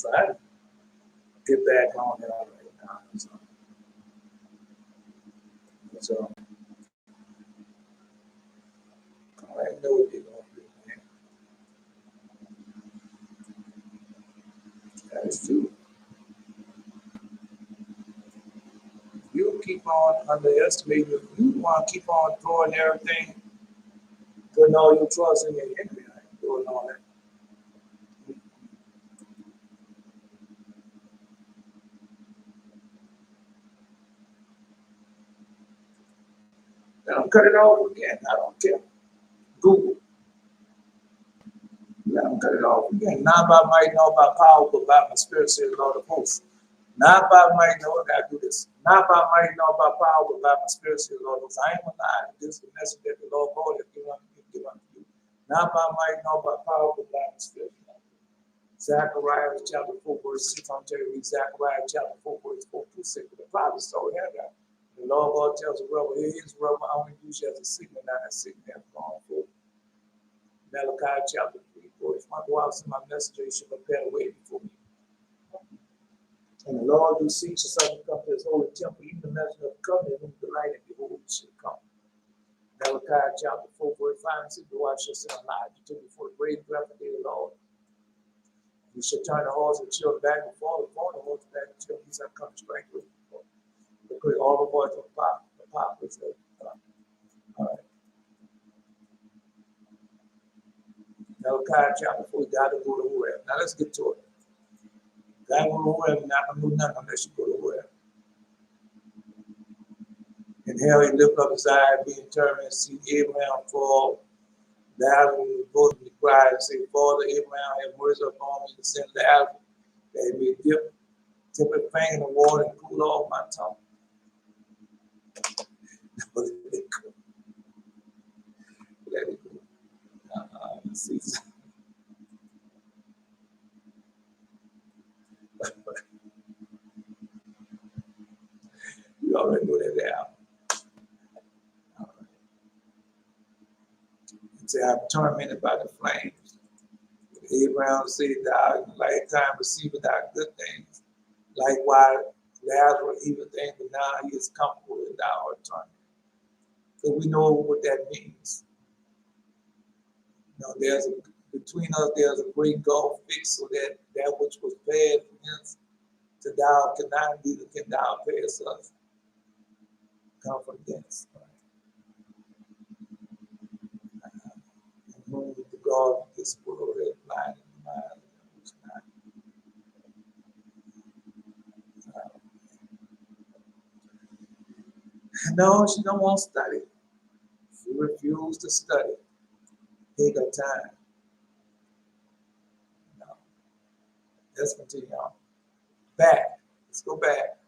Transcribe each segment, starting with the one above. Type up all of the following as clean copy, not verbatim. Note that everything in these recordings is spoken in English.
try to get back on it right now. So I know what they're going to do, man. That is true. You keep on underestimating. You want to keep on throwing everything, putting all your trust in your enemy. I ain't doing all that. Let them cut it off again. I don't care. Google. Let them cut it off again. Not by might, nor by power, but by my spirit, says the Lord of hosts. Not by might, nor I do this. Not by might, nor by power, but by my spirit, says the Lord of hosts. I ain't gonna lie. This is the message that the Lord God has given unto you. Not by might, nor by power, but by my spirit. Zechariah chapter 4, verse 6. I'm telling you, Zechariah chapter 4, verse 4 through 6. The prophet told him that. The Lord God tells the rebel, here is rebel, I only use you as a signal, not a signal has gone forth. Malachi chapter 3, verse 1. Go out, send my messenger, you should prepare the way before me. And the Lord who seeks his son to come to his holy temple, even the messenger of the covenant, whom delight in behold, he should come. Malachi chapter 4, verse 5 and 6. The watch shall send Elijah to before the great breath of the Lord. You shall turn the horse and children back and forth, the horse back and children, he shall come straight with you. Because all the boys of the pop is all right. Malachi chapter 4, God to go to where? Now let's get to it. God go to where? Not gonna do nothing unless you go to where. And hell, he lift up his eye, being determined to see Abraham fall. Lazarus was both to cry and say, Father Abraham, have mercy upon me, and send Lazarus, that he may dip his finger in the water and cool off my tongue. Let it go. Let it go. Let's see. You already know that now. It said, I'm tormented by the flames. Abraham said, thou in the lifetime receiveth thou good things. Likewise, Lazarus evil things, but now he is comfortable and thou art tormented. So we know what that means. You know, between us, there's a great gulf fixed so that that which was bad from hence to thou cannot, neither can thou pass us. Come from thence. And whom the God of this world has blinded the mind of who's not. No, she don't want to study. She refused to study. Take her time. No. Let's continue on. Back. Let's go back.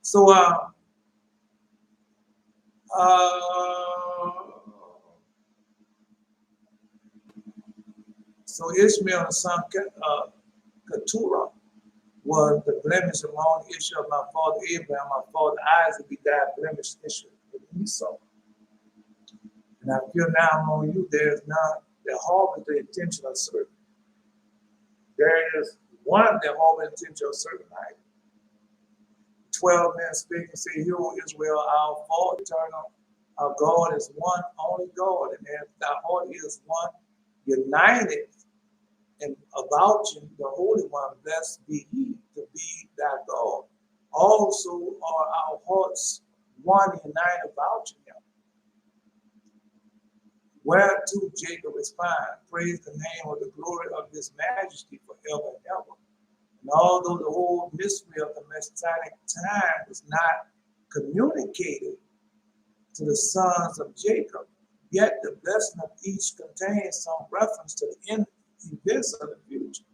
So, so Ishmael, the son of Keturah, was the blemish among the issue of my father Abraham. My father Isaac begat blemish issue with Esau. And I feel now among you, there is none that harbors the intention of serving. There is one that harbors the intention of serving. 12 men speak and say, Hear, O Israel, our Father eternal, our God is one, only God, and as thy heart is one, united and avouching the Holy One, blessed be he to be thy God. Also are our hearts one, united, avouching him. Whereto Jacob is fine, praise the name of the glory of his majesty forever and ever. And although the whole mystery of the Messianic time was not communicated to the sons of Jacob, yet the blessing of each contains some reference to the end events of the future.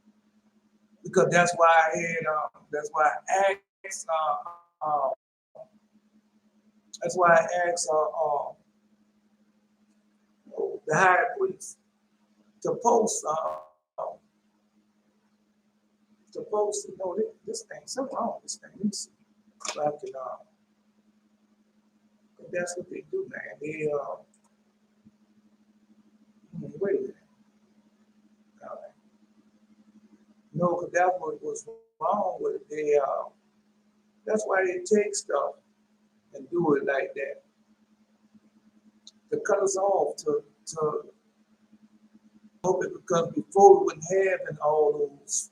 Because that's why I had, that's why I asked the high priest to post, you know, this thing, something wrong with this thing. Let me see. So I can, that's what they do, man. They, wait a minute. All right. No, because that's what was wrong with it. That's why they take stuff and do it like that. To cut us off, to hope it, because before we wouldn't have all those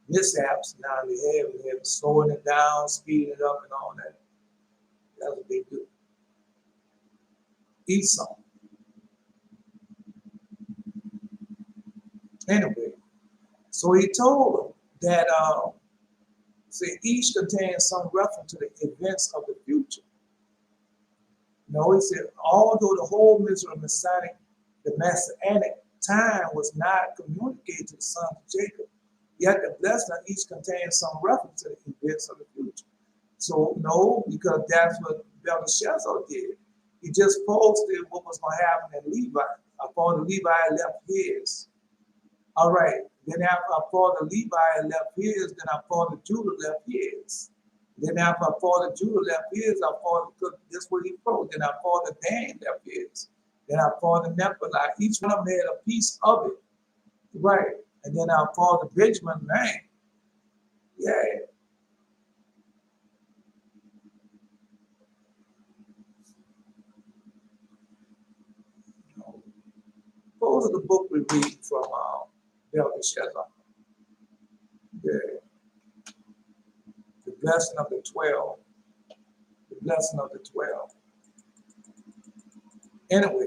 mishaps. Now they have slowing it down, speeding it up, and all that. That's what they do. Esau. Anyway, so he told them that see, each contains some reference to the events of the future. No, he said, although the whole misery of the Messianic time was not communicated to the sons of Jacob, yet the blessing of each contains some reference to the events of the future. So no, because that's what Belteshazzar did. He just posted what was going to happen in Levi. After the Levi left his. All right. Then after the Levi left his, then after the Judah left his. Then after the Judah left his, this is what he wrote. Then after the Dan left his. Then after the Nephilim. Each one of them had a piece of it. Right. And then after the Benjamin, man. Yeah. Those are the book we read from Belteshazzar. The blessing of the 12. The blessing of the 12. Anyway,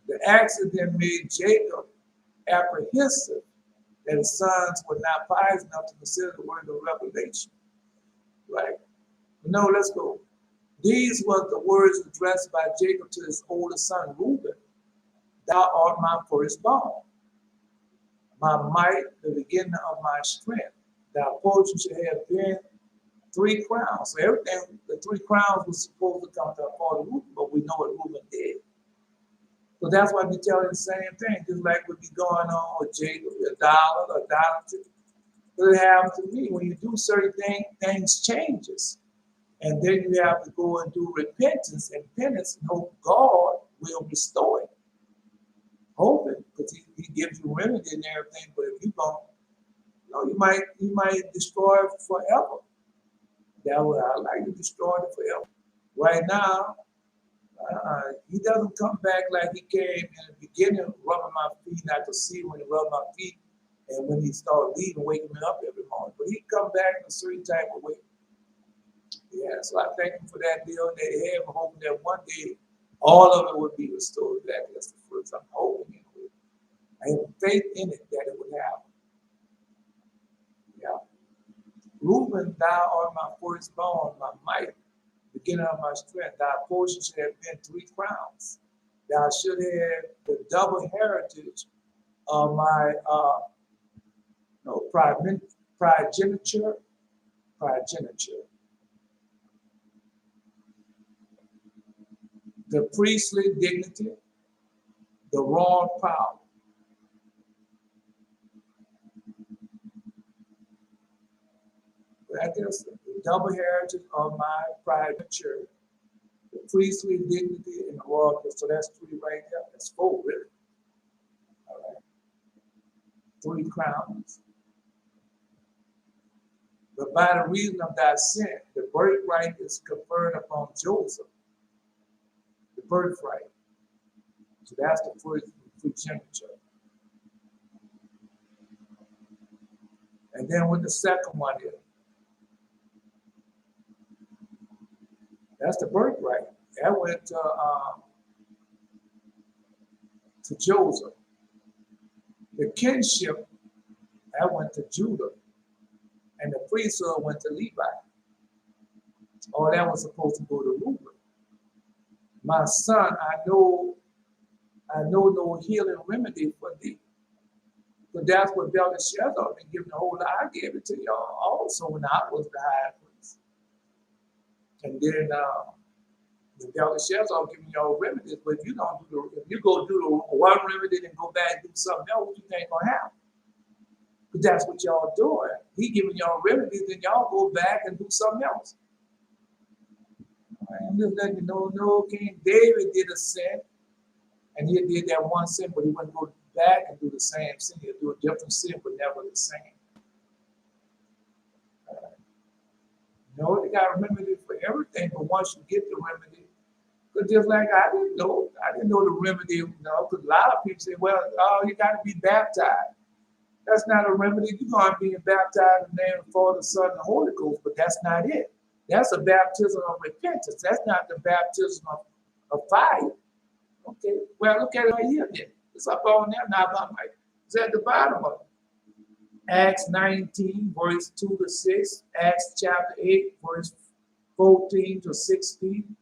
the accident made Jacob apprehensive that his sons were not pious enough to consider the word of revelation. Right? No, let's go. These were the words addressed by Jacob to his oldest son, Reuben. Thou art my firstborn, my might, the beginning of my strength. Thy portion should have been 3 crowns. So everything, the 3 crowns was supposed to come to our father Reuben, but we know what Reuben did. So that's why we tell you the same thing, just like what be going on with Jacob, idolatry. But it happens to me. When you do certain things changes. And then you have to go and do repentance and penance and hope God will restore it. Hoping, because he gives you remedy and everything, but if you don't, you might destroy it forever. That way I like to destroy it forever. Right now, he doesn't come back like he came in the beginning, rubbing my feet, and I could see when he rubbed my feet, and when he started leaving, waking me up every morning. But he come back in a certain type of way. Yeah, so I thank him for that deal that he had, hoping that one day all of it would be restored back. That's the first I'm hoping it would. I have faith in it that it would happen. Yeah. Reuben, thou art my firstborn, my might, beginning of my strength. Thy portion should have been 3 crowns. Thou should have the double heritage of my progeniture. The priestly dignity, the royal power. That is the double heritage of my progeniture, the priestly dignity, and the royal power. So that's 3 right there. That's 4, really. All right. 3 crowns. But by the reason of thy sin, the birthright is conferred upon Joseph. The birthright. So that's the first progeniture. And then what the second one is. That's the birthright. That went to Joseph. The kinship, that went to Judah. And the priesthood went to Levi. All that was supposed to go to Reuben. My son, I know no healing remedy for thee. But that's what Belteshazzar been giving the whole lot. I gave it to y'all also when I was the high priest. And then the Belteshazzar giving y'all remedies, but if you don't do if you go do the one remedy and go back and do something else, what you think gonna happen? Because that's what y'all doing. He giving y'all remedies, then y'all go back and do something else. I'm just letting you know, no, King David did a sin, and he did that one sin, but he wouldn't go back and do the same sin. He'll do a different sin, but never the same. No, they got a remedy for everything, but once you get the remedy, because just like I didn't know the remedy, you know, because a lot of people say, well, oh, you got to be baptized. That's not a remedy. You're going to be baptized in the name of the Father, the Son, and the Holy Ghost, but that's not it. That's a baptism of repentance. That's not the baptism of fire. Okay, well, look at it right here then. It's up on there, not about my. It's at the bottom of it. Acts 19, verse 2 to 6, Acts chapter 8, verse 14 to 16,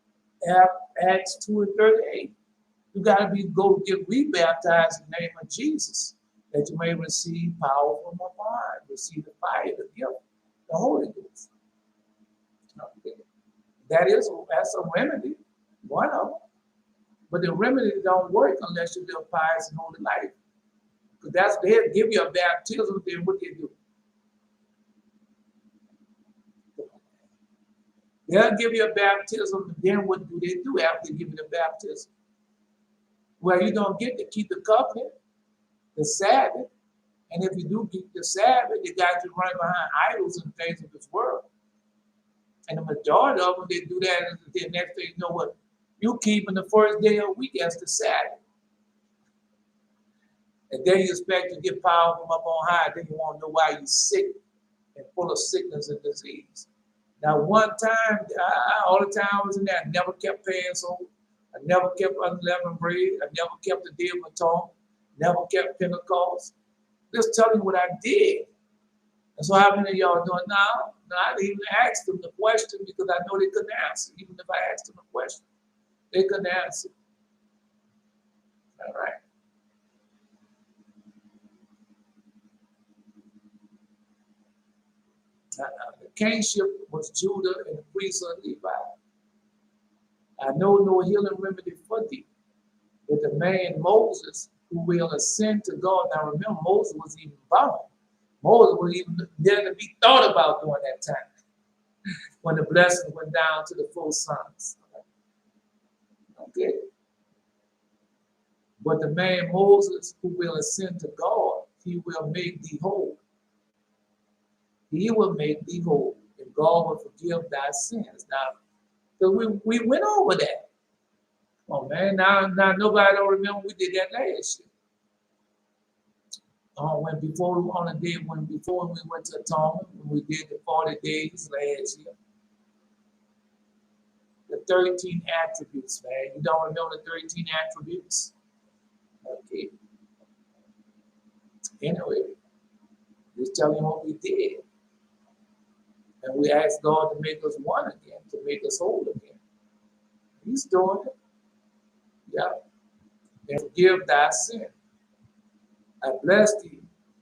Acts 2 and 38. You got to go get rebaptized in the name of Jesus, that you may receive power from above, receive the fire, the gift, the Holy Ghost. Okay. That's a remedy, one of them. But the remedy don't work unless you live pious and holy life. Because they'll give you a baptism, then what do you do? They'll give you a baptism, and then what do they do after they give you the baptism? Well, you don't get to keep the covenant, the Sabbath. And if you do keep the Sabbath, you got to run behind idols and things of this world. And the majority of them, they do that, and the next thing you know what? You keeping the first day of the week as the Sabbath. And then you expect to get power from up on high. Then you want to know why you're sick and full of sickness and disease. Now, one time, all the time I was in there, I never kept Passover. I never kept unleavened bread. I never kept the Day of Atonement. Never kept Pentecost. Just telling you what I did. And so how many of y'all doing now? I didn't even ask them the question because I know they couldn't answer. Even if I asked them a question, they couldn't answer. All right. The kingship was Judah and the priests of Levi. I know no healing remedy for thee, but the man Moses who will ascend to God. Now remember, Moses was even bound. Moses was even there to be thought about during that time when the blessing went down to the 4 sons. Okay. But the man Moses who will ascend to God, he will make thee whole. He will make thee whole, and God will forgive thy sins. Now, so we went over that. Oh man, now nobody don't remember we did that last year. Before we went to atonement, when we did the 40 days last year. The 13 attributes, man. You don't remember the 13 attributes? Okay. Anyway, just telling you what we did. And we asked God to make us one again, to make us whole again. He's doing it. Yeah. And forgive thy sin. I bless thee.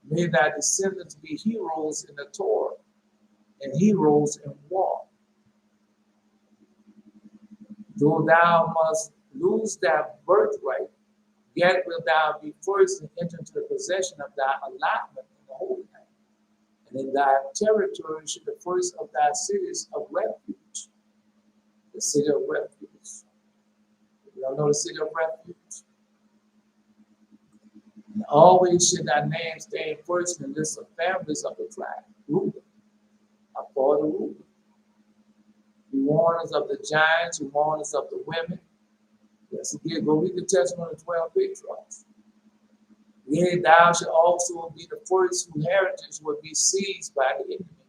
May thy descendants be heroes in the Torah and heroes in war. Though thou must lose thy birthright, yet wilt thou be first and enter into the possession of thy allotment in the Holy Land. And in thy territory should the first of thy cities of refuge, the city of refuge. You don't know the city of refuge? And always should thy name stand first in the list of families of the tribe. Reuben, our father Reuben. We warners of the giants, we warners of the women. Yes, again, go read the testimony of the 12 patriarchs. Yea, thou shalt also be the first whose heritage will be seized by the enemy,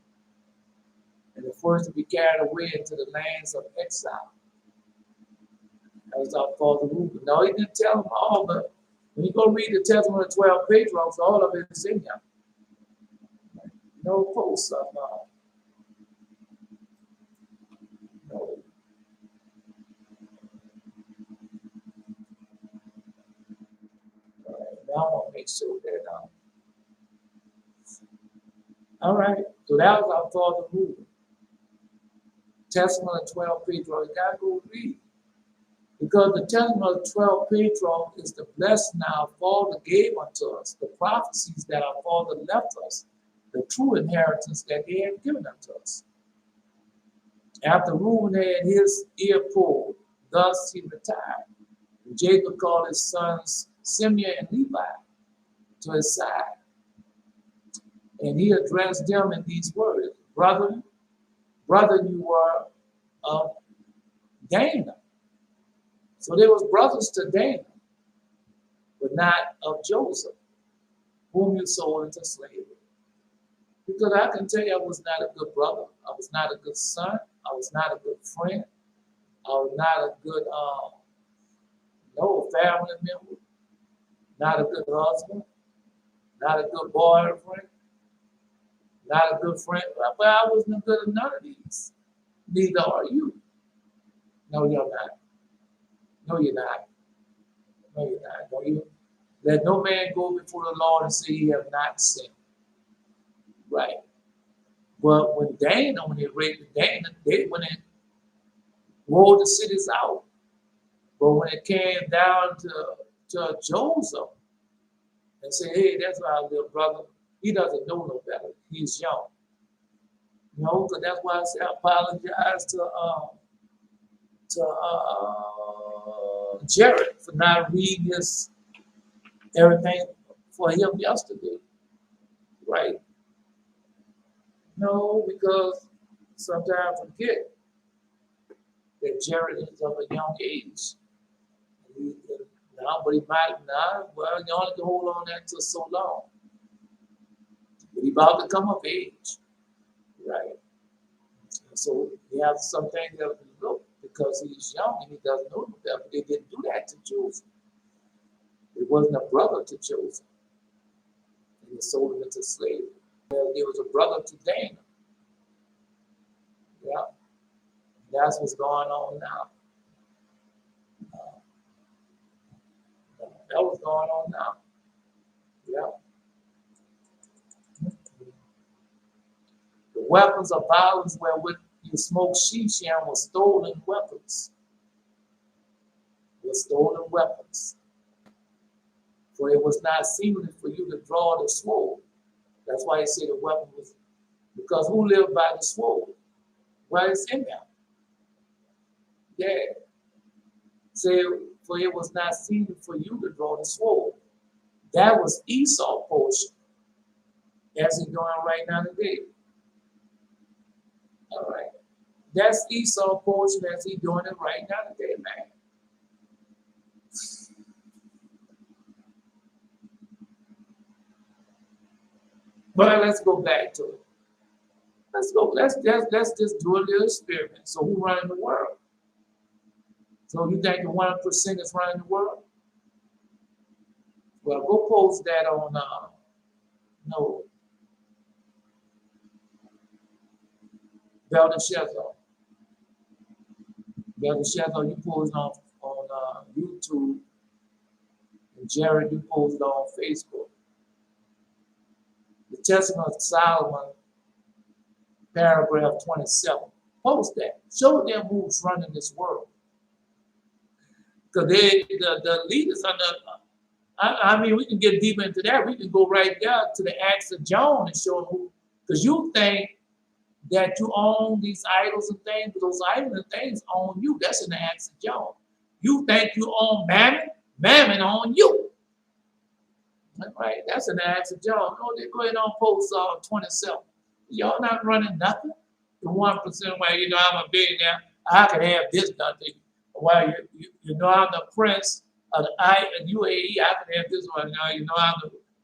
and the first to be carried away into the lands of exile. That was our father Reuben. No, he didn't tell them all, but when you go read the testimony of the 12 patriarchs, all of it is in there. No posts of no. Now I want to make sure that all right, so that was our father Reuben. Testimony of 12 patriarchs. You gotta go read. Because the testimony of 12 patriarchs is the blessing our father gave unto us, the prophecies that our father left us, the true inheritance that he had given unto us. After Reuben had his ear pulled, thus he retired. And Jacob called his sons Simeon and Levi. to his side. And he addressed them in these words, brother, you were of Dana. So there was brothers to Dana, but not of Joseph, whom you sold into slavery. Because I can tell you I was not a good brother. I was not a good son. I was not a good friend. I was not a good family member. Not a good husband. Not a good boyfriend. Not a good friend. But I wasn't good at none of these. Neither are you. No, you're not. No, you're not. No, you're not. No, you. Let no man go before the Lord and say he have not sinned. Right. But when they raped Dana, when it rolled the cities out. But when it came down to Joseph and said, hey, that's our little brother, he doesn't know no better. He's young. You know, so that's why I say I apologize to Jared for not reading everything for him yesterday. Right? No, because sometimes I forget that Jared is of a young age. Now, but he might not, well, you only can hold on that until so long. But he's about to come of age. Right? And so he has some things that look because he's young and he doesn't know that. But they didn't do that to Joseph. It wasn't a brother to Joseph. And they sold him into slavery. There was a brother to Dana. Yeah. That's what's going on now. That was going on now. Yeah. The weapons of violence wherewith you smoke shisha were stolen weapons. Were stolen weapons. For it was not seemly for you to draw the sword. That's why he said the weapon was, because who lived by the sword? Well, it's in them. Yeah. Say, for it was not seemly for you to draw the sword. That was Esau's portion, as he's doing right now today. All right. That's Esau's portion as he's doing it right now today, man. But let's go back to it. Let's just do a little experiment. So who running the world? So you think the 1% is running the world? Well, go post that on Belteshazzar. Belteshazzar, you post on YouTube, and Jared, you post on Facebook. The Testament of Solomon, paragraph 27. Post that. Show them who's running this world. Because the leaders are not. I mean, we can get deeper into that. We can go right there to the Acts of John and show them who. Because you think that you own these idols and things, but those idols and things own you. That's in the Acts of John. You think you own Mammon, Mammon own you. Right? That's in the Acts of John. No, they go ahead and post 27. Y'all not running nothing. The 1% where I'm a billionaire, I can have this done to you. While you know I'm the prince of the UAE, I can have this one. Now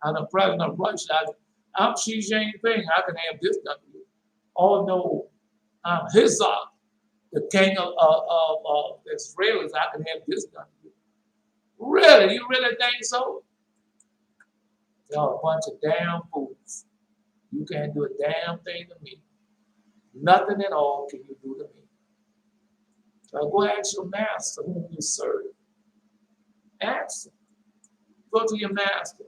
I'm the president of Russia. I'm Xi Jinping. I can have this done to you. Oh no, I'm Hizzah, the king of the Israelis. I can have this done to you. Really? You really think so? Y'all a bunch of damn fools. You can't do a damn thing to me. Nothing at all can you do to me. So go ask your master whom you serve. Ask him. Go to your master.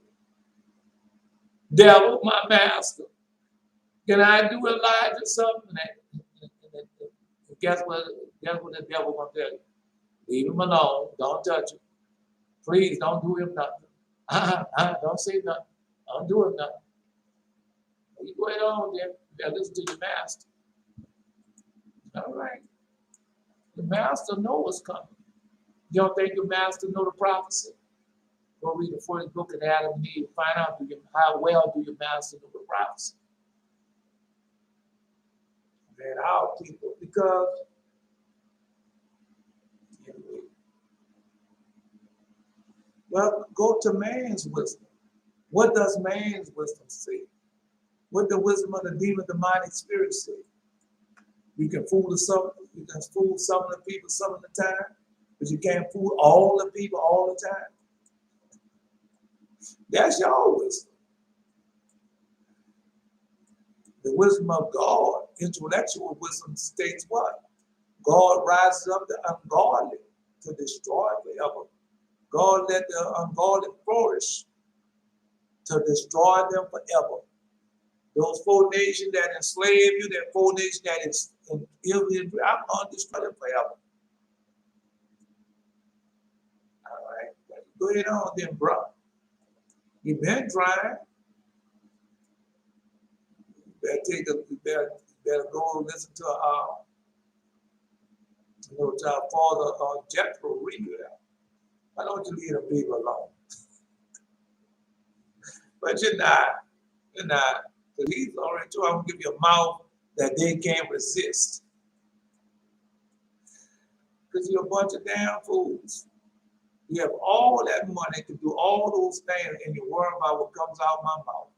Devil, my master. Can I do Elijah something? And guess what the devil gonna tell you? Leave him alone. Don't touch him. Please don't do him nothing. Don't say nothing. Don't do him nothing. You go ahead on there. You gotta listen to your master. All right. The master knows what's coming. You don't think your master know the prophecy? Go read the first book of Adam and Eve. Find out how well do you master the prophecy. And our people, because anyway, well, go to man's wisdom. What does man's wisdom say? What the wisdom of the demon demonic spirit say? You can fool some of the people some of the time, but you can't fool all the people all the time. That's your wisdom. The wisdom of God, intellectual wisdom, states what? God rises up the ungodly to destroy forever. God let the ungodly flourish to destroy them forever. Those 4 nations that enslave you, that 4 nations that is I'm going to destroy them forever. All right. Go ahead on then, bro. You've been trying. You better go and listen to our father Jethro read that. Why don't you leave the people alone? But you're not. Because he's already told I'm gonna give you a mouth that they can't resist. Because you're a bunch of damn fools. You have all that money to do all those things, and you worry about what comes out of my mouth.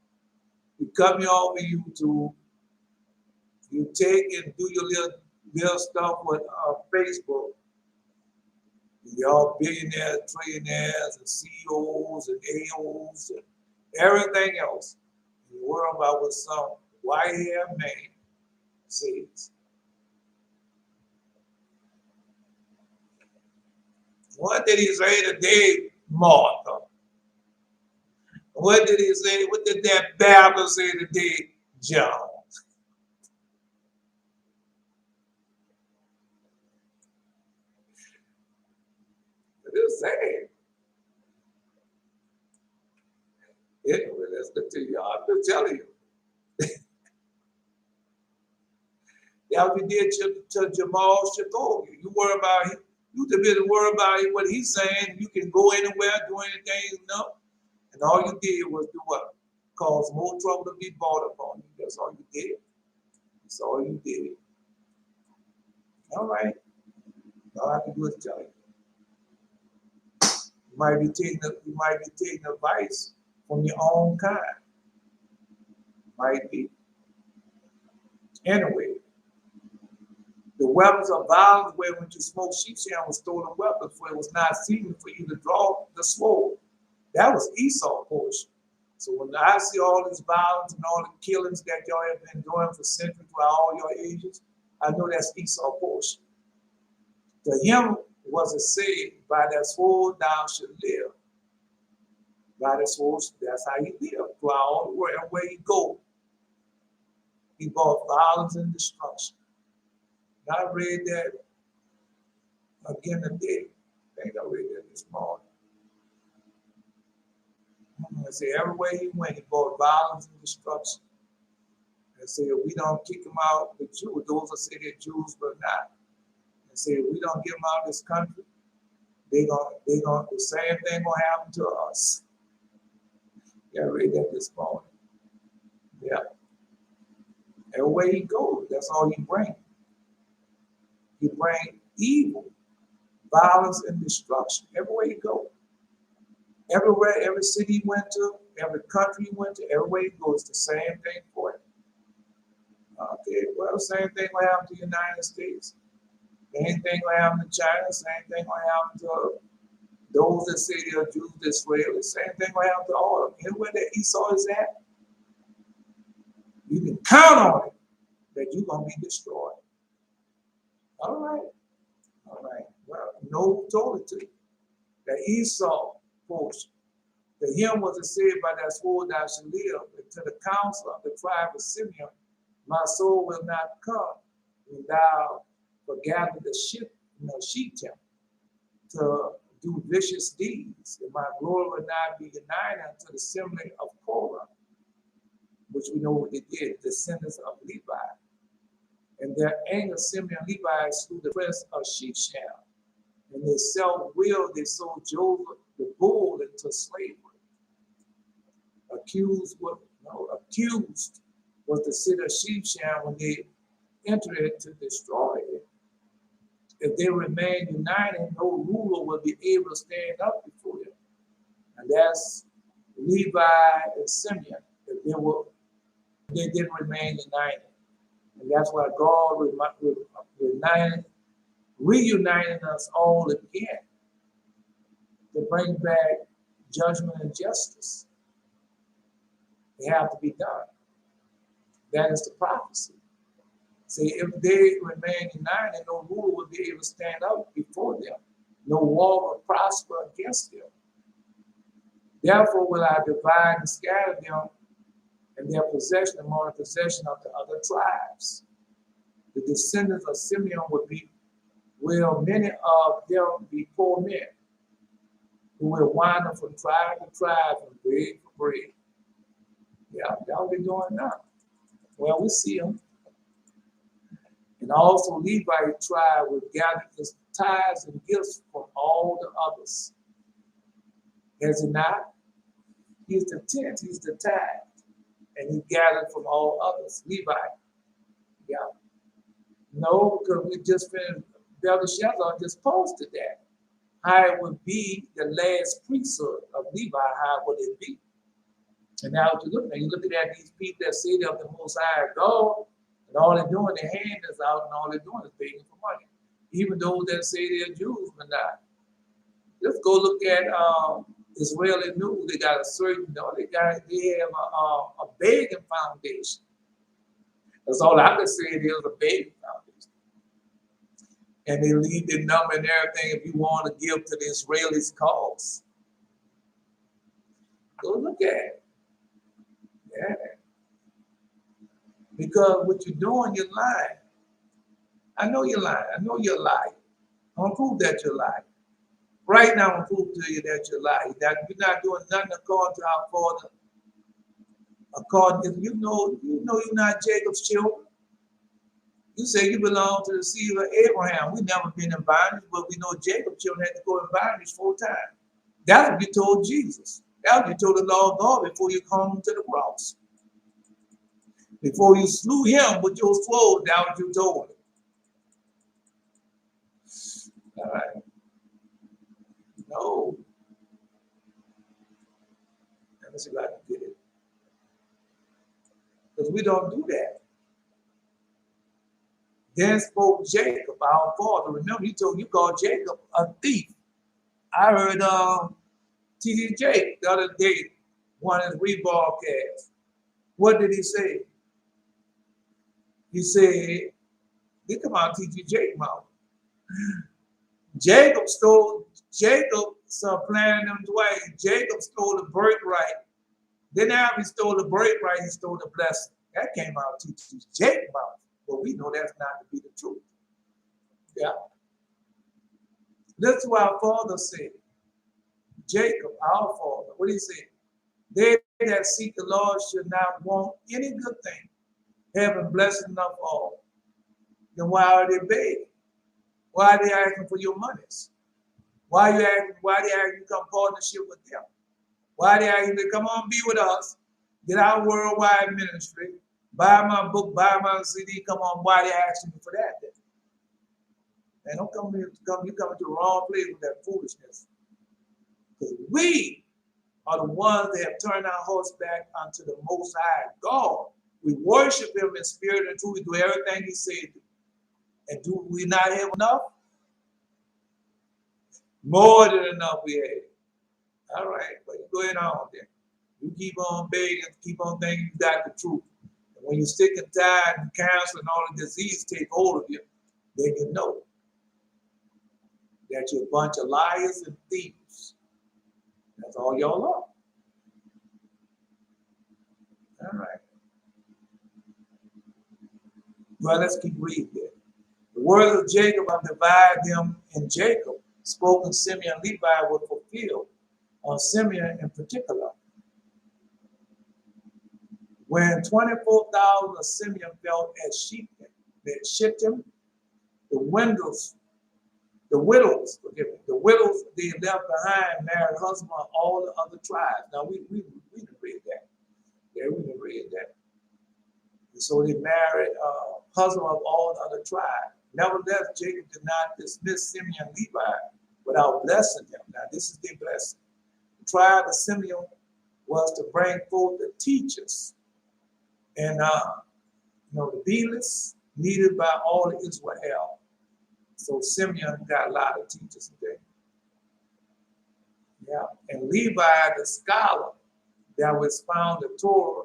You cut me off on YouTube. You take and do your little stuff with Facebook. Y'all billionaires, trillionaires, and CEOs and AOs and everything else. You worry about what some white-haired man says. What did he say today, Martha? What did he say? What did that Bible say today, John? It's sad. Anyway, let's continue. I'm just telling you. That's what we did to Jamal Shatogi. You worry about him. You to be worry about what he's saying. You can go anywhere, do anything, no. And all you did was do what? Cause more trouble to be brought upon you. That's all you did. That's all you did. All right. All I can do is tell you. You might be taking advice from your own kind. Might be. Anyway, the weapons of violence where when you smoke sheepskin was stolen weapons, for it was not seemly for you to draw the sword. That was Esau's portion. So when I see all this violence and all the killings that y'all have been doing for centuries throughout all your ages, I know that's Esau's portion. To him was it said, by that sword thou should live. By that sword, that's how he lived throughout all the world. Everywhere he go, he brought violence and destruction. And I read that again today. I think I read that this morning. I say everywhere he went, he brought violence and destruction. And say if we don't kick him out, the Jews, those that say they're Jews but not. And say if we don't get him out of this country, they gonna the same thing gonna happen to us. Yeah, I read that this morning. Yeah. Everywhere he goes, that's all he brings. He brings evil, violence, and destruction. Everywhere he goes. Everywhere, every city he went to, every country he went to, everywhere he goes, the same thing for him. Okay, well, same thing will happen to the United States. Same thing will happen to China. Same thing will happen to those that say they are Jews, Israelis. Same thing will happen to all of them. Anywhere that Esau is at, you can count on it that you're going to be destroyed. All right. All right. Well, no one told it to you. That Esau portion. To him was it said, by that sword thou shalt live. And to the counsel of the tribe of Simeon, my soul will not come when thou gather the sheep to do vicious deeds. And my glory will not be united unto the assembly of Korah, which we know what they did, descendants of Levi. And their anger, Simeon and Levi slew the rest of Shechem. And they self-willed, they sold Joseph the bull into slavery. Accused was the city of Shushan when they entered it to destroy it. If they remain united, no ruler will be able to stand up before them. And that's Levi and Simeon. If they didn't remain united. And that's why God reunited us all again to bring back judgment and justice. They have to be done. That is the prophecy. See, if they remain united, no ruler will be able to stand up before them. No war will prosper against them. Therefore will I divide and scatter them and their possession among the possession of the other tribes. The descendants of Simeon will many of them be poor men, who will wander from tribe to tribe and bread for bread. Yeah, that's what they're doing now. Well, we see them. And also Levi tribe will gather his tithes and gifts from all the others. Has he not? He's the tenth, he's the tithe. And he gathered from all others. Levi. Yeah. No, because we just finished, Belshazzar just posted that. How it would be the last priesthood of Levi, how would it be? And now what you're looking at, you're looking at these people that say they're the Most High God, and all they're doing, their hand is out, and all they're doing is begging for money. Even those that say they're Jews, but not. Let's go look at Israeli news. They got a certain, they have a begging foundation. That's all I can say. It is a begging foundation. And they leave their number and everything if you want to give to the Israelis' cause. Go look at it. Yeah. Because what you're doing, you're lying. I know you're lying. I know you're lying. I'm going to prove that you're lying. Right now, I'm going to prove to you that you're lying. That you're not doing nothing according to our Father. According to, you know you're not Jacob's children. You say you belong to the seed of Abraham. We've never been in bondage, but we know Jacob's children had to go in bondage 4 times. That's what you told Jesus. That's what you told the Lord God before you come to the cross. Before you slew him with your sword, that's what you told him. All right. No. Let me see if I can get it. Because we don't do that. Then spoke Jacob, our father. Remember, you called Jacob a thief. I heard T.D. Jake the other day, one of his rebroadcasts. What did he say? He said, they come out T.D. Jake mouth. Jacob supplanted them twice. Jacob stole the birthright. Then after he stole the birthright, he stole the blessing. That came out T.D. Jake mouth. But we know that's not to be the truth. Yeah. That's what our father said. Jacob, our father, what did he say? They that seek the Lord should not want any good thing, having blessing enough for all. Then why are they begging? Why are they asking for your monies? Why are they asking to come partnership with them? Why are they asking to come on be with us, get our worldwide ministry, buy my book, buy my CD, come on, why are they asking me for that then? Man, don't come here, you come to the wrong place with that foolishness. Because we are the ones that have turned our hearts back unto the Most High God. We worship him in spirit and truth. We do everything he said. And do we not have enough? More than enough we have. All right, but you go ahead on there. You keep on begging, keep on thinking you got the truth. And when you're sick and tired and cancer and all the disease take hold of you, then you know that you're a bunch of liars and thieves. That's all y'all are. All right. Well, let's keep reading there. The words of Jacob have divided them in Jacob, spoken Simeon and Levi were fulfilled on Simeon in particular. When 24,000 of Simeon fell at Shittim, the windows The widows, forgive me, the widows they left behind married husbands of all the other tribes. Now we didn't read that. Yeah, we didn't read that. And so they married husband of all the other tribes. Nevertheless, Jacob did not dismiss Simeon and Levi without blessing them. Now this is their blessing. The tribe of Simeon was to bring forth the teachers and the Belis needed by all of Israel. So Simeon got a lot of teachers today. Yeah. And Levi, the scholar, that was found the Torah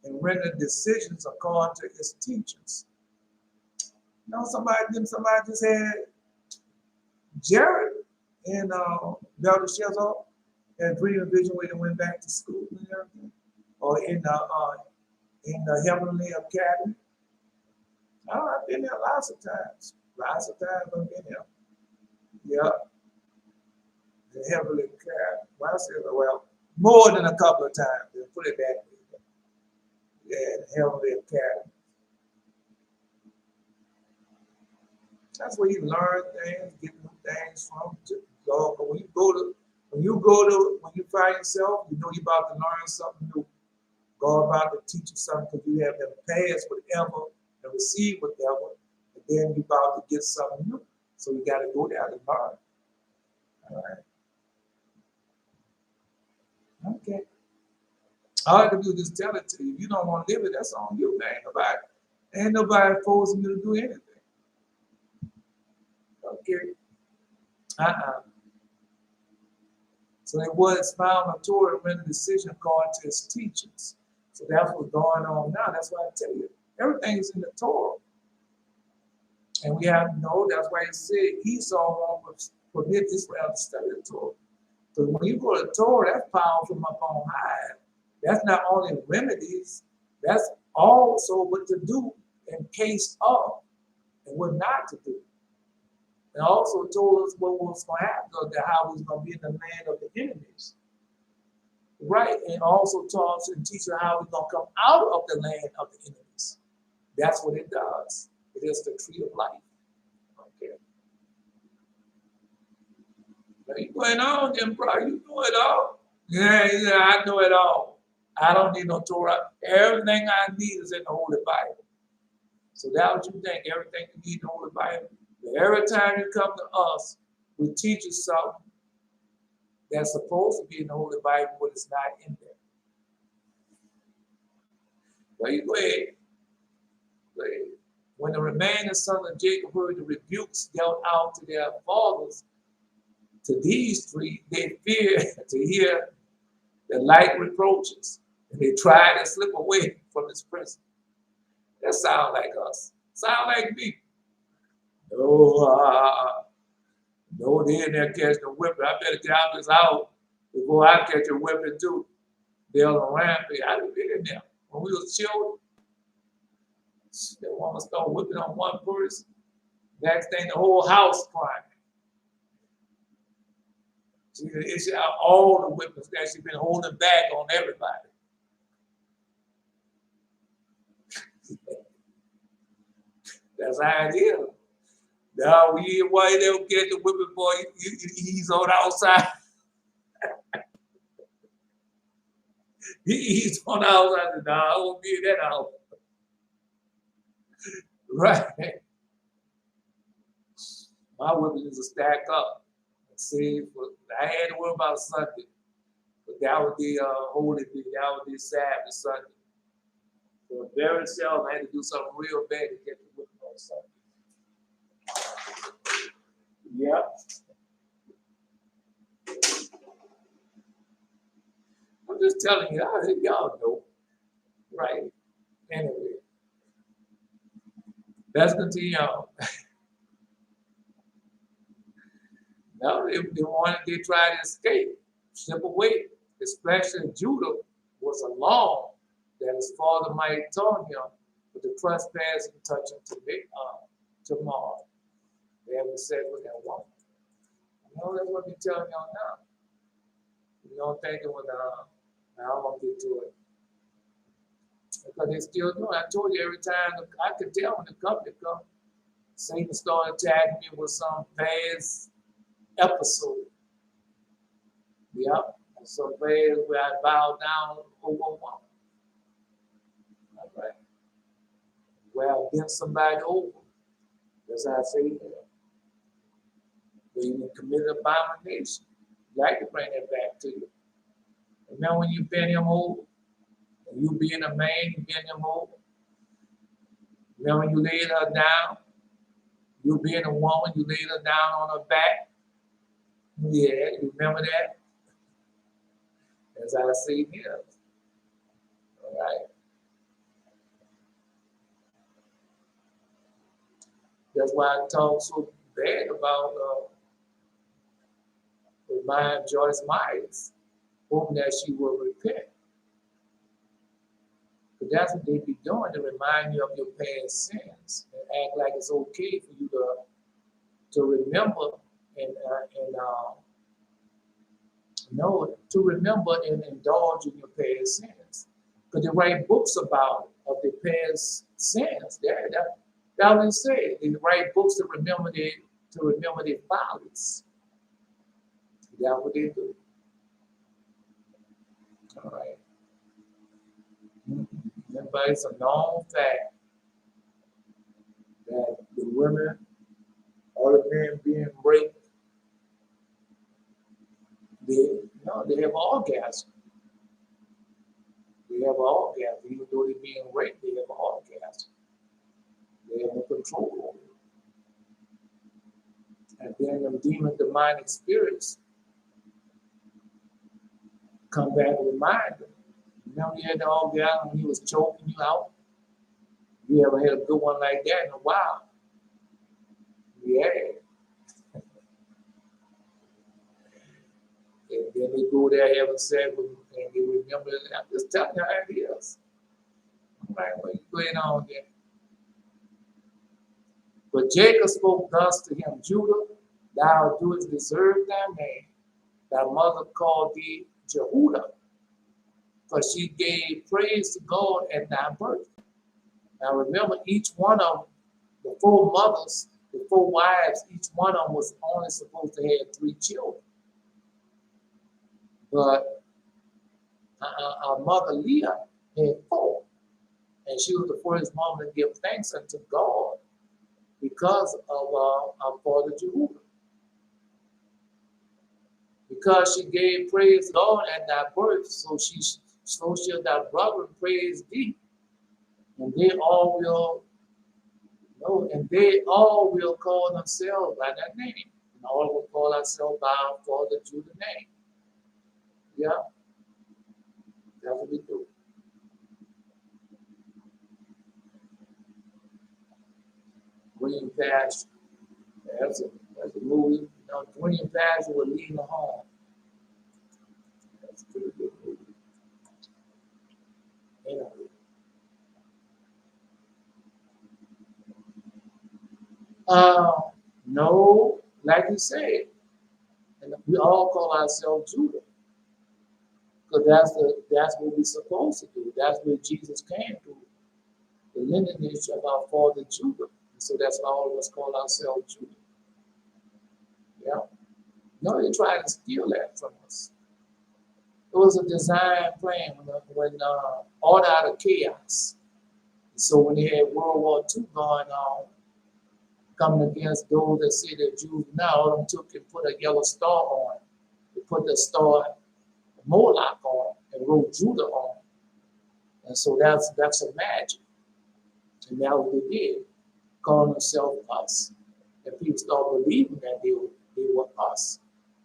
and rendered decisions according to his teachings. You know, somebody just had Jared and Belteshazzar and dream and vision when they went back to school and everything, or in the Heavenly Academy. I've been there lots of times. Lots of times I've been there. Yeah. The Heavenly Academy. Well, more than a couple of times. Put it that way. Yeah, the Heavenly Academy. That's where you learn things, get new things from God. But when you find yourself, you know you're about to learn something new. God about to teach you something because you have them past whatever and receive whatever, and then you're about to get something new. So you got to go there and learn. All right. Okay. All I can do is just tell it to you. If you don't want to live it, that's on you. Ain't nobody forcing you to do anything. Okay. So it was found a Torah and rendered decision according to his teachings. So that's what's going on now. That's why I tell you, everything is in the Torah. And we have to know, that's why it said Esau won't permit Israel to study the Torah. So when you go to the Torah, that's power from up on high. That's not only remedies, that's also what to do in case of and what not to do. And also told us what was going to happen, how we was going to be in the land of the enemies. Right, and also taught us and teach us how we're going to come out of the land of the enemies. That's what it does. It is the tree of life. Okay. Now you going on, then, bro? You know it all. Yeah, I know it all. I don't need no Torah. Everything I need is in the Holy Bible. So that's what you think, everything you need in the Holy Bible. But every time you come to us, we teach you something that's supposed to be in the Holy Bible, but it's not in there. Well, you go ahead. Go ahead. When the remaining sons of Jacob heard the rebukes dealt out to their fathers, to these three, they feared to hear the like reproaches, and they tried to slip away from his presence. That sound like us. Sound like me. No, they in there catching a whipping. I better get out of this house before I catch a whipping too. They'll around me. I've been in there. When we was children, they want to start whipping on one person. Next thing, the whole house crying. It's all the whippings that she's been holding back on everybody. That's how it is. Now, why they don't get the whipping boy, he's on the outside. He's on the outside. No, I won't be in that house. Right. My whipping is a stack up. See, I had to worry about Sunday. But that would be holy day. That would be Sabbath Sunday. So very seldom I had to do something real bad to get the whipping on Sunday. Yep. I'm just telling you, I think y'all know. Right. Anyway. Let's continue on. Now, they tried to escape, slip away, especially Judah was alone that his father might taunt him with the trespass and touching to Mar. They haven't said with that woman. You know, that's what we're telling y'all now. You don't think it was, I don't want to get to it. Because they still do. I told you every time, I could tell when the company comes, Satan started attacking me with some past episode. Yep. And some past where I bowed down over a woman. All right. Where I bent somebody over. That's how I say that. Where you committed abomination. I'd like to bring that back to you. Remember when you bent him over? And you being a man, you bent him over. Remember when you laid her down? You being a woman, you laid her down on her back. Yeah, you remember that? As I say here. All right. That's why I talk so bad about the mind Joyce Myers, hoping that she will repent. But that's what they be doing, to remind you of your past sins and act like it's okay for you to remember and to remember and indulge in your past sins. Because they write books about of their past sins. That's what they say. They write books to remember their follies. That's what they do. All right. But it's a known fact that the women or the men being raped, they have orgasm. They have orgasm. Even though they're being raped, they have orgasm. They have no control over it. And then them demon demonic spirits come back and remind them. Remember you had the orgasm when he was choking you out? You ever had a good one like that in a while? Yeah. And then they go there having sex with them, and they remember it. I'm just telling you how it is. I'm like, what are you going on there? But Jacob spoke thus to him, Judah, thou doest deserve thy name. Thy mother called thee Jehudah, for she gave praise to God at thy birth. Now remember, each one of them, the four mothers, the four wives, each one of them was only supposed to have 3 children. But our mother Leah had 4. And she was the first woman to give thanks unto God because of our father Jehudah. Because she gave praise to God at thy birth, so shall thy brother praise thee. And they all will call themselves by that name. And all will call ourselves by our father Judah name. Yeah. That's what we do. Green Pasture. That's a movie. Green Pasture with Lena Home. That's a pretty good movie. Anyway. No, like you said, and we all call ourselves Judah. Because that's what we're supposed to do. That's where Jesus came through. The lineage of our father Judah. And so that's why all of us call ourselves Judah. Yeah. No, they tried to steal that from us. It was a design plan when order out of chaos. So when they had World War II going on, coming against those that say they're Jews now, all of them took and put a yellow star on it. They put the star Moloch on and wrote Judah on. And so that's a magic. And that's what they did, calling themselves us. And people started believing that they were us.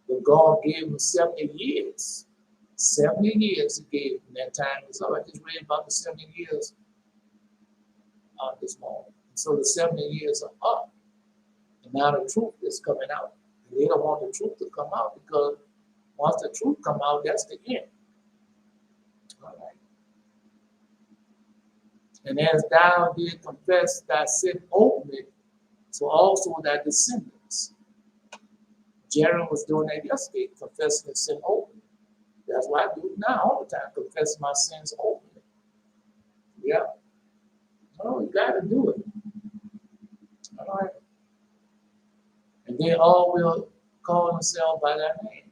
But God gave them 70 years. 70 years he gave them that time. So I just read about the 70 years this morning. And so the 70 years are up. And now the truth is coming out. And they don't want the truth to come out because once the truth come out, that's the end. All right. And as thou did confess thy sin openly, so also thy descendants. Jaron was doing that yesterday, confessing his sin openly. That's what I do now all the time, confess my sins openly. Yeah. Oh, you got to do it. All right. and they all will call themselves by thy name.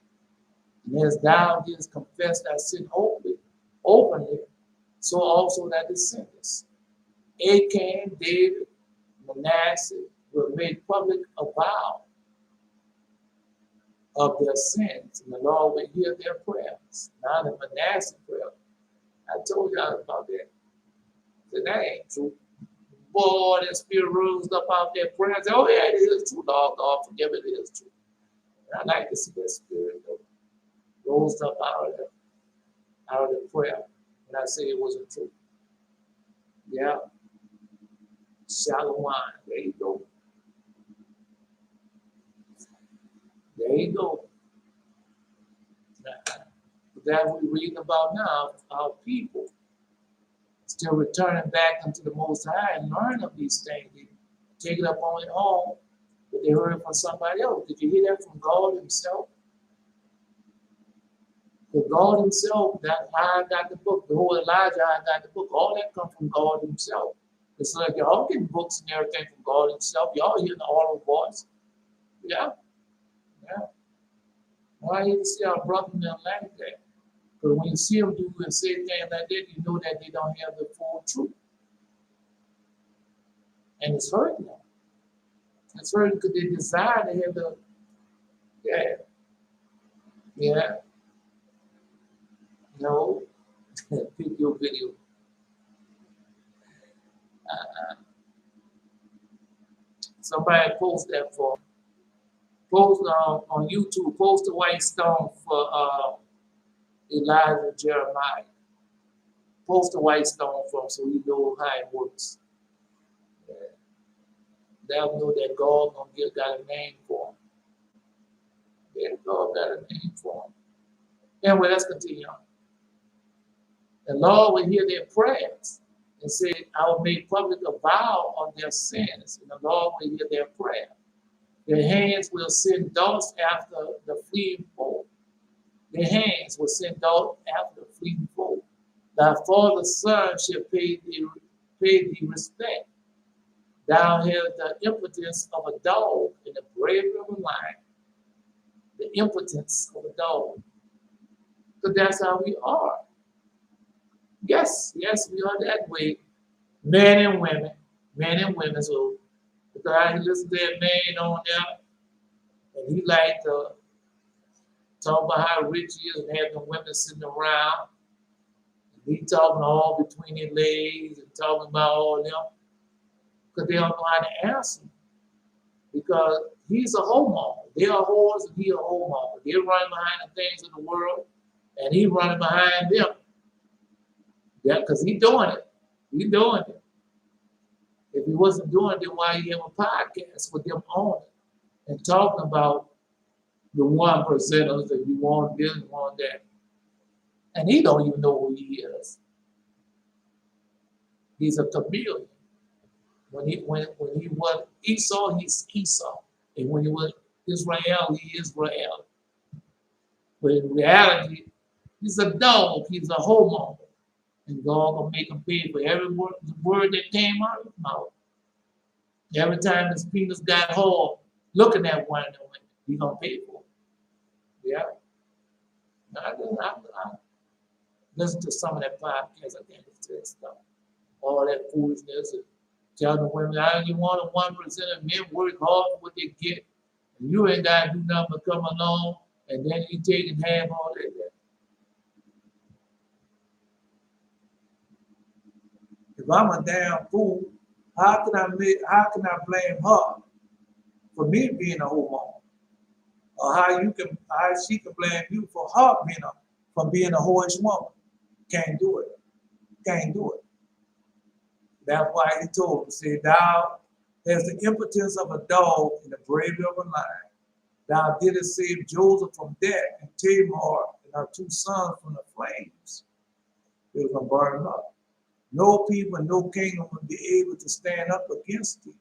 And as thou didst confess thy sin openly, so also thy descendants. Achan, David, Manasseh will make public a vow of their sins, and the Lord will hear their prayers. Now the Manasseh prayer, I told y'all about that. That ain't true. Boy, that spirit rose up out there praying. Oh yeah, it is true, Lord God, forgive it is true. And I like to see that spirit though, rose up out of the prayer when I say it wasn't true. Yeah. Shallow wine. There you go. There you go. That we're reading about now, our people still returning back unto the Most High and learn of these things. They take it up on their own, but they heard it from somebody else. Did you hear that from God Himself? Because God Himself, that I got the book, the whole Elijah, I got the book, all that come from God Himself. It's like y'all getting books and everything from God Himself. Y'all hearing the audible voice. Yeah. Yeah. Why you see our brother in them like that? Because when you see them do and say things like that, you know that they don't have the full truth. And it's hurting them. It's hurting because they desire to have the, yeah. No, pick your video. Somebody post that for, post on YouTube, post the white stone for Elijah Jeremiah. Post the white stone for him so we know how it works. Yeah. They'll know that God got a name for him. Yeah, God got a name for him. Anyway, let's continue on. The Lord will hear their prayers and say, I will make public a vow of their sins, and the Lord will hear their prayer. Their hands will send darts after the fleeing foe. Their hands will send darts after the fleeing foe. Thy father's son shall pay thee respect. Thou hast the impotence of a dog and the bravery of a lion. The impotence of a dog. So that's how we are. Yes, we are that way. Men and women. So because I listen to that man on there, and he like to talk about how rich he is and have the women sitting around. And he talking all between their legs and talking about all them. Because they don't know how to answer him. Because he's a homeowner. They are whores and he a homeowner. They're running behind the things of the world, and he running behind them. Yeah, because he's doing it. He's doing it. If he wasn't doing it, then why he have a podcast with them on it and talking about the 1%ers that you want this, you want that. And he don't even know who he is. He's a chameleon. When he was Esau, he's Esau. And when he was Israel, he is Israel. But in reality, he's a dog, he's a homeowner. And God gonna make him pay for every word that came out of his mouth. Every time his penis got hard, looking at one of them, he gonna pay for it. Yeah. I listen to some of that podcast. I can't listen to that stuff. All that foolishness and telling the women, I only want a 1% of men work hard for what they get. And you ain't got to do nothing but come along, and then you taking half all that. If I'm a damn fool, how can I blame her for me being a homeowner? Or how she can blame you for her being a whorish woman? Can't do it. Can't do it. That's why he told him, say, thou hast the impotence of a dog and the bravery of a lion. Thou didst save Joseph from death and Tamar and her 2 sons from the flames. They were going to burn them up. No people and no kingdom will be able to stand up against you.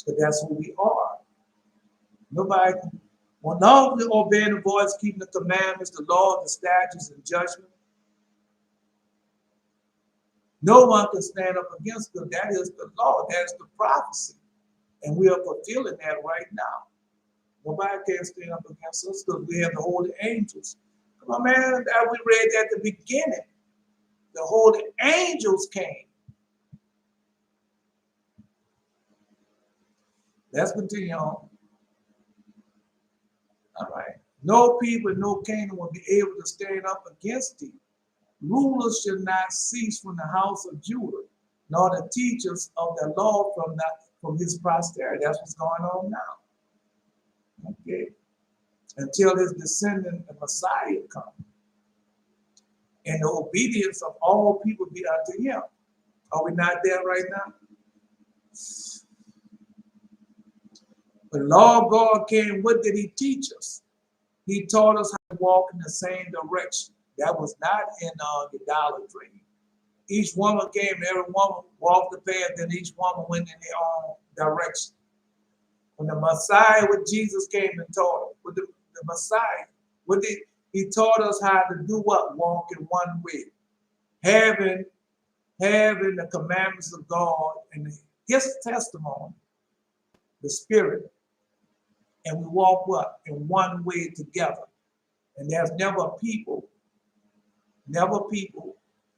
But that's who we are. Nobody can. Well, now we obey the voice, keeping the commandments, the law, the statutes, and judgment. No one can stand up against them. That is the law. That is the prophecy. And we are fulfilling that right now. Nobody can stand up against us because we have the holy angels. Come on, man, that we read at the beginning. The holy angels came. Let's continue on. All right. No people, no kingdom will be able to stand up against thee. Rulers shall not cease from the house of Judah, nor the teachers of the law from his posterity. That's what's going on now. Okay. Until his descendant, the Messiah, come. And the obedience of all people be unto him. Are we not there right now? The law of God came. What did he teach us? He taught us how to walk in the same direction. That was not in idolatry. Each woman came, every woman walked the path, then each woman went in their own direction. When the Messiah, with Jesus came and taught us, with the Messiah, he taught us how to do what? Walk in one way. Having the commandments of God and his testimony, the Spirit, and we walk what? In one way together. And there's never people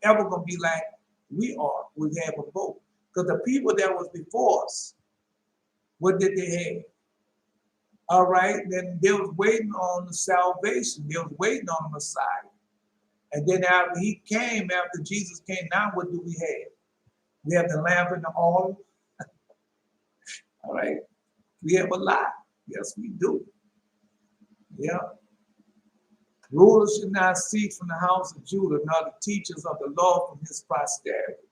ever gonna be like we are. We have a both. Because the people that was before us, what did they have? All right, then they was waiting on the salvation. They was waiting on the Messiah. And then after he came, after Jesus came, now what do we have? We have the lamp and the oil. All right, we have a lot. Yes, we do. Yeah. Rulers should not cease from the house of Judah, nor the teachers of the law from his posterity,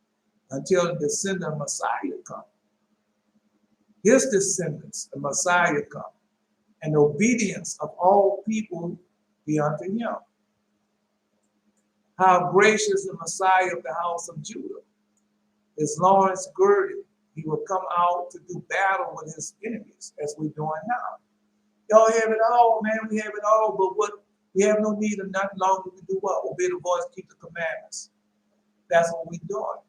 until the descendant of Messiah come. His descendants, the Messiah come, and the obedience of all people be unto him. How gracious the Messiah of the house of Judah. His loins girded, he will come out to do battle with his enemies, as we're doing now. Y'all have it all, man. We have it all, but what we have no need of nothing longer to do what? Obey the voice, keep the commandments. That's what we're doing.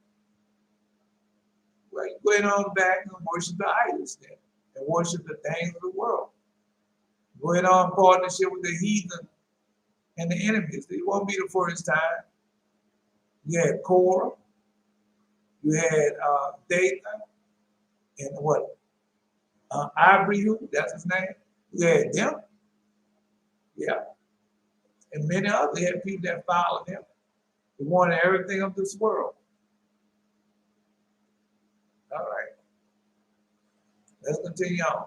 Well, you're going on back and worship the idols then, and worship the things of the world. Going on partnership with the heathen and the enemies. It won't be the first time. You had Korah, you had Dathan, and what? Abihu, that's his name. You had them. Yeah. And many others had people that followed him. They wanted everything of this world. All right. Let's continue on.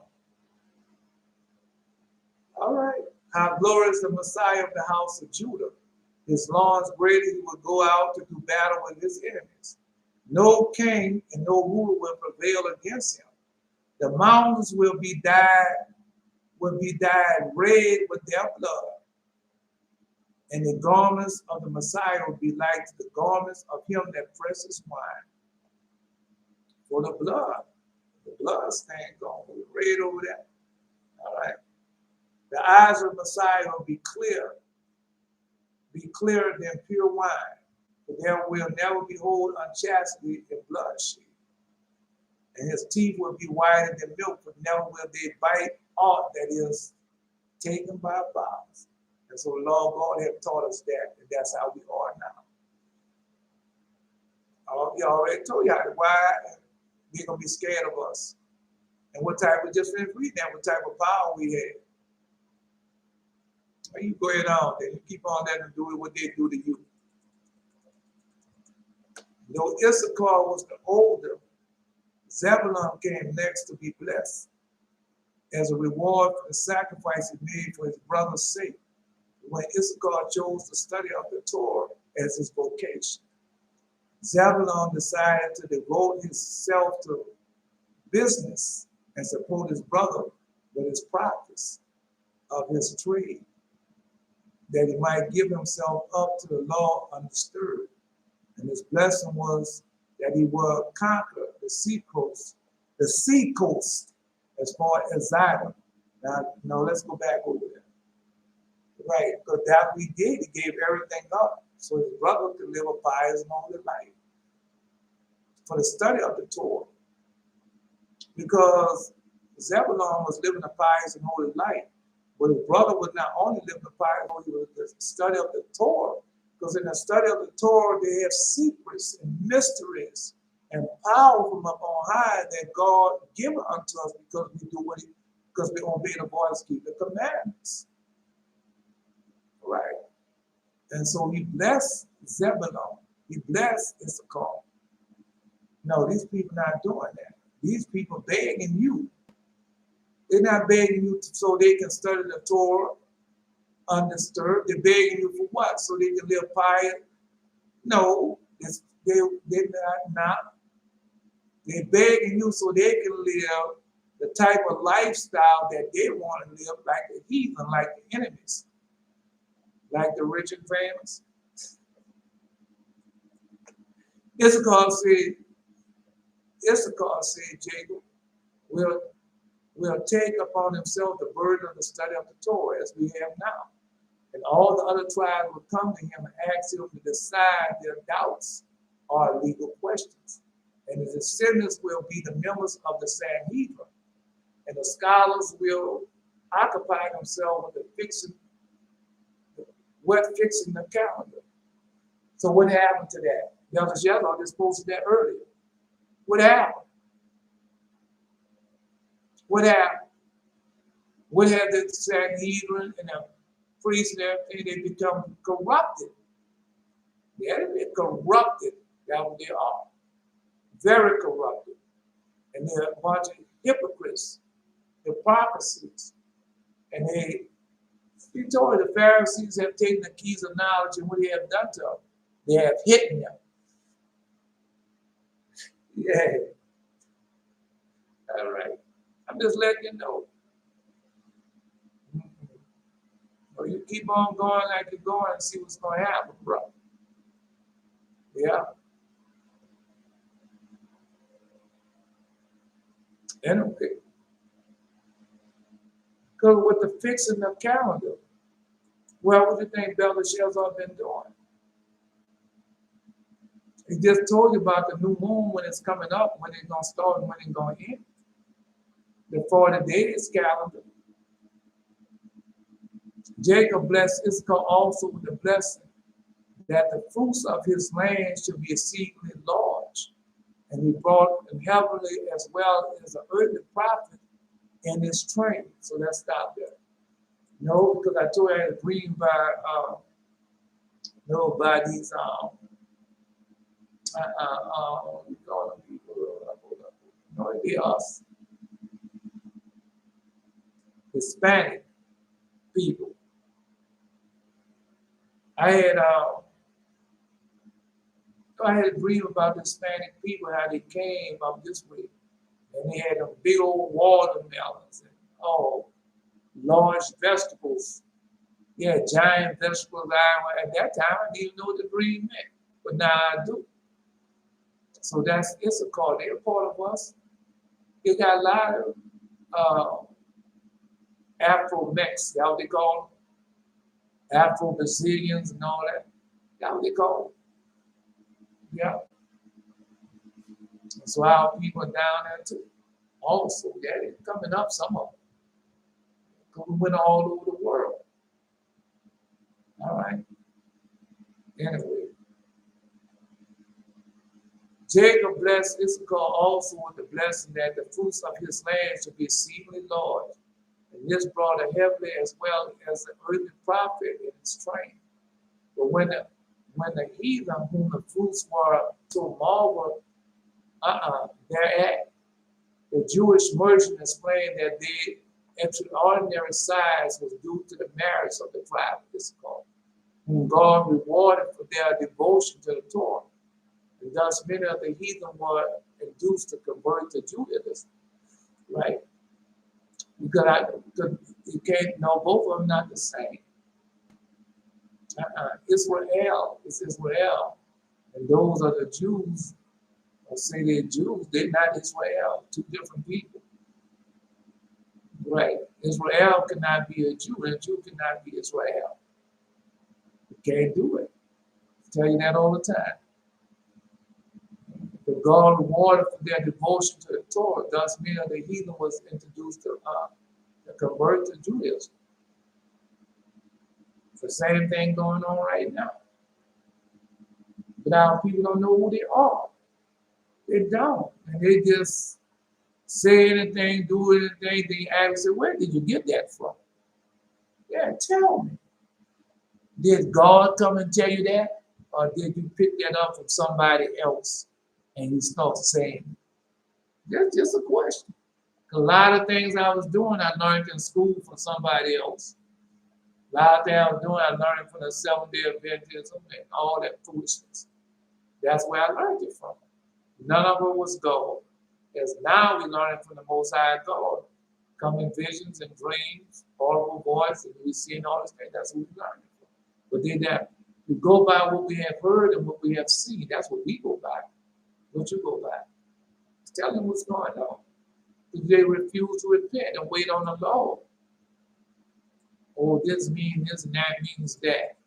All right. How glorious the Messiah of the house of Judah. His loins greater, he will go out to do battle with his enemies. No king and no ruler will prevail against him. The mountains will be dyed red with their blood. And the garments of the Messiah will be like the garments of him that presses wine. For the blood stain gone, red over there. All right. The eyes of the Messiah will be clearer than pure wine. For there will never behold unchastity and bloodshed. And his teeth will be whiter than milk, but never will they bite aught that is taken by violence. And so the Lord God have taught us that, and that's how we are now. He already told you why they're going to be scared of us. And what type, we just finished reading that, what type of power we had. Well, you go ahead on there, you keep on letting them do what they do to you. Though Issachar was the older, Zebulun came next to be blessed as a reward for the sacrifice he made for his brother's sake, when Issachar chose to study of the Torah as his vocation. Zebulun decided to devote himself to business and support his brother with his practice of his trade, that he might give himself up to the law undisturbed. And his blessing was that he would conquer the sea coast as far as Zidon. Now let's go back over there. Right, because that we did, he gave everything up so his brother could live a pious and holy life for the study of the Torah. Because Zebulon was living a pious and holy life, but his brother was not only living a pious and holy, he was the study of the Torah. Because in the study of the Torah, they have secrets and mysteries and power from up on high that God given unto us because we do what because we obey the voice, keep the commandments. Right? And so he blessed Zebulon. He blessed Issachar. No, these people not doing that. These people begging you. They're not begging you so they can study the Torah undisturbed. They're begging you for what? So they can live pious? No, they're not. They're begging you so they can live the type of lifestyle that they want to live, like the heathen, like the enemies, like the rich and famous. Issachar said, Jacob will take upon himself the burden of the study of the Torah as we have now. And all the other tribes will come to him and ask him to decide their doubts or legal questions. And his descendants will be the members of the Sanhedrin. And the scholars will occupy themselves with fixing the calendar. So what happened to that? Yellow just posted that earlier. What happened? What happened? What had the Sanhedrin and the priests and everything? They become corrupted. Yeah, they're corrupted. That's what they are. Very corrupted. And they're a bunch of hypocrites, hypocrisies. And he told the Pharisees have taken the keys of knowledge, and what they have done to them, they have hidden them. Yeah. All right. I'm just letting you know. Or you keep on going like you're going and see what's going to happen, bro. Yeah. Anyway. Because with the fixing of calendar, well, what do you think Belshazzar been doing? He just told you about the new moon when it's coming up, when it's going to start and when it's going to end. The 40 days calendar. Jacob blessed Issachar also with the blessing that the fruits of his land should be exceedingly large. And he brought him heavily as well as an earthly prophet in his train. So let's stop there. No, because I told you I had a dream by these we call them people, no, they us. Hispanic people. I had a dream about the Hispanic people, how they came up this way. And they had them big old watermelons and large vegetables. Yeah, giant vegetables. At that time, I didn't even know what the dream meant. But now I do. So that's Issachar. They're part of us. They got a lot of Afro-Mex, that's what they call them. Afro-Brazilians and all that. That's what they call them. Yeah. So our people are down there too. Also, yeah, they're coming up, some of them. Because we went all over the world. All right. Anyway. Jacob blessed Issachar also with the blessing that the fruits of his land should be exceedingly large. And this brought a heavily as well as the earthly prophet in his train. But when the heathen whom the fruits were so marvelous, thereat, the Jewish merchant explained that their extraordinary size was due to the marriage of the tribe of Issachar, whom God rewarded for their devotion to the Torah. And thus many of the heathen were induced to convert to Judaism, right? Because you can't know both of them not the same. Israel is Israel, and those are the Jews. I say they're Jews, they're not Israel, two different people. Right? Israel cannot be a Jew, and a Jew cannot be Israel. You can't do it. I tell you that all the time. The God rewarded for their devotion to the Torah. Thus, many of the heathen was introduced to convert to Judaism. It's the same thing going on right now. But our people don't know who they are. They don't. And they just say anything, do anything. They ask, where did you get that from? Yeah, tell me. Did God come and tell you that? Or did you pick that up from somebody else and you start saying it? That's just a question. A lot of things I was doing, I learned in school from somebody else. A lot of things I was doing, I learned from the Seventh-day Adventism and all that foolishness. That's where I learned it from. None of it was God. As now we learn it from the Most High God. Coming visions and dreams, audible voice, and we see all this thing. That's what we learn it from. But then that we go by what we have heard and what we have seen. That's what we go by. What you go by. Tell them what's going on. If they refuse to repent and wait on the Lord. Oh, this means this and that means that.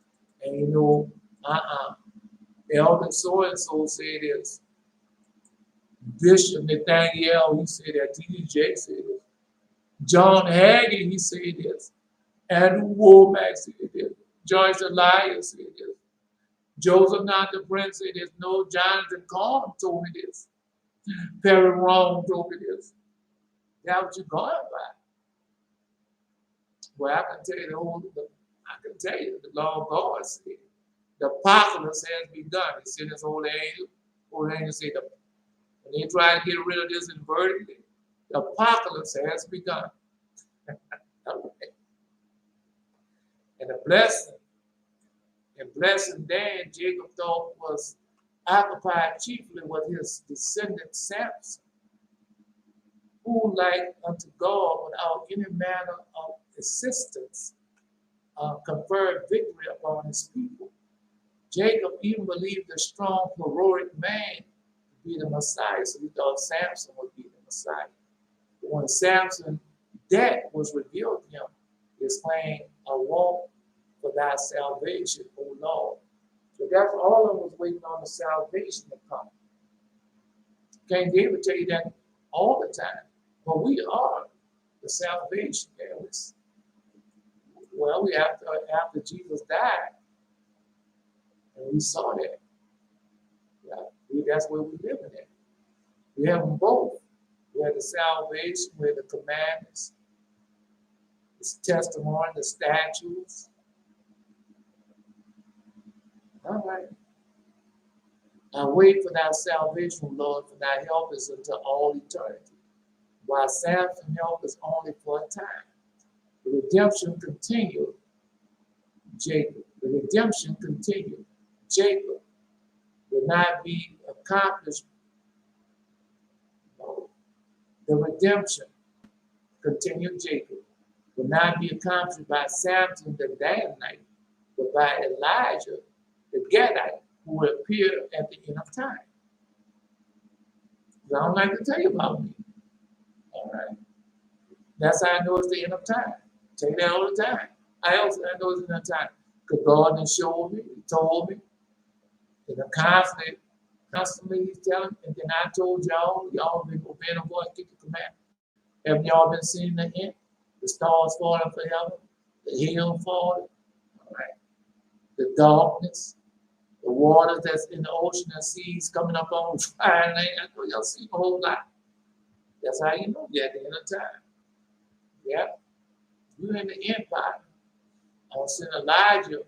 And you know, Elder so-and-so said this. Bishop Nathaniel, he said that. T.D. Jakes said this. John Hagee, he said this. Andrew Womack said this. Joyce Elias said this. Joseph Not the Prince said this. No, Jonathan Cohn told me this. Perry Rome told me this. That's what you're going by. Well, I can tell you the law of God said. The apocalypse has begun. He sent his holy angel. Holy angel said, when they try to get rid of this inverted, the apocalypse has begun. And the blessing, Dan, Jacob thought was occupied chiefly with his descendant Samson, who, like unto God, without any manner of assistance, conferred victory upon his people. Jacob even believed a strong, heroic man to be the Messiah, so he thought Samson would be the Messiah. But when Samson's death was revealed to him, he exclaimed, "I walk for thy salvation, O Lord." So that's all of us waiting on the salvation to come. King David tell you that all the time. But we are the salvation. Well, we have to, after Jesus died, and we saw that. Yeah, that's where we're living at. We have them both. We have the salvation, we have the commandments, the testimony, the statutes. All right. I wait for thy salvation, Lord, for thy help is unto all eternity. While Samson's help is only for a time. The redemption continued, Jacob. The redemption continued. Jacob will not be accomplished. No. The redemption continued, Jacob will not be accomplished by Samson the Danite, but by Elijah the Gadite, who will appear at the end of time. I don't like to tell you about me. All right. That's how I know it's the end of time. I tell you that all the time. I also know it's the end of time. Because God done showed me, he told me. And constantly he's telling me. And then I told y'all have been obeying the voice, keep the command. Haven't y'all been seeing the end? The stars falling forever, the hill falling, all right. The darkness, the waters that's in the ocean and seas coming up on fire land. I know y'all see a whole lot. That's how you know you're at the end of time. Yeah. You're in the empire. I was send Elijah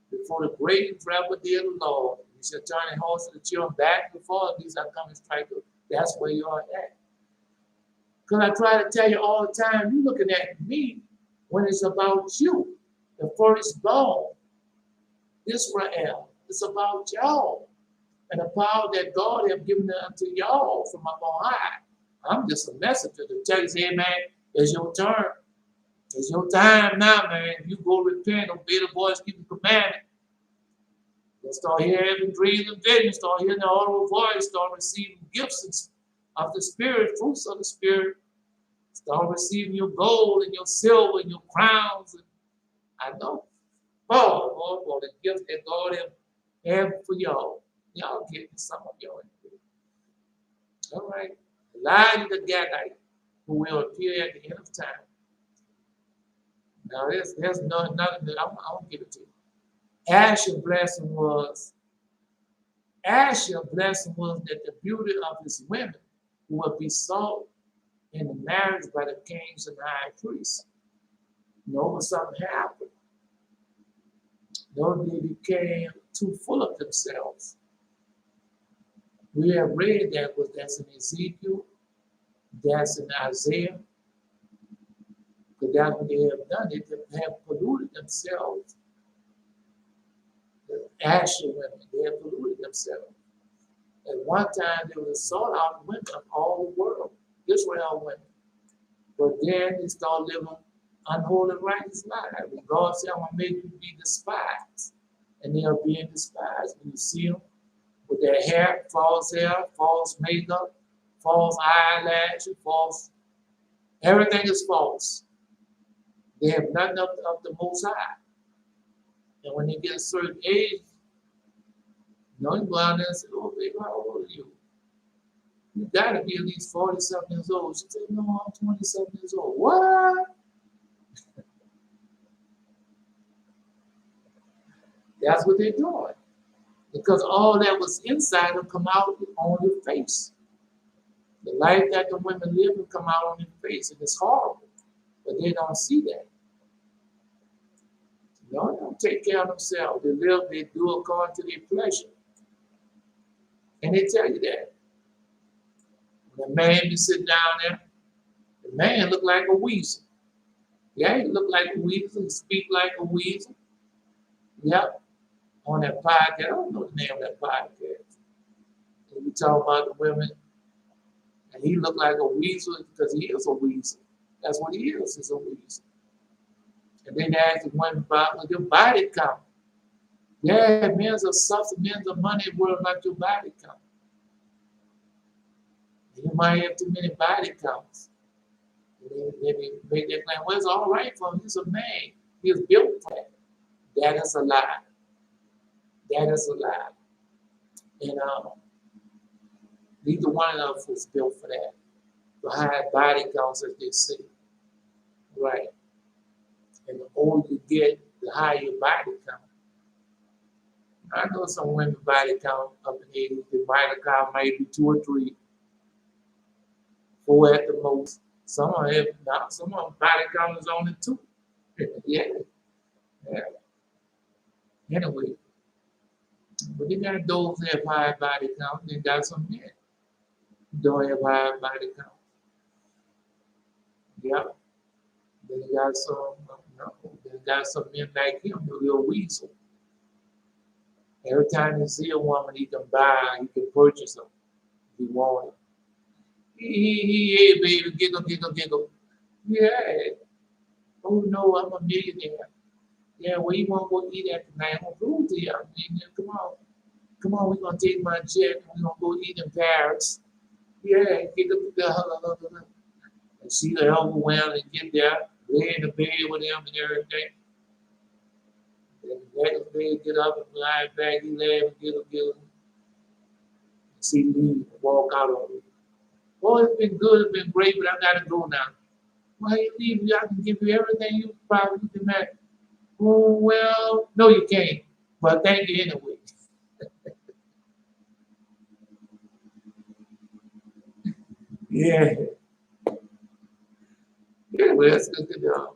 before the great and dreadful day of the Lord. He shall turn the horse of the children back before these are coming strike. That's where you are at. Because I try to tell you all the time, you're looking at me when it's about you, the firstborn, Israel. It's about y'all and the power that God has given unto y'all from up on high. I'm just a messenger to tell you, hey man, it's your turn. It's your time now, man. If you go repent, obey the voice, keep the commandment. You'll start hearing dreams and visions, start hearing the audible voice, start receiving gifts of the Spirit, fruits of the Spirit. Start receiving your gold and your silver and your crowns. And I know, the gifts that God has for y'all. Y'all getting some of y'all in. All right. Elijah the Gadite, who will appear at the end of time. Now, there's nothing that I'm give it to you. Asher's blessing was that the beauty of his women would be sought in the marriage by the kings and high priests. You know, when something happened, you know, they became too full of themselves. We have read that's in Ezekiel, that's in Isaiah, because that's what they have done. They have polluted themselves. The Asher women, they have polluted themselves. At one time, they were sought out women of all the world, Israel women. But then they start living unholy, righteous lives. And God said, I'm going to make you be despised. And they are being despised. When you see them with their hair, false makeup, false eyelashes, everything is false. They have nothing of the Most High. And when they get a certain age, you know, you go out there and say, oh, baby, how old are you? You got to be at least 47 years old. She said, no, I'm 27 years old. What? That's what they're doing. Because all that was inside will come out on your face. The life that the women live will come out on their face. And it's horrible. But they don't see that. No, they don't take care of themselves. They do according to their pleasure. And they tell you that. When the man be sitting down there, the man look like a weasel. Yeah, he look like a weasel. He speak like a weasel. Yep. On that podcast, I don't know the name of that podcast. And we talk about the women, and he look like a weasel because he is a weasel. That's what he is. He's a weasel. And then they ask the women about their body count. Yeah, men's are substance, men's are money. What about your body count? You might have too many body counts. And they make that claim, well, it's all right for him. He's a man. He is built for that. That is a lie. That is a lie. And neither one of us was built for that. The high body counts, as they say. Right. And the older you get, the higher your body count. I know some women's body count up in 80s. The body count might be 2 or 3. 4 at the most. Some of them body count is only 2. Yeah. Anyway, but they got those that have high body count. They got some men who don't have high body count. Yeah. Then you got some men like him, the little weasel. Every time you see a woman, he can buy, he can purchase them if he want it. Hey, baby, giggle, giggle, giggle. Yeah. Oh, no, I'm a millionaire. Yeah, where you want to go eat at tonight? I'm going to prove to you. Come on. Come on, we're going to take my jet and we're going to go eat in Paris. Yeah, giggle, giggle. And she overwhelmed and get there, lay in the bed with him and everything. And the next day, get up and fly back. He laugh and giggle, giggle. And she leave and walk out on me. Oh, it's been good, it's been great, but I gotta go now. Why you leave? I can give you everything you probably can imagine. Oh, well, no, you can't. But thank you anyway. Yeah. Anyway, that's good to know.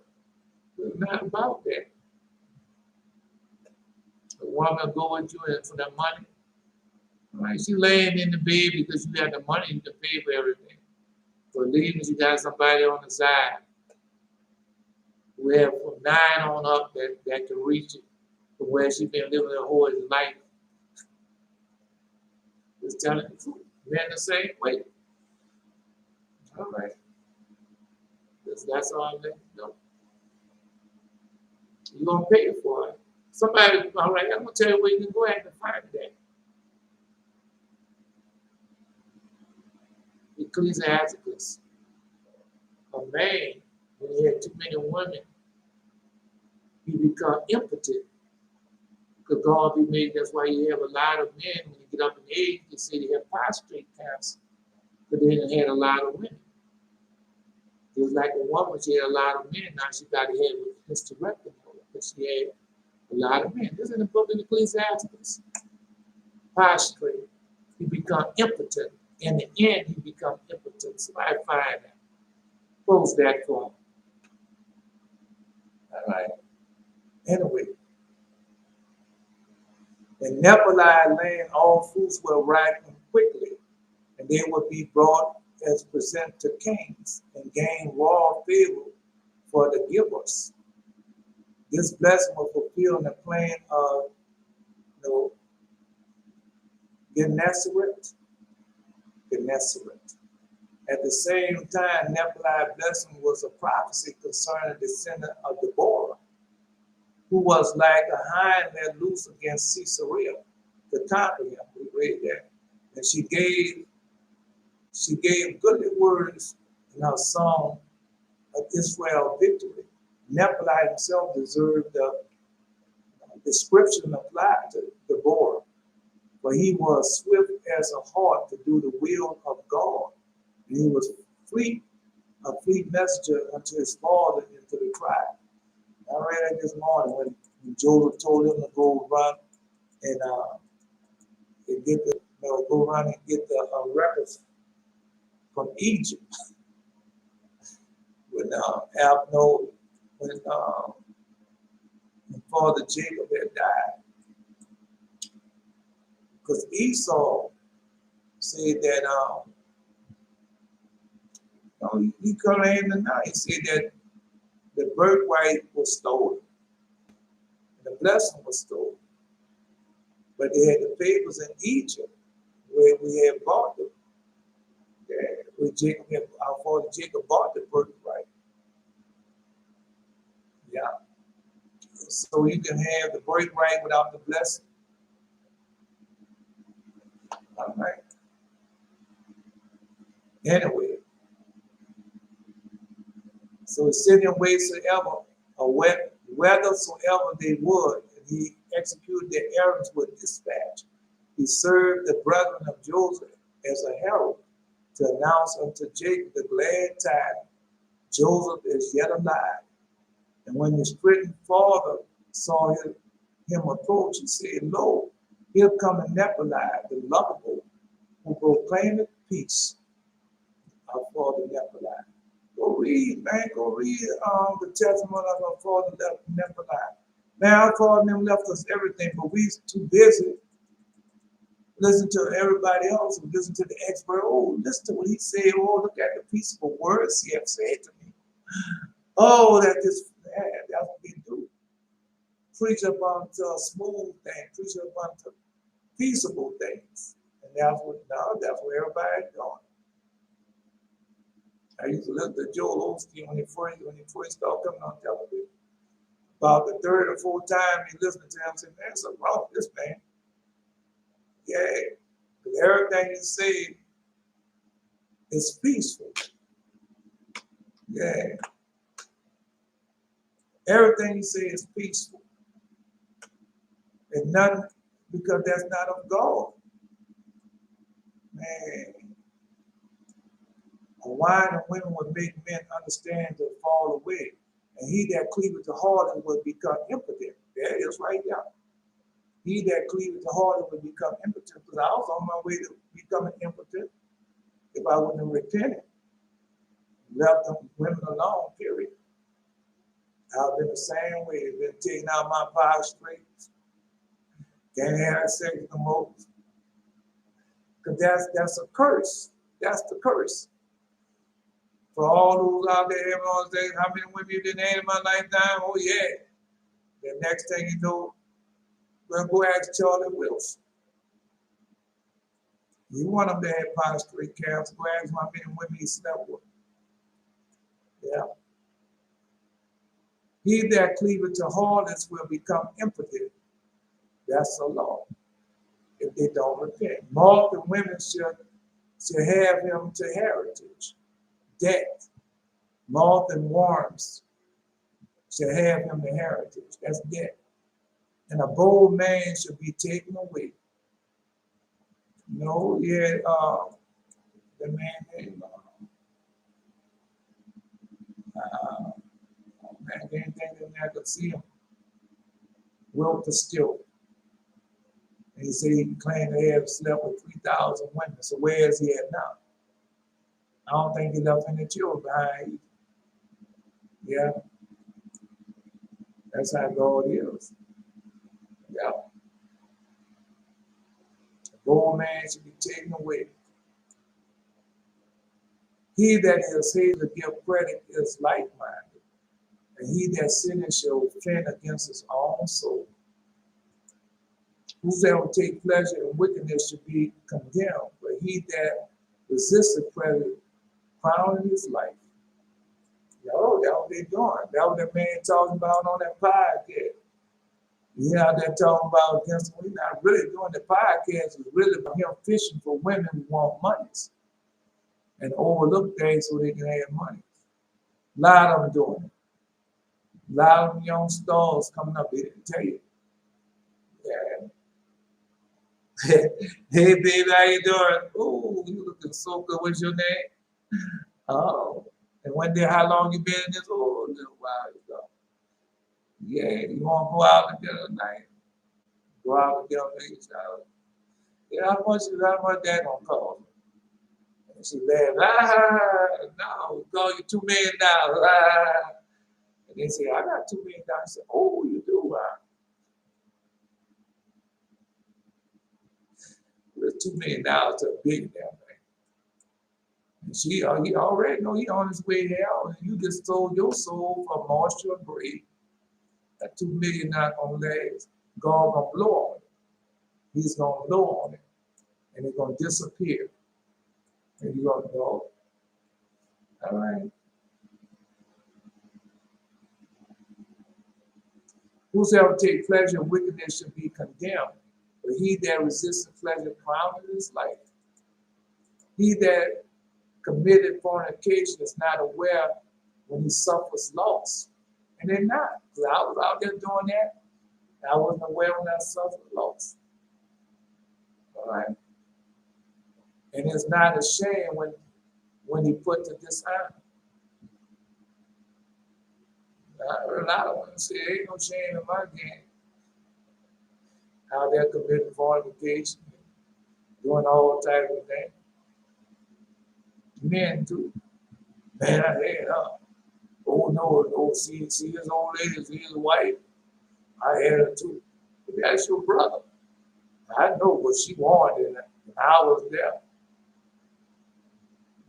It's not about that. A woman go with you and for the money. All right, she laying in the bed because you got the money, you can pay for everything. For leaving, you got somebody on the side who have from 9 on up that can reach it from where she been living her whole life. Just telling the truth. Men the same way. All right. That's all I'm letting you know. You're going to pay for it. Somebody, all right, I'm going to tell you where you can go ahead and find that. Ecclesiasticus. A man, when he had too many women, he become impotent. Because God be made, that's why you have a lot of men when you get up in age, they say they have prostate cancer, but they didn't had a lot of women. It was like a woman, she had a lot of men, now she got to have a hysterectomy because she had a lot of men. This is in the book of Ecclesiastes. Prostrate, he become impotent. In the end, he become impotent. So I find that. Close that for him. All right. Anyway. In Nepali land, all fruits will ripen quickly, and they will be brought as present to kings and gain royal favor for the givers. This blessing will fulfill the plan of Gennesaret. At the same time, Nephi's blessing was a prophecy concerning the descendant of Deborah, who was like a hind let loose against Caesarea to conquer him. We read that. And she gave goodly words in her song of Israel victory. Nephi himself deserved the description applied to Deborah, for he was swift as a hart to do the will of God. And he was a fleet messenger unto his father into the tribe. I read that this morning when Joseph told him to go run and get the records from Egypt. When Father Jacob had died, because Esau said that he come in the night. He said that the birthright was stolen, and the blessing was stolen. But they had the papers in Egypt where we had bought them. Where our father Jacob bought the birthright. Yeah. So you can have the birthright without the blessing. All right. Anyway. So sitting wheresoever, or whithersoever they would, and he executed their errands with dispatch. He served the brethren of Joseph as a herald to announce unto Jacob the glad tidings. Joseph is yet alive. And when the stricken father saw him approach, he said, Lo, here cometh Nephi, the lovable, who proclaimeth peace. Our father Nephi. Go read, man. Go read the testimony of our father Nephi. Now, our father them left us everything, but we too busy listen to everybody else and listen to the expert. Oh, listen to what he said. Oh, look at the peaceful words he have said to me. Oh, that's what we do. Preach about smooth things, preach about peaceable things. And that's what everybody's doing. I used to listen to Joel Osteen when he first started coming on television. About the third or fourth time he listened to him, I said, man, there's something wrong with this man. Yeah, because everything he said is peaceful. Yeah. Everything he says is peaceful. And nothing, because that's not of God. Man. A wine and women would make men understand to fall away. And he that cleaveth to harlot would become impotent. There it is right there. He that cleaveth to harlot would become impotent. Because I was on my way to becoming impotent if I wouldn't have repented. Left them women alone, period. I've been the same way. Been taking out my prostrate. Can't have sex no more. Because that's a curse. That's the curse. For all those out there, everyone say, how many women you didn't have in my lifetime? Oh, yeah. The next thing you know, we're going to go ask Charlie Wilson. You want them to have prostrate cancer, go ask how many women he slept with. Yeah. He that cleaveth to harlots will become impotent. That's the law. If they don't repent. Moth and women shall have him to heritage. Death. Moth and worms shall have him to heritage. That's death. And a bold man shall be taken away. No, yeah, the man named, man, they didn't think that man could see him. Wilt the still. And he said he claimed to have slept with 3,000 women. So where is he at now? I don't think he left any children behind. Yeah, that's how God is. Yeah. The bold man should be taken away. He that is hated to give credit is like-minded, and he that sinneth shall offend against his own soul. Whosoever take pleasure in wickedness should be condemned, but he that resisteth credit crowned his life. Yo, that's what they doing. That was that man talking about on that podcast. Yeah, they're talking about against him. We're not really doing the podcast. It's really about him fishing for women who want monies and overlook things so they can have money. A lot of them doing it. A lot of them young stars coming up. They didn't tell you. Yeah. Hey, baby, how you doing? Oh, you looking so good. What's your name? Oh. And one day, how long you been in this? Oh, a little while ago. Yeah, you want to go out together tonight? Go out together, make a yeah, how much that gonna cost? And she laughed, no, we call you $2 million. And they say, I got $2 million. I said, oh, you do, It's $2 million to a billionaire, man. And he already know he on his way hell, and you just sold your soul for moisture and bread. That $2 million not gonna last. God gonna blow on it. He's gonna blow on it, and it's gonna disappear. And you're gonna go, all right. Whosoever take pleasure in wickedness should be condemned, but he that resists the pleasure crowned in his life. He that committed fornication is not aware when he suffers loss. And they're not. Because I was out there doing that. I wasn't aware when I suffered loss. All right. And it's not a shame when he put to dishonor. I heard a lot of women say, ain't no shame in my game. How they're committing fornication, doing all types of things. Men too. Man, I had oh no, see his old lady, see his wife. I had her too. But that's your brother. I know what she wanted, and I was there.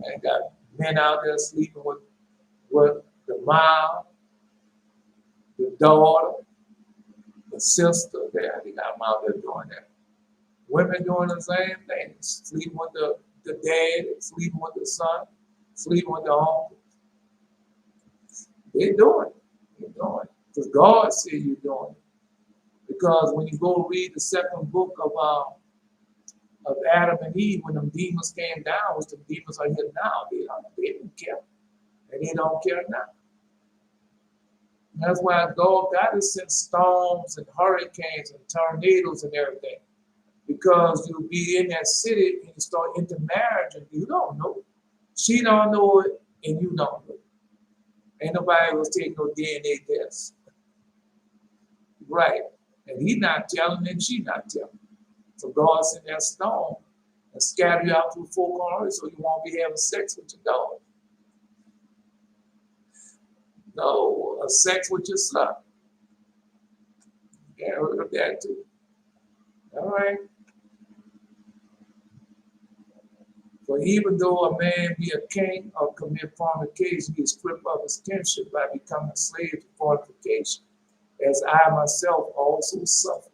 Man, got men out there sleeping with the mom, the daughter, the sister. They got them out there doing that. Women doing the same thing, sleeping with the dad, sleeping with the son, sleeping with the uncle. They're doing it. They're doing it. Because God said you're doing it. Because when you go read the second book of Adam and Eve, when them demons came down, which the demons are here now, they didn't care. And they don't care now. And that's why God to send storms and hurricanes and tornadoes and everything. Because you'll be in that city and you start intermarriage and you don't know. She don't know it and you don't know it. Ain't nobody was taking no DNA tests. Right. And he not telling and she not telling. So God sent that storm and scatter you out through four corners so you won't be having sex with your dog. No, sex with your son. Yeah, I heard of that too. All right. For even though a man be a king or commit fornication, he is stripped of his kinship by becoming a slave to fornication, as I myself also suffered.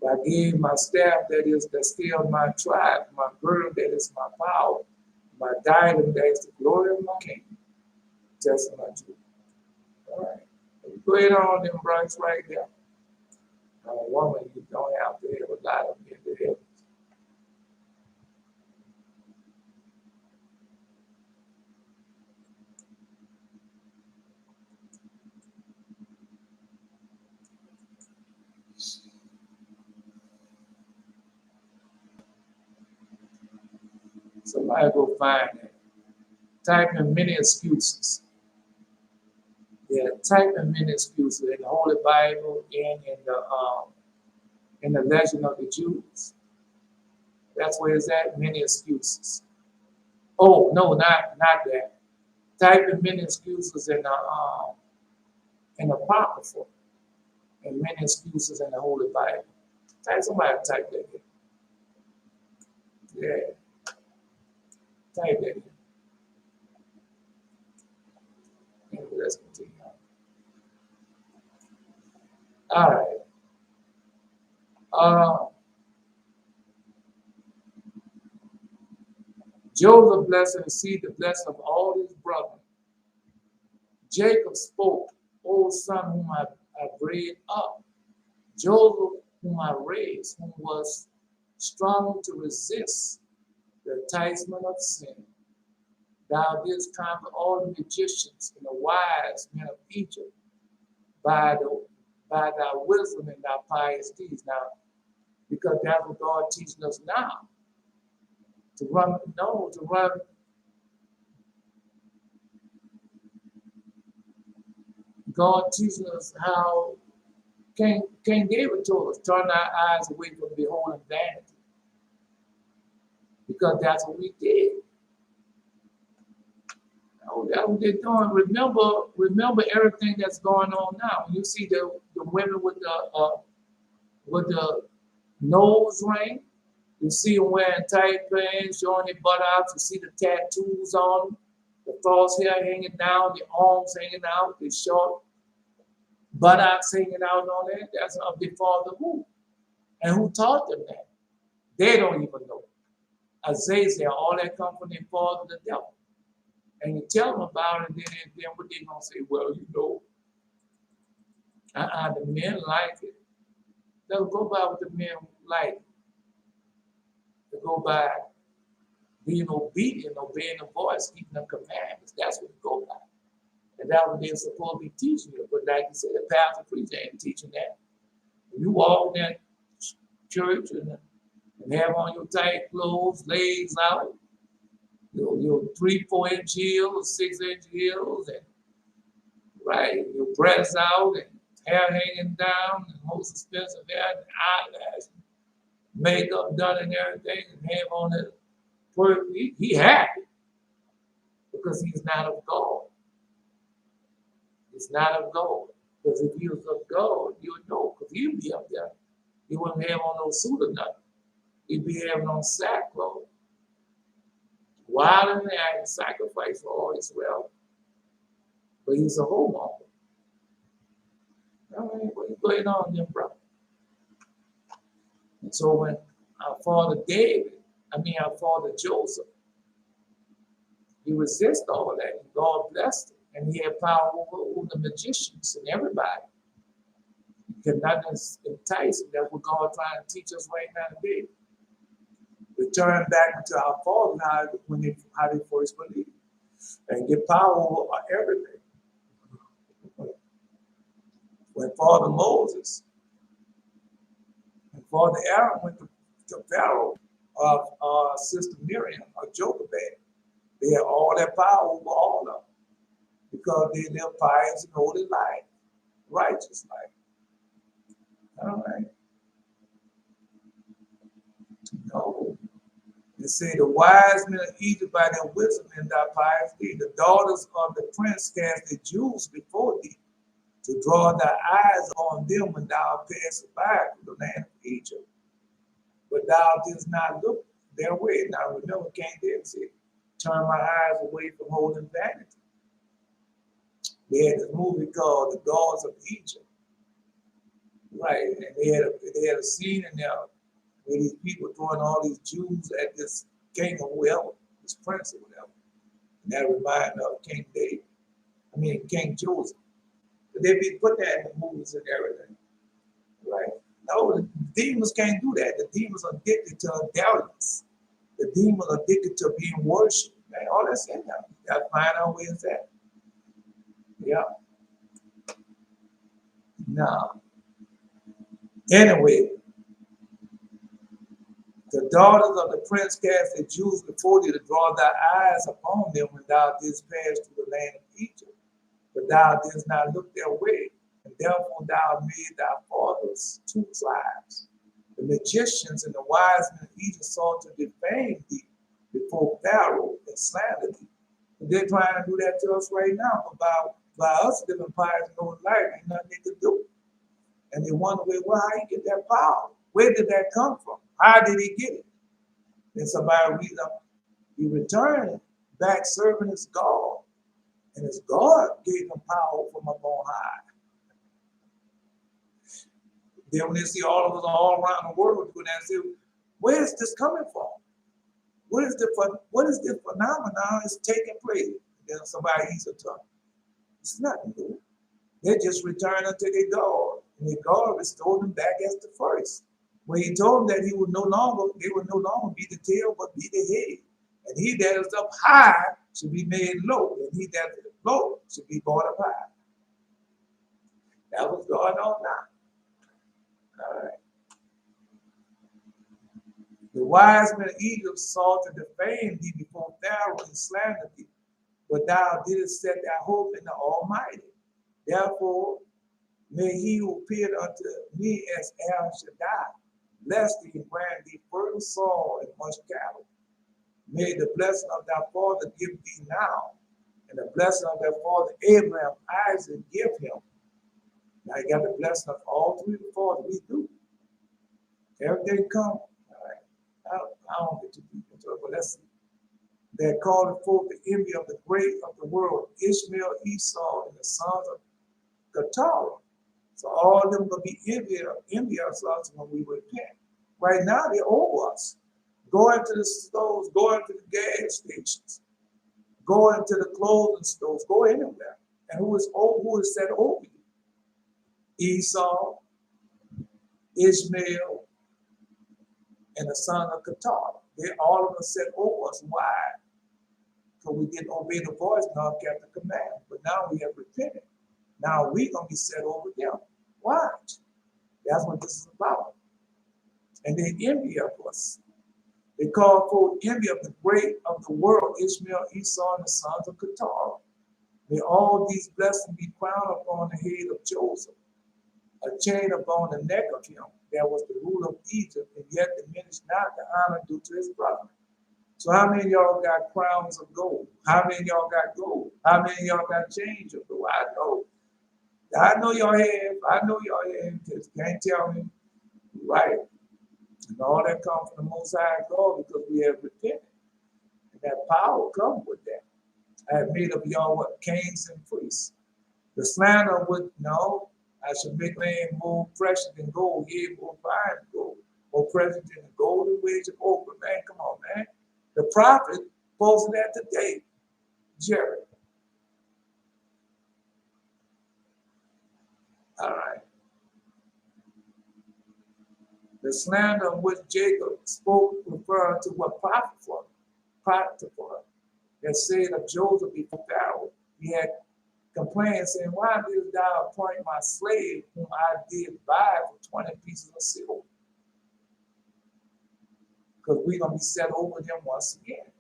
I gave my staff, that scaled my tribe, my burden, that is my power, my diadem, that is the glory of my king. Just my truth. All right. Go ahead on them branch right there. A woman, you don't have to have a lot of men to help. Somebody go find it. Type in many excuses. Yeah, type in many excuses in the Holy Bible and in the Legend of the Jews. That's where it's at. Many excuses. Oh no, not that. Type in many excuses in the Apocrypha and many excuses in the Holy Bible. Somebody type that in. Yeah, type that in. Anyway, let's continue. All right. Joseph blessed and received the blessing of all his brothers. Jacob spoke, O son whom I bred up. Joseph whom I raised, whom was strong to resist the enticement of sin. Thou didst conquer all the magicians and the wise men of Egypt by thy wisdom and thy pious deeds. Now, because that's what God teaching us now. To run. God teaching us how King David told us, turn our eyes away from beholding vanity. Because that's what we did. That's what they're doing. Remember everything that's going on now. When you see the women with the nose ring, you see them wearing tight pants, showing their buttocks, you see the tattoos on them, the false hair hanging down, the arms hanging out, the short buttocks hanging out and all that. That's of their father who? And who taught them that? They don't even know. Isaiah said all that come from their father, the devil. And you tell them about it, and then what they gonna say? Well, you know, the men like it. They'll go by what the men like. They go by being obedient, obeying the voice, keeping the commandments. That's what they go by. And that's what they're supposed to be teaching you. But like you said, the pastor preacher ain't teaching that. When you walk in that church and have on your tight clothes, legs out, your 3-4 inch heels, 6 inch heels, and right, your breasts out and hair hanging down, and most expensive hair and eyelashes, makeup done and everything, and have on it. He happy because he's not of God. He's not of God. Because if he was of God, you would know, because he'd be up there. He wouldn't have on no suit or nothing. He'd be having on sackcloth. Wild in the act, sacrifice for all his wealth. But he's a homeowner. All right, what are you going on then, brother? And so when our father Joseph, he resisted all that, and God blessed him. And he had power over the magicians and everybody. He could not entice him. That's what God trying to teach us right now today. Return back into our father how they first believed. And get power over everything. When Father Moses and Father Aaron went to Pharaoh, Sister Miriam, or Jochebed, they had all that power over all of them because they lived pious and holy life, righteous life. All right. No. They say the wise men of Egypt by their wisdom and thy pious deed. The daughters of the prince cast the jewels before thee to draw thy eyes on them when thou passest by through the land of Egypt. But thou didst not look their way. Now remember, King David said, turn my eyes away from holding vanity. They had this movie called The Gods of Egypt. Right, and they had a scene in there where these people throwing all these Jews at this king or whoever, this prince or whatever. And that reminded of King Joseph. But they be put that in the movies and everything. Right? No, the demons can't do that. The demons are addicted to dalliance. The demons are addicted to being worshipped. Man, all that's in there. You gotta find out where it's at. Yeah. No. Anyway, The daughters of the prince cast the Jews before thee to draw thy eyes upon them when thou didst pass through the land of Egypt. But thou didst not look their way, and therefore thou made thy fathers two tribes. The magicians and the wise men of Egypt sought to defame thee before Pharaoh and slander thee. And they're trying to do that to us right now, but by us living pious and no life, ain't nothing they could do. And they wonder, well, how he get that power? Where did that come from? How did he get it? Then somebody reads up, he returned back serving his God, and his God gave him power from up on high. Then when they see all of us all around the world doing that, say, where is this coming from? What is this phenomenon is taking place? Then somebody eats a tongue. It's nothing new. They just return unto their God, and their God restored them back as the first. When he told them that they would no longer be the tail, but be the head. And he that is up high should be made low, and he that is low should be brought up high. That's what's going on now. All right. The wise men of Egypt sought to defame thee before Pharaoh and slander thee, but thou didst set thy hope in the Almighty. Therefore, may he who appeared unto me as El Shaddai bless thee and grant thee fertile soil and much cattle. May the blessing of thy father give thee now, and the blessing of thy father Abraham, Isaac, give him. Now you got the blessing of all three fathers. We do. Everything come. All right. I don't get too deep into it, but let's see. That called forth the envy of the great of the world, Ishmael, Esau, and the sons of Keturah. So all of them will be envious of us when we repent. Right now, they're over us. Go into the stores, go into the gas stations, go into the clothing stores, go anywhere. And who is set over you? Esau, Ishmael, and the son of Keturah. They all of us set over us. Why? Because we didn't obey the voice, nor kept the command. But now we have repented. Now we're going to be set over them. Watch. That's what this is about. And they envy of us. They call for envy of the great of the world, Ishmael, Esau, and the sons of Keturah. May all these blessings be crowned upon the head of Joseph, a chain upon the neck of him that was the ruler of Egypt, and yet diminished not the honor due to his brother. So how many of y'all got crowns of gold? How many of y'all got gold? How many of y'all got change of gold? I know y'all have. I know y'all have. Just can't tell me. Right. And all that comes from the Most High God because we have repented. And that power comes with that. I have made of y'all what? Kings and priests. The slander would, no, I should make man more precious than gold, yea, more fine than gold, more precious than the golden wage of Oprah. Man, come on, man. The prophet posted that today, Jerry. All right. The slander of which Jacob spoke referring to what Potiphar that said of Joseph before Pharaoh. He had complained, saying, why didst thou appoint my slave whom I did buy for 20 pieces of silver? Because we're going to be set over them once again.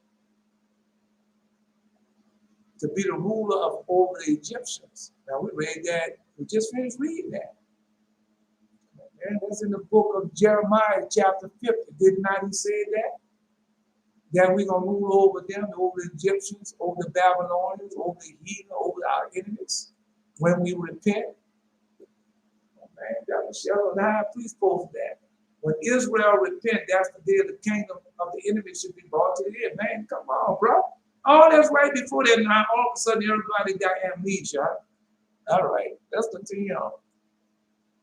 To be the ruler of over the Egyptians. Now we read that, we just finished reading that. And that's in the book of Jeremiah, chapter 50. Did not he say that? That we're going to rule over them, over the Egyptians, over the Babylonians, over the heathen, over our enemies, when we repent. Oh, man, that was Shell and High Priest posted that. When Israel repent, that's the day the kingdom of the enemy should be brought to the end. Man, come on, bro. Oh, that's right before that. Now, all of a sudden, everybody got amnesia. All right, let's continue on.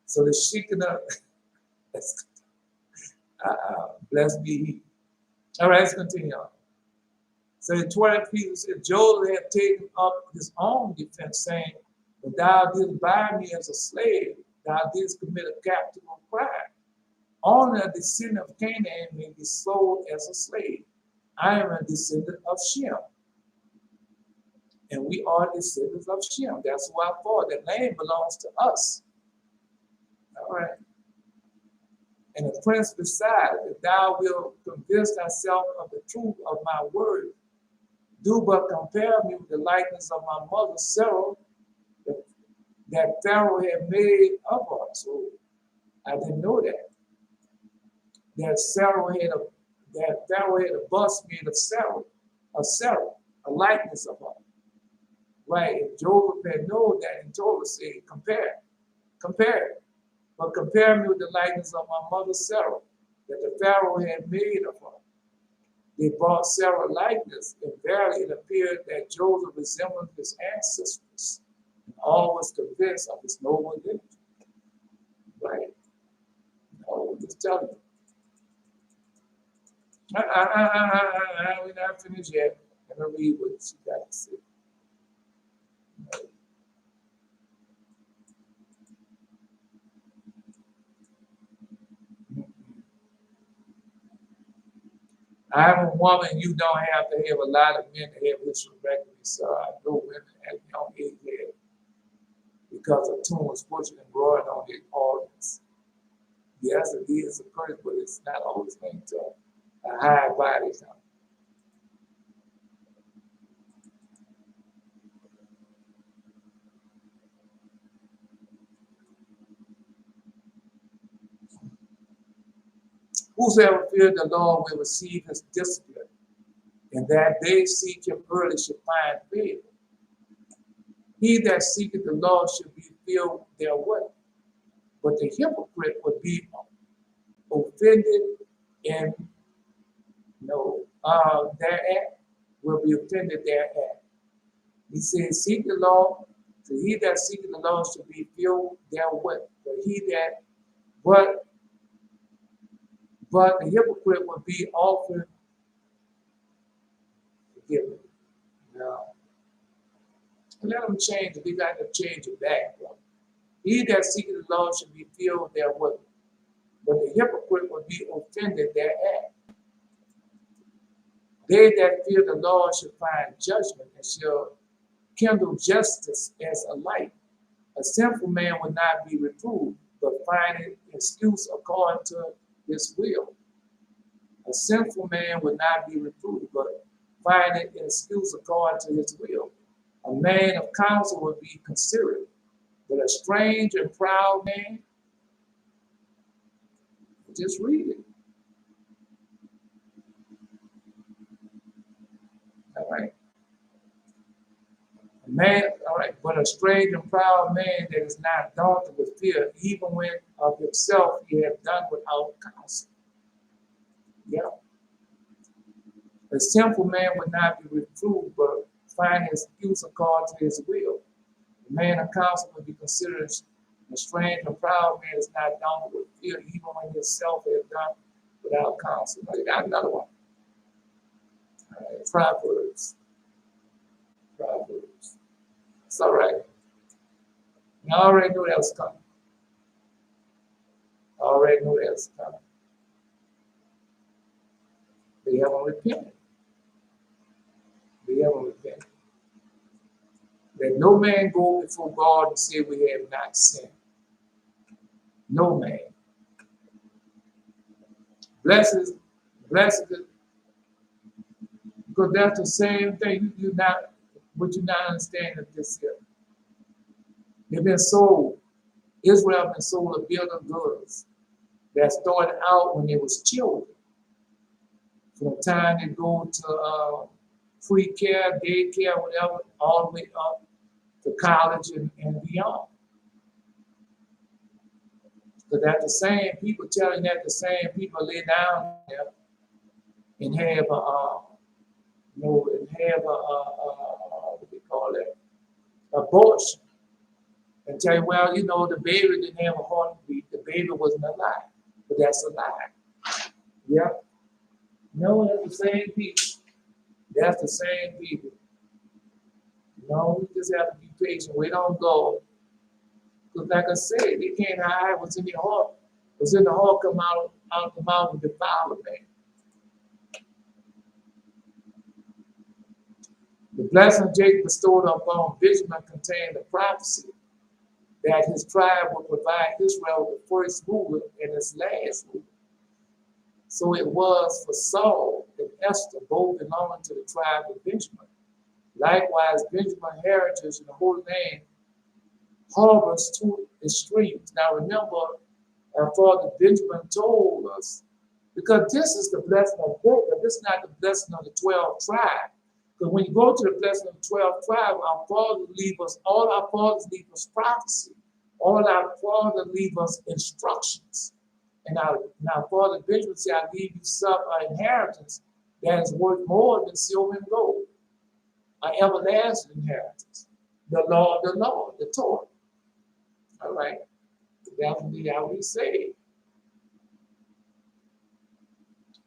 So the shaking up, blessed be he. All right, let's continue on. So in 12 people said, Joseph had taken up his own defense, saying, when thou didst buy me as a slave, thou didst commit a capital crime. Only a descendant of Canaan may be sold as a slave. I am a descendant of Shem. And we are descendants of Shem. That's who I thought. That land belongs to us. All right. And the prince beside, if thou wilt convince thyself of the truth of my word, do but compare me with the likeness of my mother Sarah, that Pharaoh had made of her. So I didn't know that. That Pharaoh had a bust made of Sarah, a likeness of her. Right? And Joseph had known that and told us, say, compare. But compare me with the likeness of my mother Sarah, that the Pharaoh had made of her. They brought Sarah likeness, and verily it appeared that Joseph resembled his ancestors, and all was convinced of his noble lineage. Right? No, I'm just telling you. We're not finished yet. Let me read what she got to say. I'm a woman, you don't have to have a lot of men to have hysterectomy, so I know women at a young age have because of tumors pushing and growing on their organs. Yes, it is a curse, but it's not always linked to a high body count. Whosoever fears the Lord will receive his discipline, and that they seek him early should find favor. He that seeketh the Lord should be filled therewith, but the hypocrite would be offended in thereat, will be offended thereat. He says, seek the Lord, so he that seeketh the Lord should be filled therewith, but the hypocrite would be often forgiven. Now, let them change it. We got to change it back. He that seeketh the Lord should be filled therewith, but the hypocrite would be offended thereat. They that fear the Lord should find judgment and shall kindle justice as a light. A sinful man will not be reproved, but find an excuse according to his will. A sinful man will not be reproved, but find an excuse according to his will. A man of counsel will be considerate, but a strange and proud man, just read it. All right. A man, all right, but a strange and proud man that is not daunted with fear, even when of himself he hath done without counsel. Yeah. A sinful man would not be reproved, but find an excuse according to his will. The man of counsel would be considered a strange and proud man is not daunted with fear, even when himself has done without counsel. Now, you got another one. All right, Proverbs. It's all right. I already knew that was coming. They haven't repented. Let no man go before God and say we have not sinned. No man. Blessed, because that's the same thing. What you not understanding this here. They've been sold. Israel been sold a bill of goods that started out when they was children. From the time they go to free care, daycare, whatever, all the way up to college and beyond. Because that's the same people telling that the same people lay down there and have what do you call it, abortion, and tell you, well, the baby didn't have a heartbeat, the baby wasn't alive, but that's a lie. Yeah. No, that's the same people. We just have to be patient. We don't go. Because like I said, they can't hide what's in your heart. What's in the heart come out the mouth and defile a man. The blessing Jacob bestowed upon Benjamin contained the prophecy that his tribe will provide Israel with the first ruler and his last ruler. So it was for Saul and Esther, both belonging to the tribe of Benjamin. Likewise, Benjamin's heritage in the Holy Land harbors two extremes. Now remember, our father Benjamin told us, because this is the blessing of Jacob, this is not the blessing of the 12 tribes. Because when you go to the blessing of the 12 tribes, all our fathers leave us prophecy. All our fathers leave us instructions. And our father Benjamin said, I leave you some inheritance that is worth more than silver and gold. An everlasting inheritance. The law of the Lord, the Torah. All right. That's how we say it.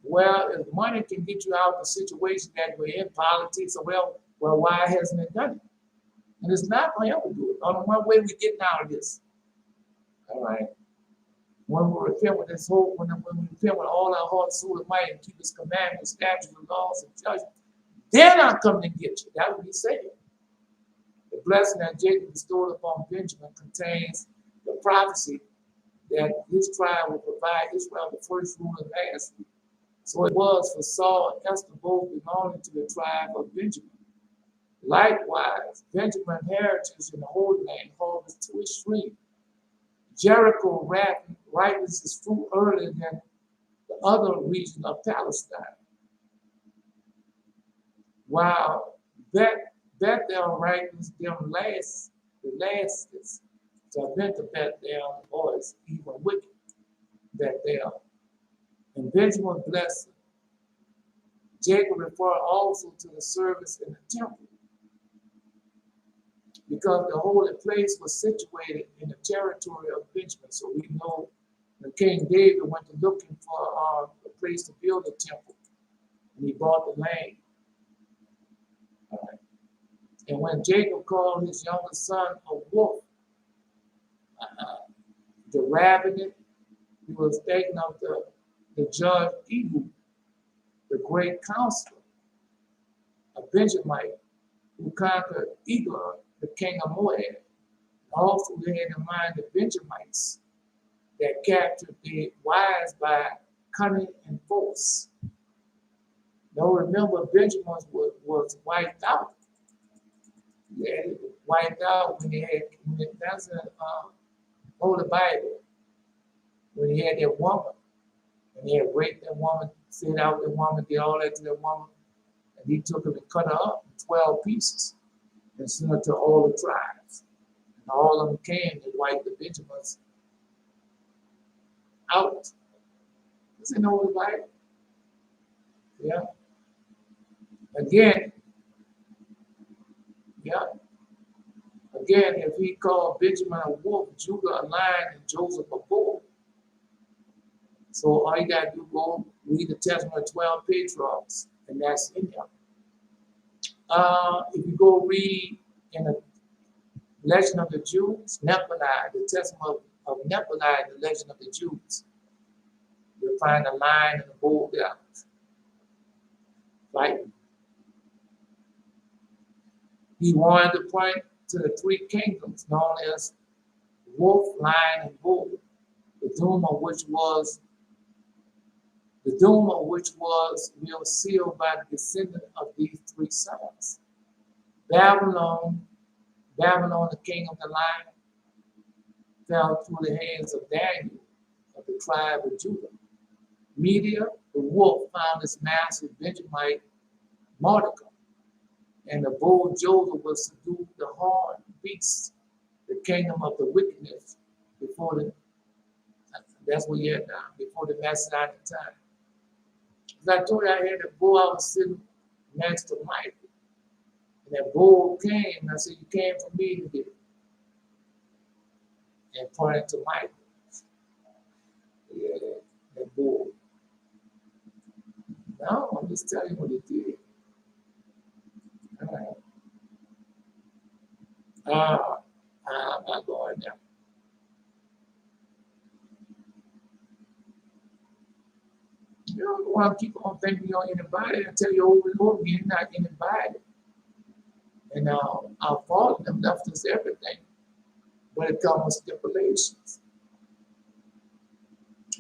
Well, if money can get you out of the situation that we're in, politics, or well, why hasn't it done it? And it's not going to ever do it. Only one way we're getting out of this. All right. When we repent with this whole, when we repent with all our heart, soul, and might, and keep his commandments, statutes, and laws, and judgments, then I'll come to get you. That's what he said. The blessing that Jacob bestowed upon Benjamin contains the prophecy that his tribe will provide Israel the first ruler and last ruler. So it was for Saul and Esther, both belonging to the tribe of Benjamin. Likewise, Benjamin's heritage in the Holy Land harbors two extremes. Jericho ripens its fruit earlier than the other region of Palestine, while Bethel ripens them the lastest. So I meant to Bethel, or it's even wicked, Bethel. And Benjamin blessed Jacob referred also to the service in the temple, because the holy place was situated in the territory of Benjamin. So we know when King David went to looking for a place to build a temple, and he bought the land. All right. And when Jacob called his youngest son a wolf, the rabbit, he was thinking of the judge Ehud, the great counselor, a Benjamite who conquered Eglon, the king of Moab. Also they had in mind the Benjamites that captured the wives by cunning and force. Now remember, Benjamin was wiped out. Yeah, he was wiped out when that's in Holy Bible, when he had that woman, and he had raped that woman, set out that woman, did all that to that woman, and he took her and cut her up in 12 pieces and sent her to all the tribes. And all of them came and wiped the Benjamins out. It's in the Holy Bible. Yeah. Again, if he called Benjamin a wolf, Judah a lion, and Joseph a bull. So all you got to do, go read the Testament of 12 patriarchs, and that's in there. If you go read in the Legend of the Jews, Nephi, the Testament of Nephi, the Legend of the Jews, you'll find a lion and a bull there. Right? He wanted to point to the three kingdoms known as wolf, lion, and bull, the doom of which was will sealed by the descendant of these three sons. Babylon, the king of the lion, fell through the hands of Daniel of the tribe of Judah. Media, the wolf, found his master Benjamite Merodach, and the bull Joseph was subdued the horned beast, the kingdom of the wickedness that's what you had now, before the Macedonian time. As I told you, I had a bull, I was sitting next to Michael. And that bull came, and I said, you came for me to get it. And pointed to Michael. Yeah, that bull. No, I'm just telling you what it did. All right. I'm not going there. You don't want to keep on thinking you're anybody and tell you over and over again, you're not anybody. And our father them left us everything. But it comes with stipulations.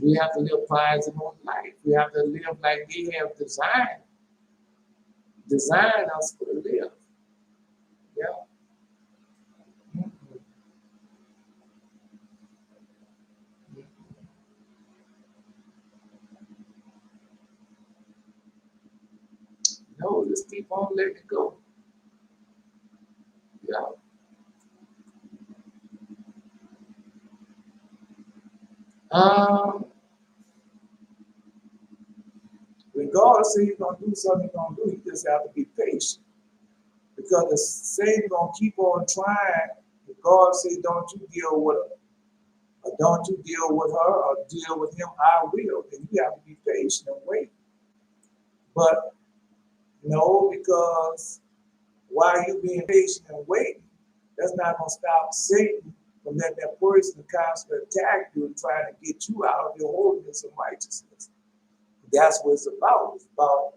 We have to live pious and own life. We have to live like they have designed us to live. Yeah. No, just keep on letting it go. Yeah. When God says he's going to do something, he's going to do, you just have to be patient. Because the Satan going to keep on trying. If God says, don't you deal with her, or don't you deal with her, or deal with him, I will. Then you have to be patient and wait. But no, because while you being patient and waiting, that's not going to stop Satan from letting that person constantly attack you and trying to get you out of your holiness and righteousness. That's what it's about. It's about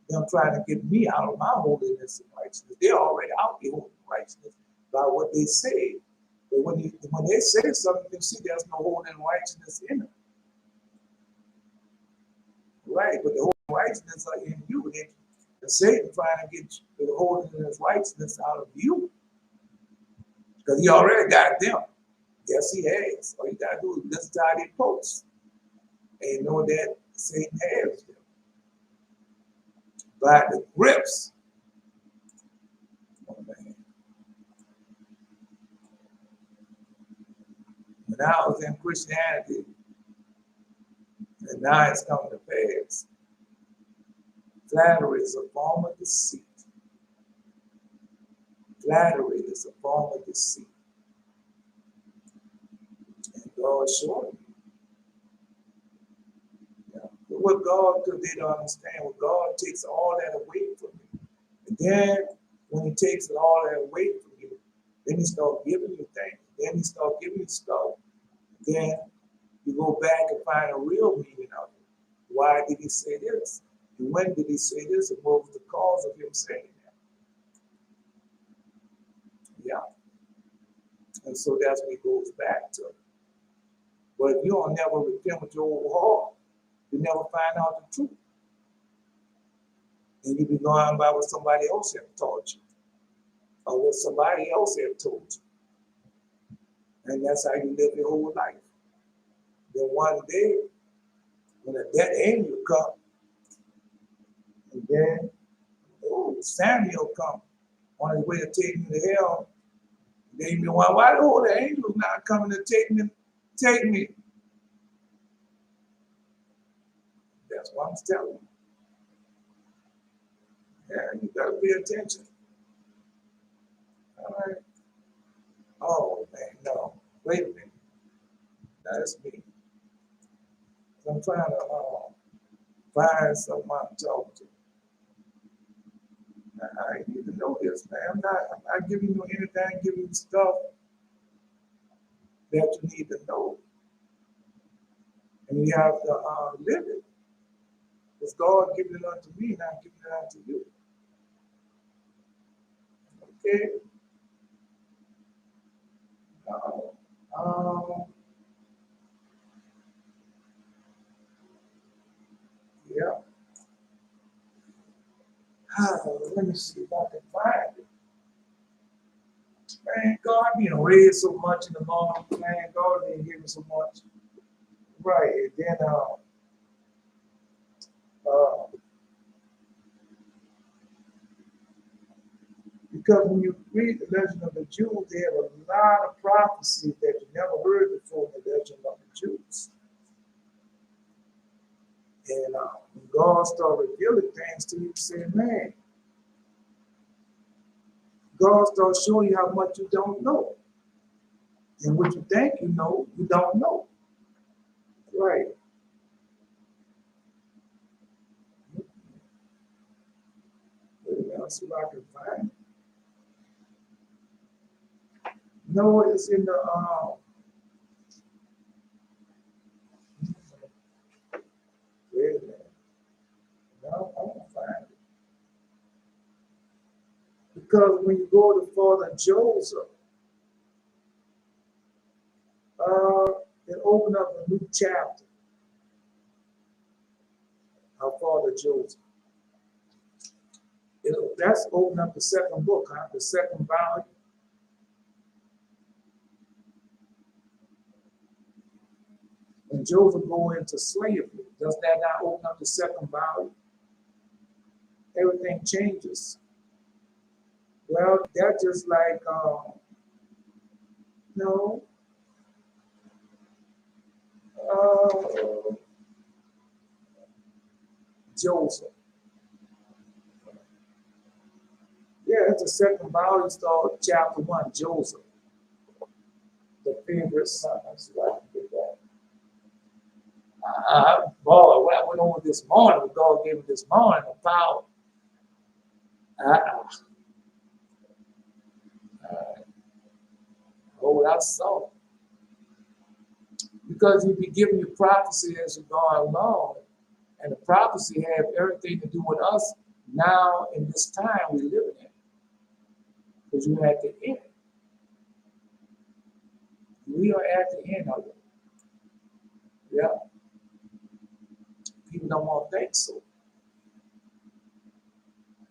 them trying to get me out of my holiness and righteousness. They're already out the holiness and righteousness by what they say. But when they say something, you can see there's no holiness and righteousness in them. Right, but the holiness and righteousness are in you. And Satan trying to get the holiness and righteousness out of you. Because he already got them. Yes, he has. All you got to do is listen to how they post. And know that Satan has them. By the grips. Oh, man. When I was in Christianity, and now it's coming to pass, flattery is a form of deceit. Flattery is a form of deceit. And God showed me. Yeah. But what God, because they don't understand, what God takes all that away from you. And then when he takes all that away from you, then he starts giving you things. Then he starts giving you stuff. Then you go back and find a real meaning of it. Why did he say this? And when did he say this? And what was the cause of him saying that? Yeah. And so that's what he goes back to. But if you don't never repent with your whole heart, you never find out the truth. And you be going by what somebody else have taught you, or what somebody else have told you. And that's how you live your whole life. Then one day, when that angel comes, and then, Samuel come on his way to take me to hell. Then you be wondering, why the angel's not coming to take me? That's what I'm telling you. Yeah, you gotta pay attention. All right. Oh man, no. Wait a minute. That's me. I'm trying to find someone to talk to. I need to know this, man. I'm not giving you anything, I'm giving you stuff that you need to know. And you have to live it. Because God giving it unto me, not giving it unto you. Okay? Yeah. Let me see if I can find it. Man, God being raised so much in the morning, man, God didn't give me so much. Right, and then because when you read the legend of the Jews, they have a lot of prophecies that you never heard before in the legend of the Jews. And when God started revealing things to you, say, man, God starts showing you how much you don't know. And what you think you know, you don't know. Right. Let's see if I can find it. No, it's in the wait a minute. No, I won't find it. Because when you go to Father Joseph, It opened up a new chapter. Our father Joseph. That's opened up the second book, huh? The second volume. When Joseph go into slavery, does that not open up the second volume? Everything changes. Well, that's just like, no, Joseph. Yeah, it's the second volume, start chapter 1, Joseph, the favorite son. That's what I can get that. Boy, what I went on this morning, what God gave me this morning about what I saw. Because He be giving you prophecy as you go along, and the prophecy have everything to do with us now in this time we live in. Because you're at the end. We are at the end of it. Yeah. People don't want to think so.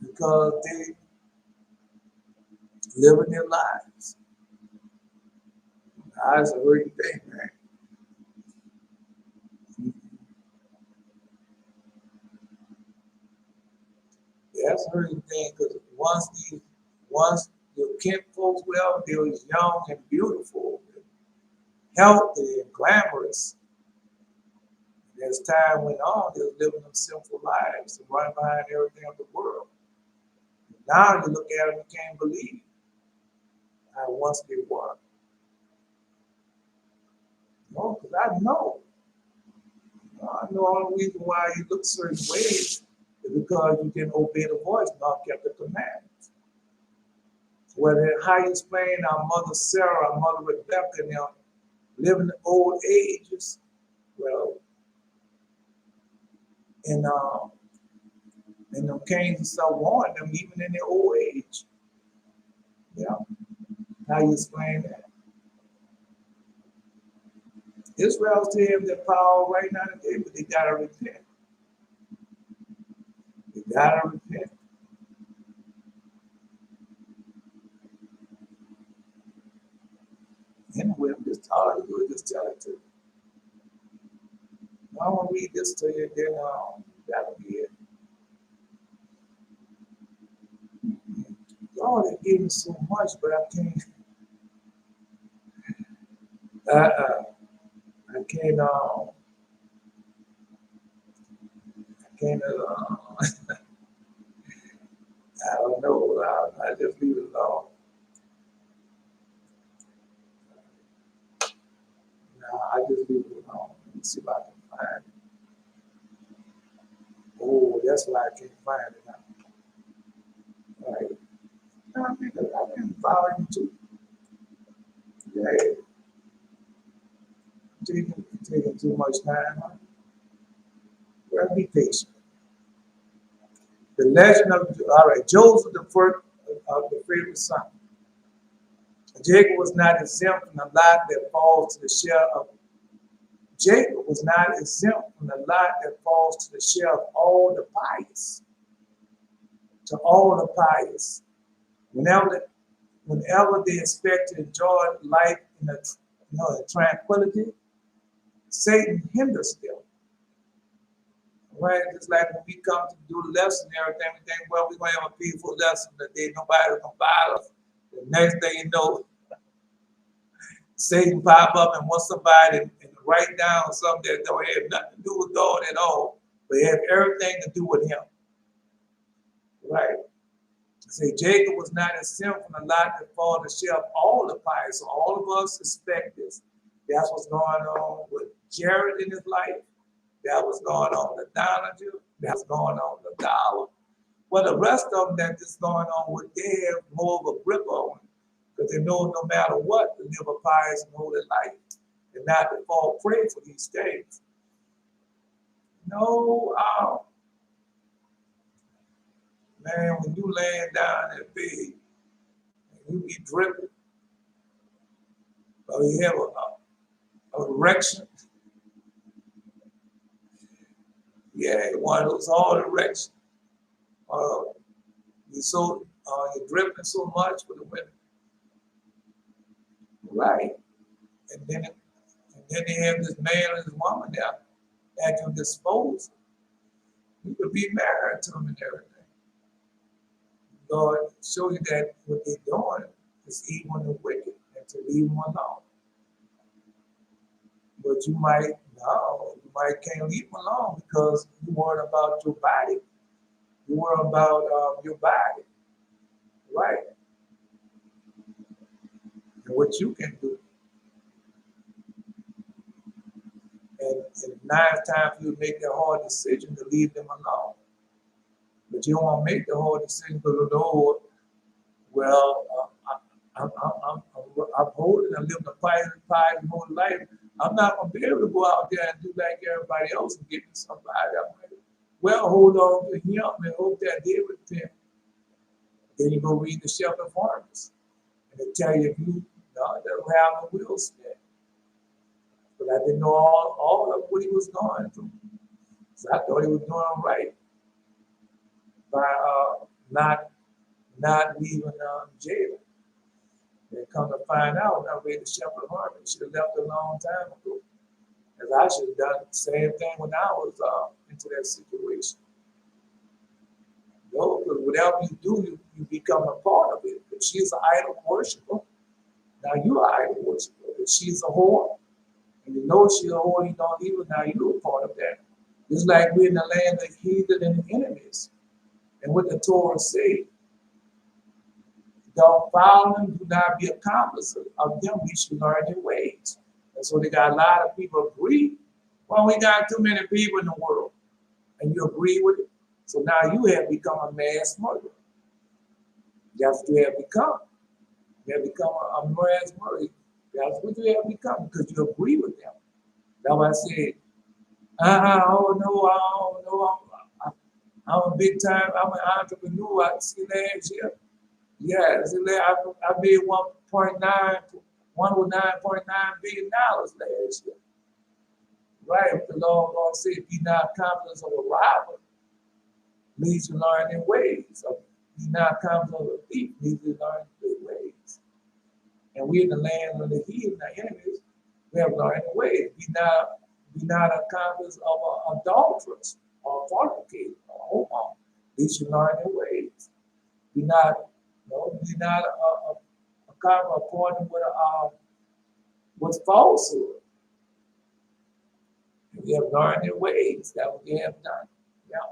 Because they living their lives. That's a hurting thing, man. That's a hurting thing because once your kin folks well, they was young and beautiful, healthy and glamorous. And as time went on, they was living them sinful lives and running behind everything of the world. Now you look at them, you can't believe how once they were. No, because I know. I know all the reason why you look certain ways is because you didn't obey the voice, not kept the commandments. Whether how you explain our mother Sarah, our mother Rebecca, and them living in old ages, well, and them kings and stuff warned them even in their old age. Yeah. How you explain that? Israel still have their power right now today, but they gotta repent. They gotta repent. Anyway, I'm just tired of doing this, tell it to you. I want to read this to you, then that'll be it. God has given me so much, but I can't. I can't. I can't. I don't know. I just leave it alone. No, I just leave it alone. Let me see if I can find it. Oh, that's why I can't find it now. All right. I've been following too. Yeah. Taking too much time. Huh? Well, be patient. The legend of, all right, Joseph, the first of the favorite son. Jacob was not exempt from the lot that falls to the share of Jacob was not exempt from the lot that falls to the share of all the pious. To all the pious. Whenever they expect to enjoy life in tranquility, Satan hinders them. Right? It's like when we come to do the lesson and everything, we think, well, we're going to have a peaceful lesson today. Nobody's going to bother us. The next thing you know, Satan pop up and wants somebody and write down something that don't have nothing to do with God at all, but have everything to do with him. Right? Say Jacob was not exempt from the lot that fall to share of all the pious. So all of us suspect this. That's what's going on with Jared in his life. That was going on with Donald. That's going on with Dollar. Well, the rest of them that is going on with, they have more of a grip on it because they know no matter what, to live a pious and holy life and not to fall prey for these things. No, man, when you laying down in bed and you be dripping, or you have erection. Yeah, one of those all erection. You're dripping so much for the women. Right. And then they have this man and this woman there at your disposal. You could be married to them and everything. Lord, show you that what they're doing is evil and wicked, and to leave them alone. But you might can't leave them alone because you worry about your body. You worry about your body, right? And what you can do. And 9 times you make that hard decision to leave them alone. But you don't want to make the hard decision because the Lord, well, I'm holding and living a pious whole life. I'm not going to be able to go out there and do like everybody else and get to somebody. Well, hold on to him and hope that they repent. Then you go read the Shepherd of Harvest. And they tell you if you don't have no will spent. But I didn't know all of what he was going through. So I thought he was doing right by not leaving jail. They come to find out when I read the Shepherd of Harvest, should have left a long time ago. Because I should have done the same thing when I was into that situation. No, because whatever you do, you become a part of it. If she's an idol worshiper, now you're an idol worshiper. If she's a whore, and you know she's a whore, you don't even, now you're a part of that. It's like we're in the land of heathen and enemies. And what the Torah says, don't follow them, do not be accomplices of them, we should learn their ways. And so they got a lot of people agree. Well, we got too many people in the world, and you agree with it. So now you have become a mass murderer. That's what you have become. You have become a mass murderer. That's what you have become because you agree with them. That's why I said, oh no, I don't know. I'm a big time, I'm an entrepreneur. I see last year. Yeah, I made 109.9 billion last year. Right, the Lord said, be not confident of a robber, leads you learn their ways. So be not confident of a thief, leads you learn their ways. And we're in the land of the heathen, the enemies, we have learned their ways. Be not a confidence of an adulteress or a fornicator or a homo, leads you learn their ways. Be not a kind of according with falsehood. We have learned their ways. That's what they have done. Yeah.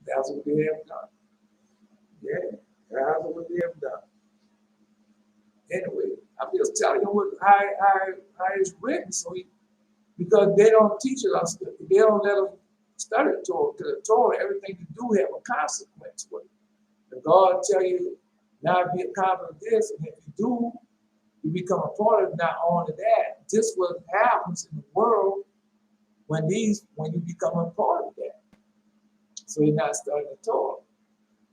That's what they have done. Yeah. That's what they have done. Anyway, I'm just telling you how it's written. Because they don't teach us, they don't let us study the Torah. Because the Torah, everything you do have a consequence with it. And God tell you not be a confident of this, and if you do, you become a part of it. Not only that, this what happens in the world when you become a part of that. So you're not studying the Torah.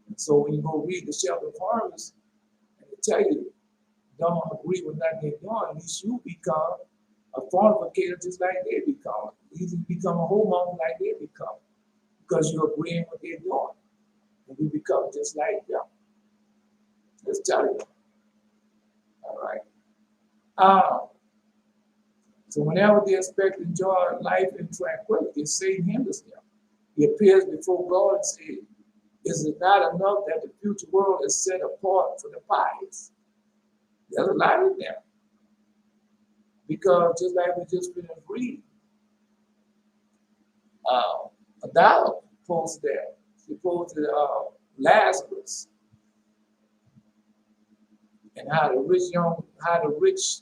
And so when you go read the Shepherd of Harvest, and they tell you don't agree with nothing they're doing, at least you become a fornicator just like they become. You become a homo like they become. Because you're agreeing with what they're doing. And you become just like them. Let's tell you. All right. So whenever they expect to enjoy life in tranquility, Satan hinders them. He appears before God and says, is it not enough that the future world is set apart for the pious? There's a lot in there. Because just like we just finished reading, a dollar posted there. She posted Lazarus and how the rich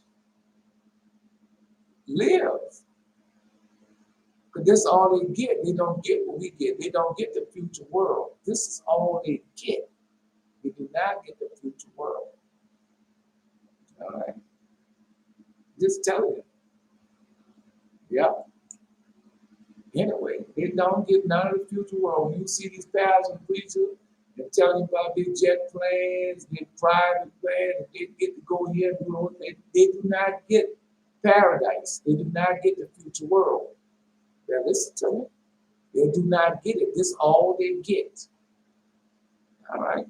live. Because this is all they get. They don't get what we get. They don't get the future world. This is all they get. They do not get the future world. All right. Just telling you. Yeah. Anyway, they don't get none of the future world. When you see these pastors and preachers, they're telling you about their jet planes, their private planes, they get to go here and do what they do not get paradise. They do not get the future world. Now listen to me. They do not get it. This is all they get. All right.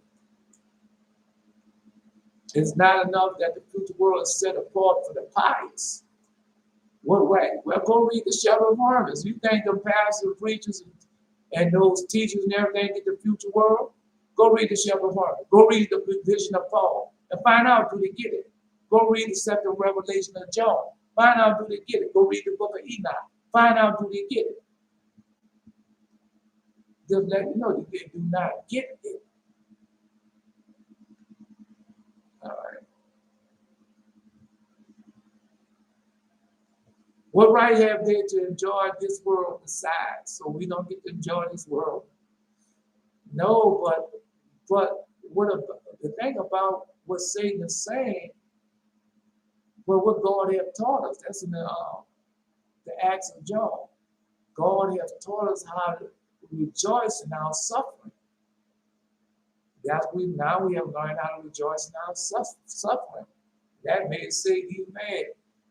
It's not enough that the future world is set apart for the pious. What way? Well, go read the Shepherd of Harvest. You think the pastors, preachers, and those teachers and everything get the future world? Go read the Shepherd of Harvest. Go read the vision of Paul and find out, do they get it? Go read the second revelation of John. Find out, do they get it? Go read the book of Enoch. Find out, do they get it? Just let you know they do not get it. All right. What right have they to enjoy this world besides? So we don't get to enjoy this world. No, but what about, the thing about what Satan is saying, well, what God has taught us, that's in the Acts of John. God has taught us how to rejoice in our suffering. That's we have learned how to rejoice in our suffering. That made Satan even mad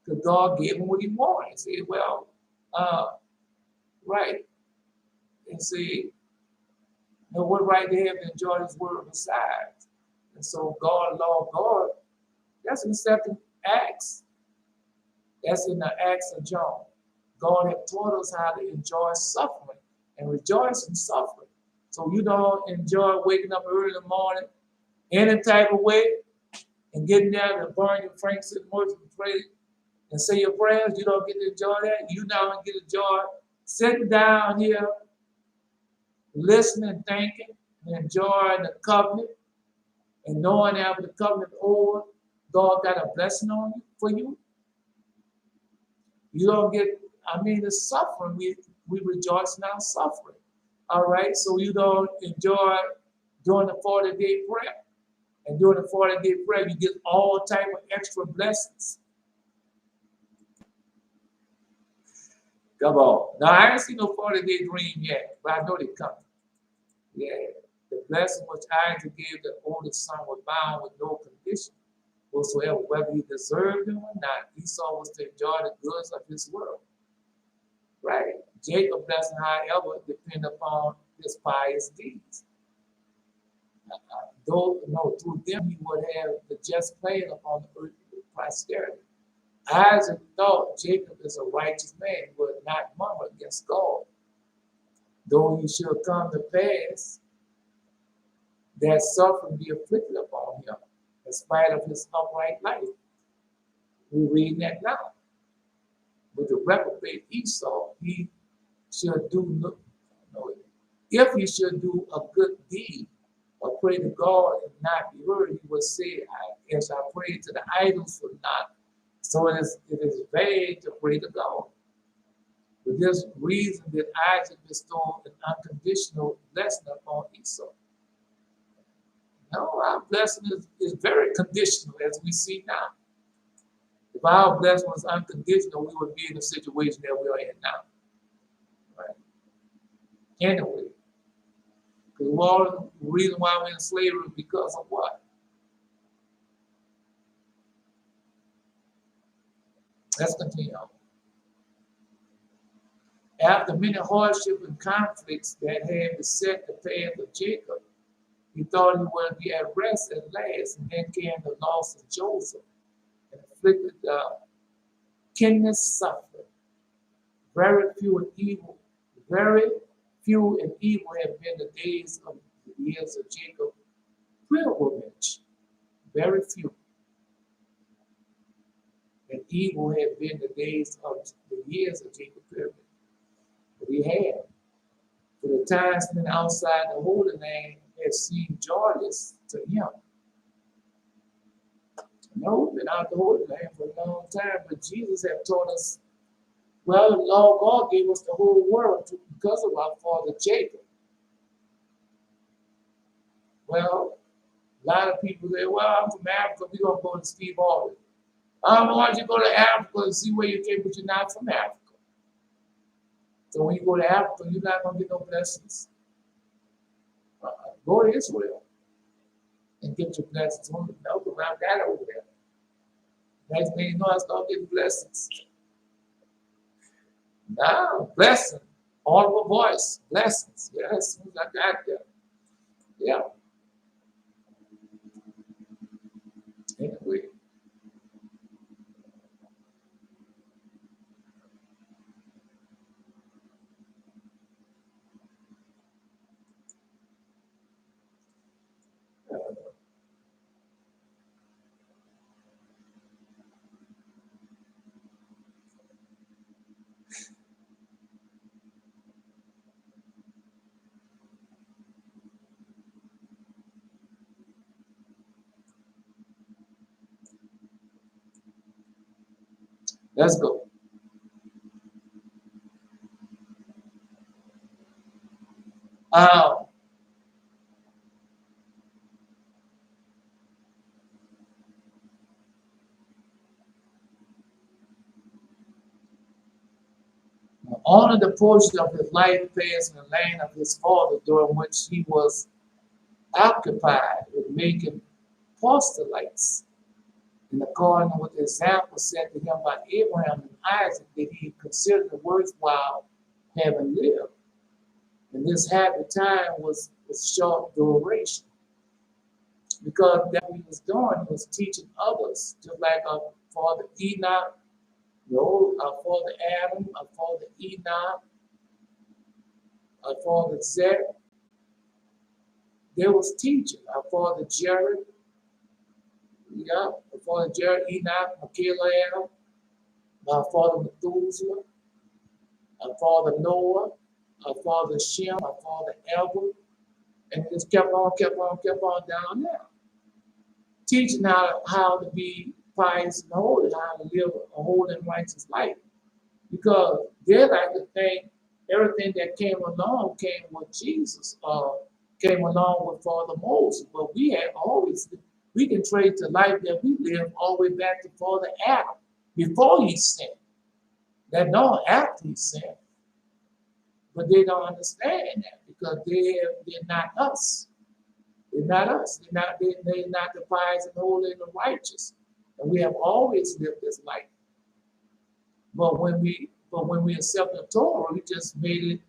because God gave him what he wanted. He said, well, right. And see, what right they have to enjoy this world besides. And so God, that's in the second Acts. That's in the Acts of John. God has taught us how to enjoy suffering and rejoice in suffering. So you don't enjoy waking up early in the morning any type of way and getting there to burn your frankincense, and pray and say your prayers. You don't get to enjoy that. You don't get to enjoy sitting down here, listening, thinking, and enjoying the covenant, and knowing after the covenant over, God got a blessing on you for you. You don't get, the suffering, we rejoice in our suffering. All right, so you don't enjoy doing the 40-day prayer. And during the 40-day prayer, you get all type of extra blessings. Come on. Now, I ain't seen no 40-day dream yet, but I know they coming. Yeah. The blessing which Isaac gave the oldest son was bound with no condition whatsoever, whether he deserved them or not. Esau was to enjoy the goods of this world. Right? Jacob's blessing, however, depend upon his pious deeds. Through them he would have the just claim upon the earth with posterity. Isaac thought Jacob is a righteous man, but not murmur against God. Though he should come to pass that suffering be afflicted upon him, in spite of his upright life. We're reading that now. With the reprobate Esau, he should do if he should do a good deed or pray to God and not be heard, he would say, as I pray to the idols for not. So it is vain to pray to God. For this reason did Isaac bestow an unconditional blessing upon Esau. No, our blessing is very conditional, as we see now. If our blessing was unconditional, we would be in the situation that we are in now. Right? Anyway, because the reason why we're in slavery is because of what? Let's continue on. After many hardships and conflicts that had beset the path of Jacob, he thought he would be at rest at last, and then came the loss of Joseph and afflicted the keenest suffering. Very few and evil have been the days of the years of Jacob pilgrimage. Very few and evil have been the days of the years of Jacob pilgrimage. But he had. For the time spent outside the Holy Land had seemed joyless to him. No, been out the Holy Land for a long time, but Jesus had taught us, well, the Lord God gave us the whole world because of our father Jacob. Well, a lot of people say, well, I'm from Africa, we're going to go to Steve Harvey. I want you to go to Africa and see where you came, but you're not from Africa. So when you go to Africa, you're not going to get no blessings. Go to Israel and get your blessings. No, around that over there. Next thing you know, I start getting blessings. Now, blessing, audible voice, blessings. Yeah, as soon as I got there. Yeah. Anyway. Let's go. Um, Honor the portion of his life passed in the land of his father, during which he was occupied with making proselytes, in accordance with the example set to him by Abraham and Isaac, that he considered it worthwhile having lived. And this happy time was short duration, because that he was doing, he was teaching others, just like our father Enoch, our father Adam, our father Enoch, our father Zach. They was teaching. Our father Jared, our father Jared, Enoch, Michaela, Adam, our father Methuselah, our father Noah, our father Shem, our father Abel, and it just kept on down there. Teaching how to be pious and holy, how to live a holy and righteous life. Because they like to think everything that came along came with Jesus, came along with Father Moses. But we can trace the life that we live all the way back to Father Adam before he sinned. That no, after he sinned. But they don't understand that because they're not us. They're not us. They're not the pious and holy and the righteous. And we have always lived this life. But when we accept the Torah, we just made it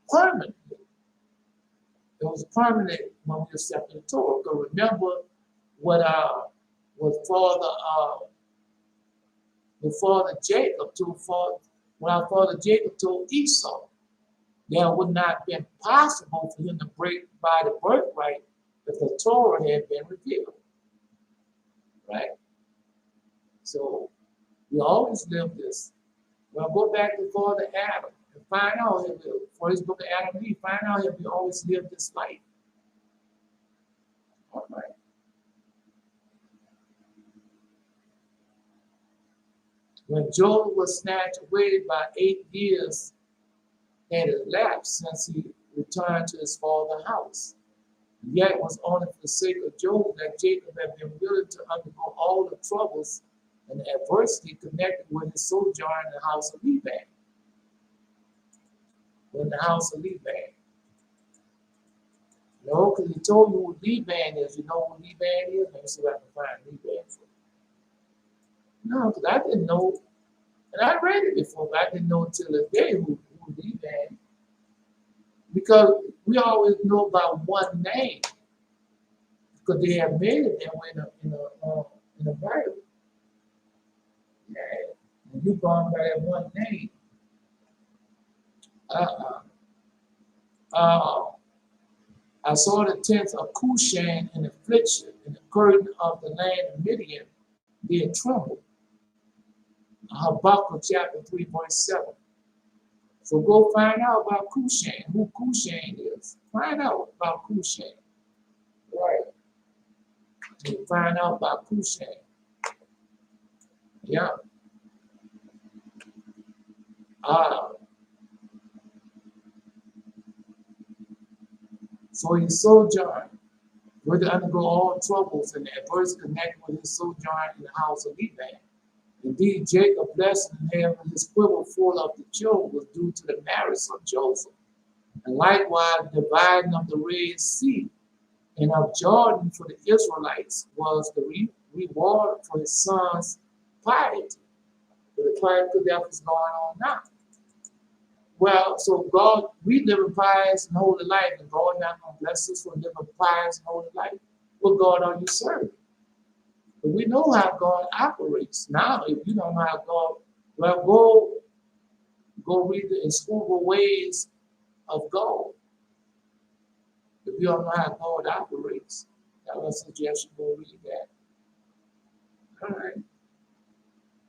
permanent. It was permanent when we accepted the Torah. Because remember what Father Jacob told when our father Jacob told Esau, that it would not have been possible for him to break by the birthright if the Torah had been revealed. Right? So we always live this. Well, go back to Father Adam and find out for his book of Adam and Eve, find out if we always lived this life. All right. When Job was snatched away, by 8 years had elapsed since he returned to his father's house. Yet it was only for the sake of Job that Jacob had been willing to undergo all the troubles and adversity connected with his sojourn in the house of Laban. In the house of Laban. You know, because he told you who Laban is. You know who Laban is? Let me see if I can find Laban for you. No, because I didn't know. And I read it before, but I didn't know until the day who Laban. Because we always know about one name. Because they have made it that way in the Bible. Yeah. And you gone by that one name. I saw the tents of Cushan in affliction, and the curtain of the land of Midian did tremble. Habakkuk chapter 3, verse 7. So go find out about Cushan, who Cushan is. Find out about Cushan. Right. You find out about Cushan. Yeah. So he sojourned, where to undergo all troubles and adversity connected with his sojourn in the house of Laban. Indeed, Jacob, blessed and having his quiver full of the children, was due to the marriage of Joseph. And likewise, the dividing of the Red Sea and of Jordan for the Israelites was the reward for his son's piety. But the clerical death is going on now. Well, so God, we live a pious and holy life, and God not going to bless us for living a pious and holy life. What God are you serving? But we know how God operates. Now, if you don't know how God, well, go read the inscrutable ways of God. If you don't know how God operates, I would suggest you go read that. All right.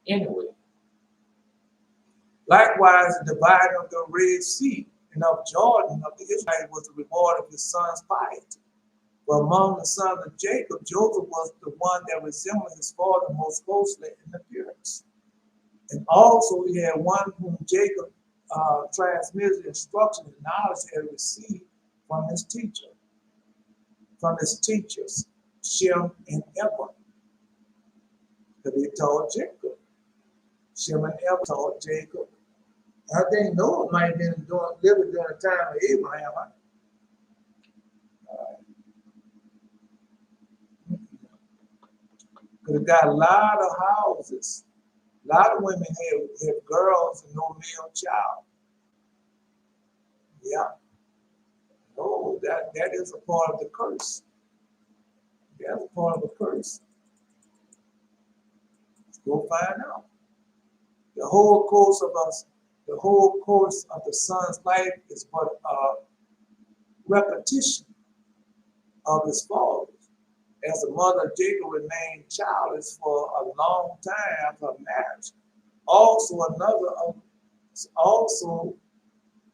Anyway, likewise, the dividing of the Red Sea and of Jordan of the Israelites was the reward of his son's piety. But among the sons of Jacob, Joseph was the one that resembled his father most closely in appearance. And also he had one whom Jacob transmitted instruction and knowledge he had received from his teacher, from his teachers, Shem and Eber. Because he taught Jacob. Shem and Eber taught Jacob. I think Noah might have been living during the time of Abraham. Could have got a lot of houses. A lot of women have girls and no male child. Yeah. Oh, that is a part of the curse. That's a part of the curse. Let's go find out. The whole course of the son's life is but a repetition of his father's. As the mother of Jacob remained childless for a long time after her marriage. Also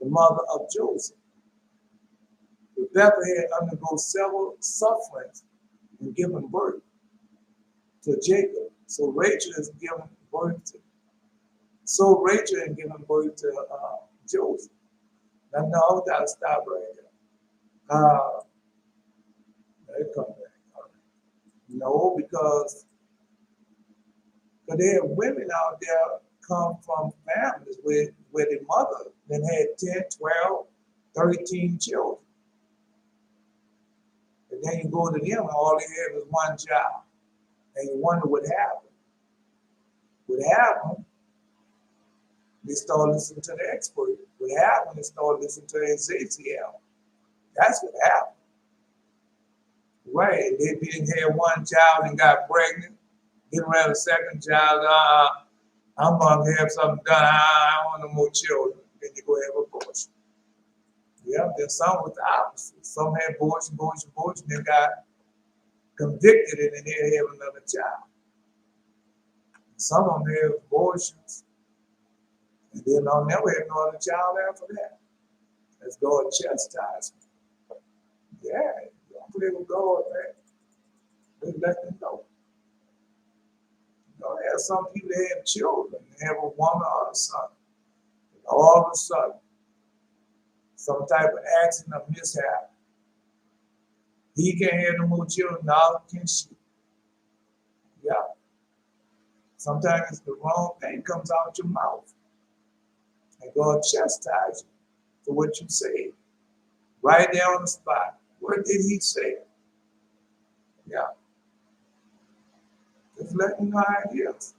the mother of Joseph. Rebekah had undergone several sufferings in giving birth to Jacob. So Rachel is giving birth to Joseph. Now, no, I gotta stop right there. Let it come back. No, because there are women out there come from families where their mother then had 10, 12, 13 children. And then you go to them and all they have is one child. And you wonder what happened. What happened, they start listening to the expert. What happened, they start listening to Ezekiel. That's what happened. Right, they didn't have one child and got pregnant, didn't have a second child. I'm gonna have something done. I don't want no more children. Then you go have abortion. Yeah, then some was the opposite. Some had abortion, then got convicted and then they have another child. Some of them have abortions, and then I'll never have no other child after that. That's God chastisement. Yeah, don't play with God, man. Just let them know. You know, there are some people that have children, they have a woman or a son. And all of a sudden, some type of accident or mishap. He can't have no more children, now can she. Yeah. Sometimes the wrong thing comes out your mouth. And God chastises you for what you say. Right there on the spot. What did he say? Yeah. Just let me know how it is.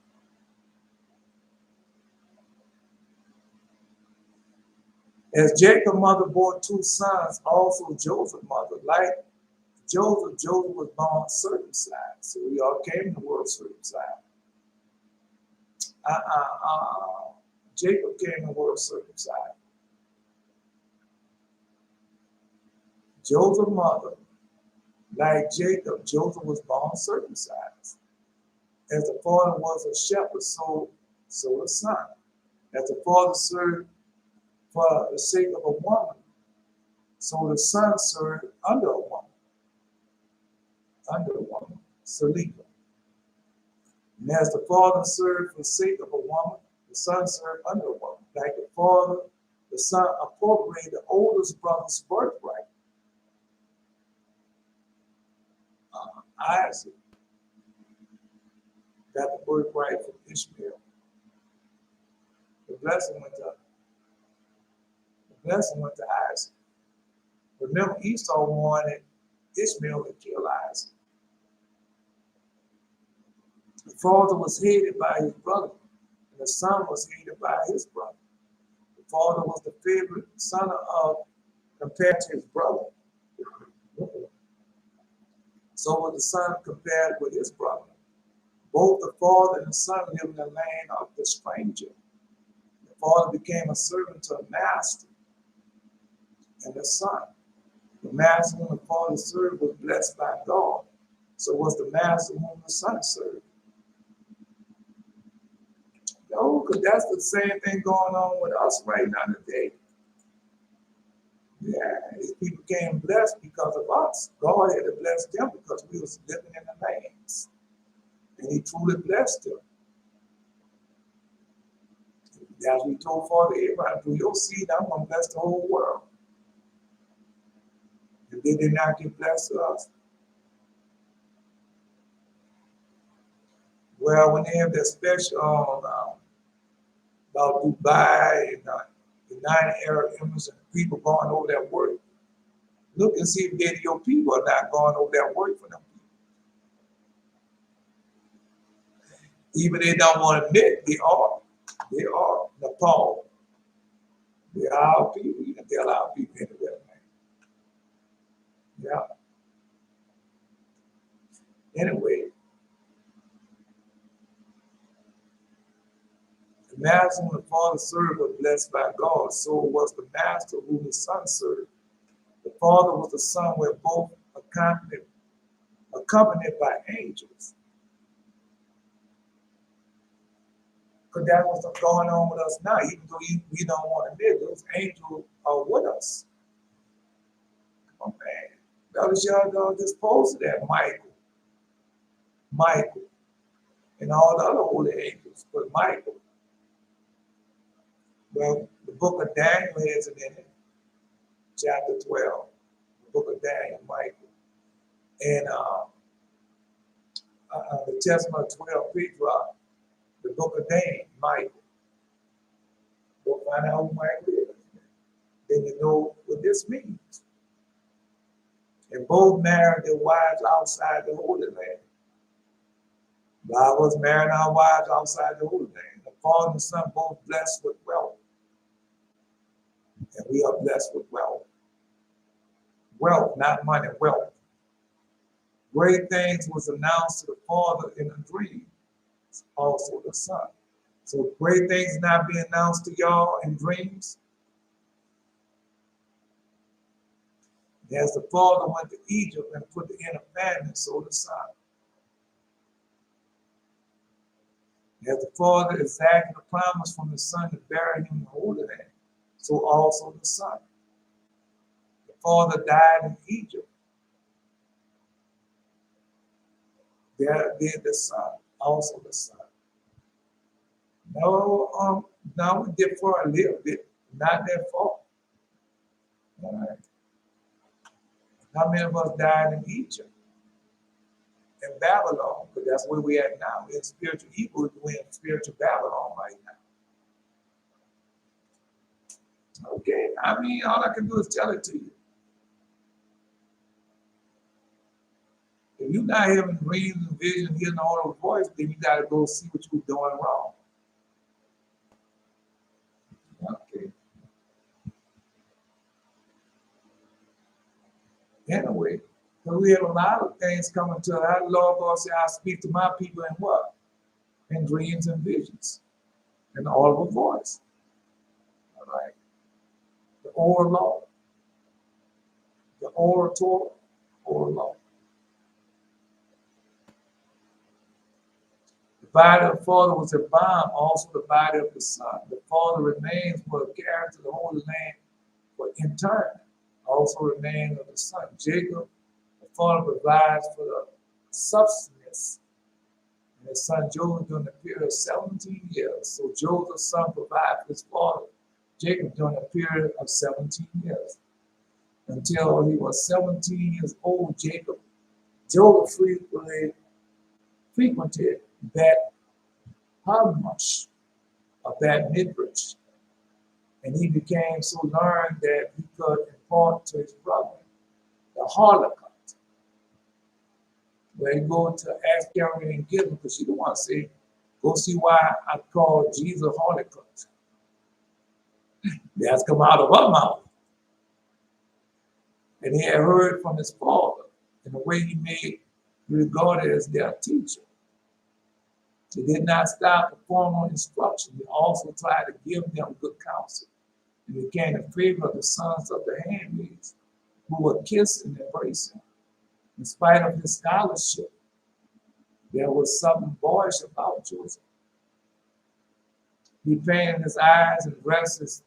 As Jacob's mother bore two sons, also Joseph's mother, like Joseph was born circumcised. So we all came in the world circumcised. Jacob came in the world circumcised. Joseph's mother, like Jacob, Joseph was born circumcised. As the father was a shepherd, so the son. As the father served for the sake of a woman, so the son served under a woman, Salika. And as the father served for the sake of a woman, the son served under a woman. Like the father, the son appropriated the oldest brother's birthright. Isaac got the birthright from Ishmael. The blessing went to Isaac. Remember, Esau wanted Ishmael to kill Isaac. The father was hated by his brother, and the son was hated by his brother. The father was the favorite son of compared to his brother. So was the son compared with his brother. Both the father and the son lived in the land of the stranger. The father became a servant to a master and the son. The master whom the father served was blessed by God. So was the master whom the son served. No, because that's the same thing going on with us right now today. Yeah, these people became blessed because of us. God had to bless them because we was living in the lands. And he truly blessed them. As we told Father Abraham, through your seed, I'm going to bless the whole world. And they did not get blessed to us. Well, when they have that special about Dubai and the 9 Arab Emirates and people going over that work, look and see if any of your people are not going over that work for them. Even they don't want to admit they are. They are Nepal. They are our people. You can tell our people anywhere, man. Yeah. Anyway, the master whom the father served was blessed by God. So was the master whom the son served. The father was the son were both accompanied by angels. Because that's what's going on with us now, even though we don't want to admit those angels are with us. Come on, man. That was y'all just posted that Michael, and all the other holy angels, but Michael. Well, the book of Daniel has it in it, chapter 12, the book of Daniel, Michael. And the Testament of 12 Petra, the book of Daniel, Michael. Go find out who Michael is. Then you know what this means. And both married their wives outside the Holy Land. God was marrying our wives outside the Holy Land. The Father and the Son both blessed with wealth. And we are blessed with wealth. Wealth, not money, wealth. Great things was announced to the Father in a dream, also the Son. So great things not being announced to y'all in dreams. As the Father went to Egypt and put the inner famine, so the Son. As the Father exacted a promise from the Son to bury him in the Holy Land, so also the Son. The Father died in Egypt. There did the Son, also the Son. No, now we did for a little bit, not that far. All right. How many of us died in Egypt? In Babylon, because that's where we at now. We're in spiritual evil, we're in spiritual Babylon right now. Okay, I mean, all I can do is tell it to you. If you're not having dreams and visions, hearing all those voices, then you got to go see what you're doing wrong. Okay. Anyway, so we have a lot of things coming to us. The Lord God said, I speak to my people in what? In dreams and visions. In audible voice. All right. The oral law. The orator, oral law. The body of the Father was a bomb, also the body of the Son. The Father remains for the character of the Holy Land for interment. Also remains of the Son. Jacob, the Father provides for the substance. And his son Joseph during the period of 17 years. So Joseph's son provided for his father, Jacob, during a period of 17 years. Until he was 17 years old, Joseph frequented that Hamash of that Midrash. And he became so learned that he could impart to his brother the Holocaust. where you go to ask Karen and give them, because she don't want to say, go see why I called Jesus Holocaust. That's come out of her mouth. And he had heard from his father in the way he made regarded as their teacher. He did not stop the formal instruction. He also tried to give them good counsel. And he became in favor of the sons of the handmaids who would kiss and embrace him. In spite of his scholarship, there was something boyish about Joseph. He painted his eyes and dresses,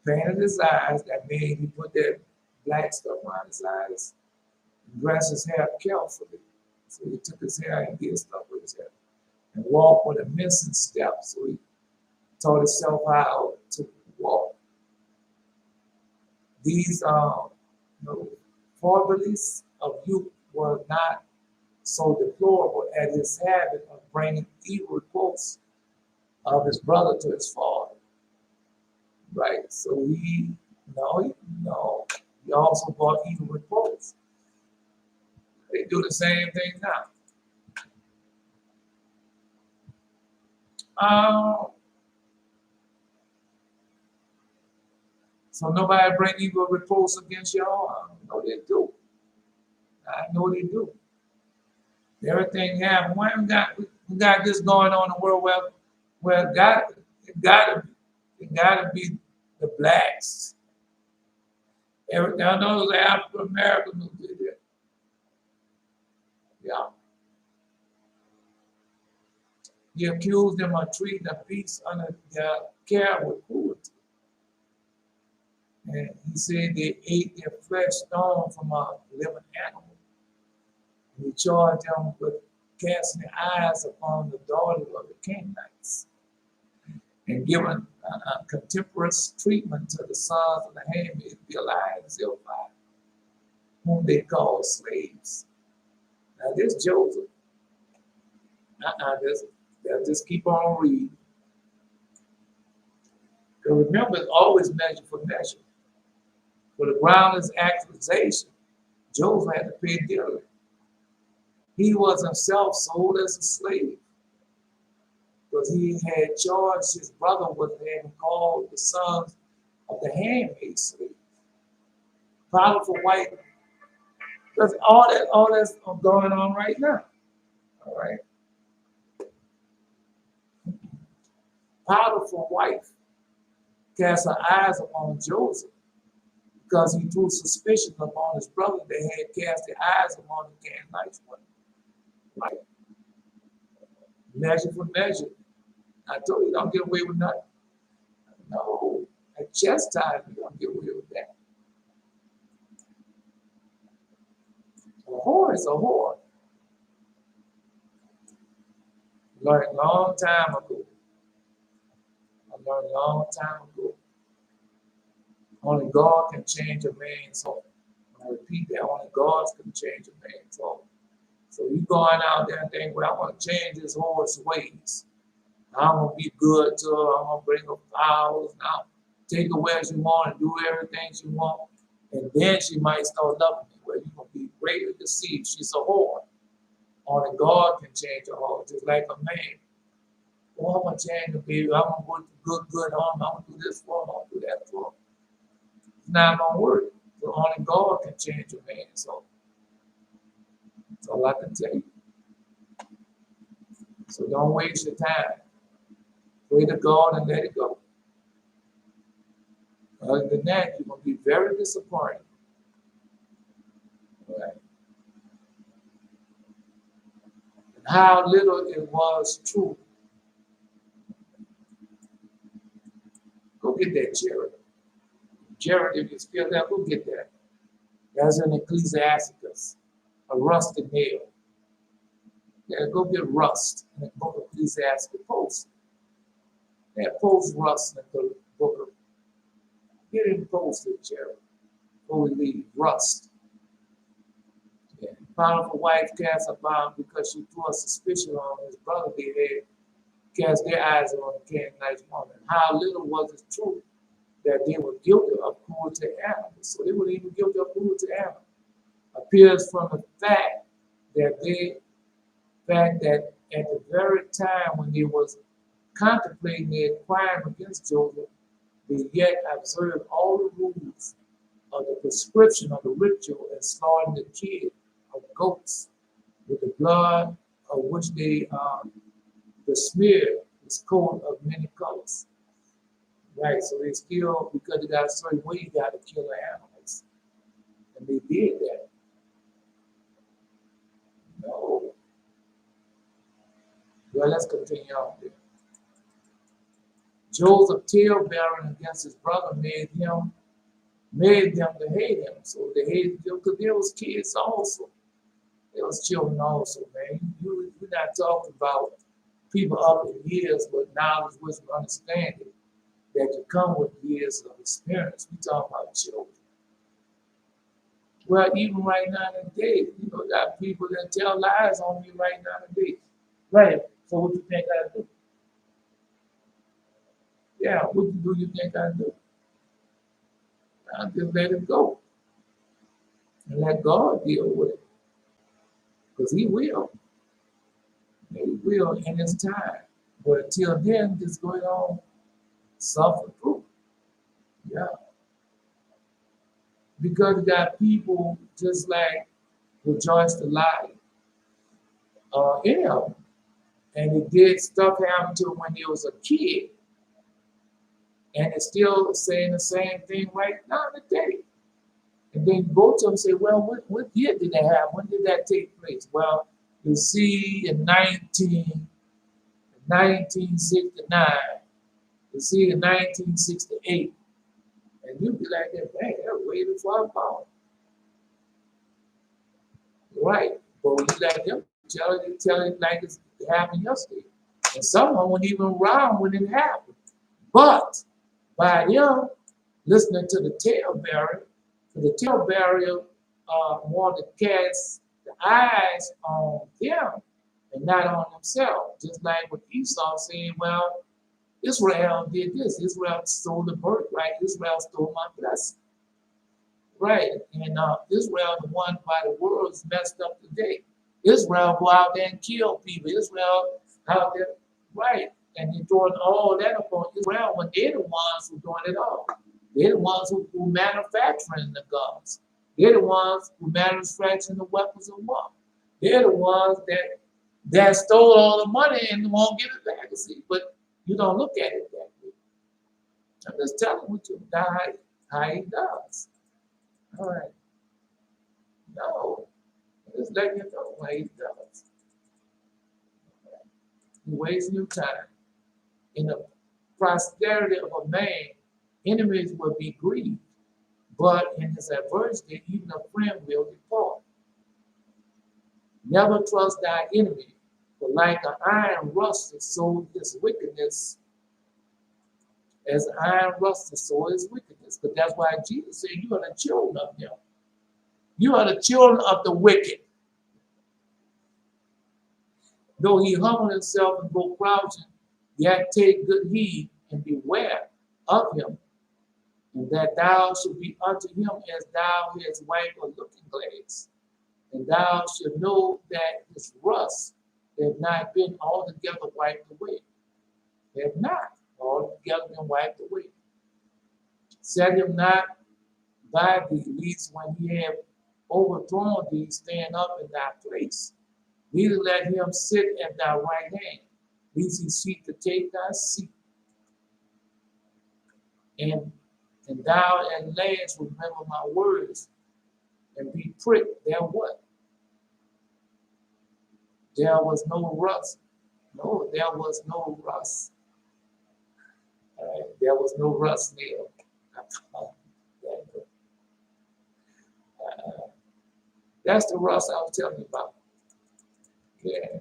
painted his eyes. That means he put that black stuff around his eyes and dressed his hair carefully. So he took his hair and did stuff with his hair. And walked with a mincing step. So he taught himself how to walk. These foibles of youth were not so deplorable as his habit of bringing evil reports of his brother to his father. Right? So he also brought evil reports. They do the same thing now. So nobody bring evil reports against y'all? I know they do. I know they do. Everything happened. Why we got this going on in the world where it gotta be the blacks. Everything I know the African Americans who did it. Yeah. He accused them of treating the beasts under their care with cruelty. And he said they ate their flesh torn from a living animal. And he charged them with casting their eyes upon the daughters of the Canaanites and giving a contemporaneous treatment to the sons of the handmaids, Bilhah and Zilpah, whom they called slaves. Now this Joseph, just keep on reading. Because remember, it's always measure for measure. For the groundless accusation, Joseph had to pay dearly. He was himself sold as a slave because he had charged his brother with having called the sons of the handmaid slaves. Powerful wife. Because all that's going on right now. All right. Powerful wife cast her eyes upon Joseph because he threw suspicion upon his brother that had cast their eyes upon the Canaanites women. Right? Measure for measure. I told you don't get away with nothing. No, at chastisement you don't get away with that. A whore is a whore. Learned a long time ago. Only God can change a man's heart. I repeat that, only God can change a man's heart. So you going out there and think, well, I'm going to change this horse's ways. I'm going to be good to her. I'm going to bring her flowers. Now, take her where she want and do everything she want. And then she might start loving me. Well, you're going to be greatly deceived. She's a whore. Only God can change her heart, just like a man. Oh, I'm going to change the baby. I'm going to put good on. I'm going to do this for him. I'm going to do that for him. It's not going to work. So only God can change a man. So that's all I can tell you. So don't waste your time. Pray to God and let it go. Other than that, you're going to be very disappointed. All right. And how little it was true. Go get that, Jared. Jared, if you're still there, go get that. That's in Ecclesiasticus, a rusted nail. Yeah, go get rust in the book of Ecclesiasticus. Post. Yeah, post rust in the book of. Get it posted, Jared. Before we leave, rust. Yeah. Powerful wife cast a bomb because she threw a suspicion on his brother. They had cast their eyes on the Canaanite woman. How little was it true that they were guilty of cruelty to animals? So they were even guilty of cruelty to animals. Appears from the fact that they fact that at the very time when they was contemplating their crime against Joseph, they yet observed all the rules of the prescription of the ritual and slaughtering the kid of goats with the blood of which they besmeared his coat of many colors. Right, so they still, because they got a certain way, you got to kill the animals. And they did that. No. Well, let's continue on there. Joseph tale-bearing against his brother made them to hate him. So they hated him because there was kids also. There was children also, man. You're not talking about people up in years with knowledge, wisdom, understanding that you come with years of experience. We talk about children. Well, even right now today, got people that tell lies on me right now today. Right. So what you think I do? Yeah, what do you think I do? I just let it go and let God deal with it, because He will. He will in His time. But until then, just going on, suffer through. Yeah. Because you got people just like Rejoice the Lie, anyhow, and it did stuff happen to him when he was a kid, and it's still saying the same thing right now today. And then you go to him and say, well, what year did that happen? When did that take place? Well, you see in 1969, you see in 1968, and you be like, dang, that's way before I'm born. Right. But when you let them tell it like it happened yesterday. And someone wasn't even around when it happened. But by them listening to the talebearer, the talebearer wanted to cast the eyes on them and not on themselves. Just like what Esau saying, well, Israel did this. Israel stole the birthright. Israel stole my blessing. Right. And Israel, the one by the world, is messed up today. Israel go out there and kill people. Israel out there, right. And they're throwing all that upon Israel when they're the ones who doing it all. They're the ones who manufacturing the guns. They're the ones who manufacturing the weapons of war. They're the ones that stole all the money and won't give it back. See, but you don't look at it that way. I'm just telling you how he does. All right. No. Just letting you know how he does. He wastes your time. In the prosperity of a man, enemies will be grieved, but in his adversity, even a friend will depart. Never trust thy enemy, for like an iron rusted, so is wickedness. As iron rusted, so is wickedness. But that's why Jesus said, you are the children of him. You are the children of the wicked. Though he humble himself and go crouching, yet take good heed and beware of him, and that thou should be unto him as thou hast wiped a looking glass. And thou should know that his rust have not been altogether wiped away. They have not altogether been wiped away. Set him not by thee, lest when he have overthrown thee, stand up in thy place. Neither let him sit at thy right hand, lest he seek to take thy seat. And thou at last remember my words and be pricked. There what? There was no rust. No, there was no rust. There was no rust nail. That's the rust I was telling you about. Yeah.